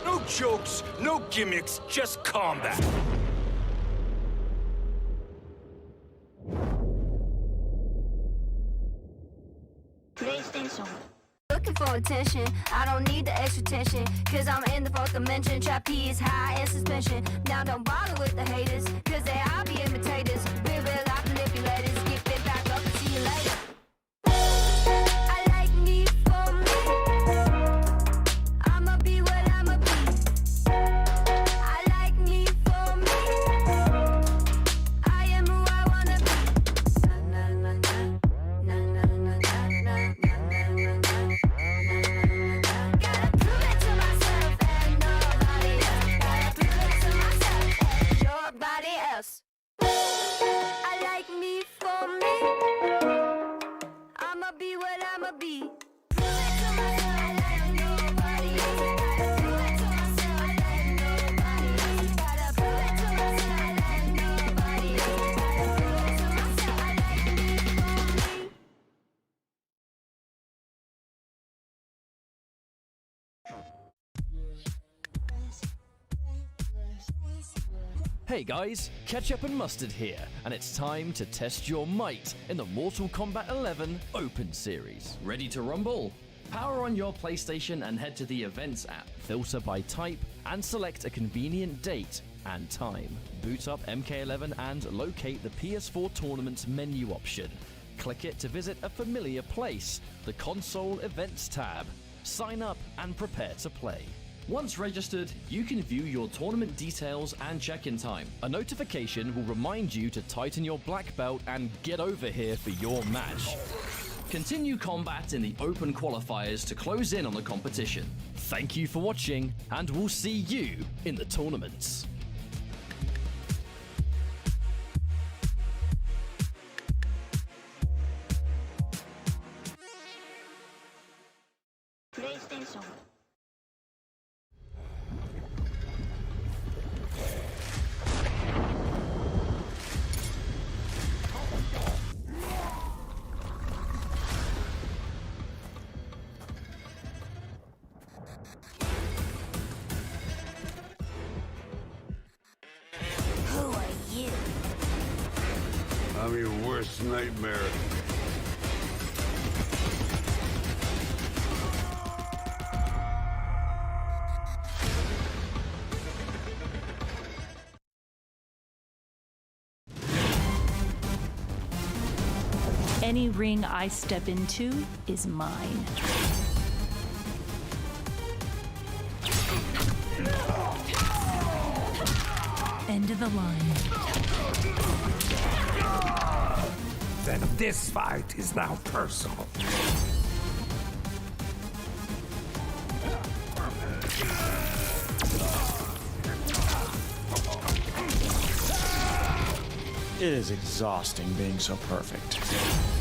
No jokes, no gimmicks, just combat. PlayStation. Looking for attention, I don't need the extra tension, cause I'm in the 4th dimension. Trapeze high in suspension. Now don't bother with the haters, cause they all be imitators. Real life manipulators. Get it back up and see you later. I like me for me. I'ma be what I'ma be. I like me for me. I am who I wanna be. Na na na na na na na na na na. Gotta prove it to myself and nobody else. Gotta prove it to myself and nobody else. I like me for me. I'ma be what I'ma be. Prove it to myself and nobody else. Gotta prove it to myself and nobody else. Gotta prove it to myself and nobody else. Gotta prove it to myself. I like me for me. Hey guys, Ketchup and Mustard here, and it's time to test your might in the Mortal Kombat 11 Open Series. Ready to rumble? Power on your PlayStation and head to the Events app, filter by type, and select a convenient date and time. Boot up MK11 and locate the PS4 Tournaments menu option. Click it to visit a familiar place, the Console Events tab. Sign up and prepare to play. Once registered, you can view your tournament details and check-in time. A notification will remind you to tighten your black belt and get over here for your match. Continue combat in the open qualifiers to close in on the competition. Thank you for watching, and we'll see you in the tournaments. PlayStation. Who are you? I'm your worst nightmare. Any ring I step into is mine. End of the line. Then this fight is now personal. It is exhausting being so perfect.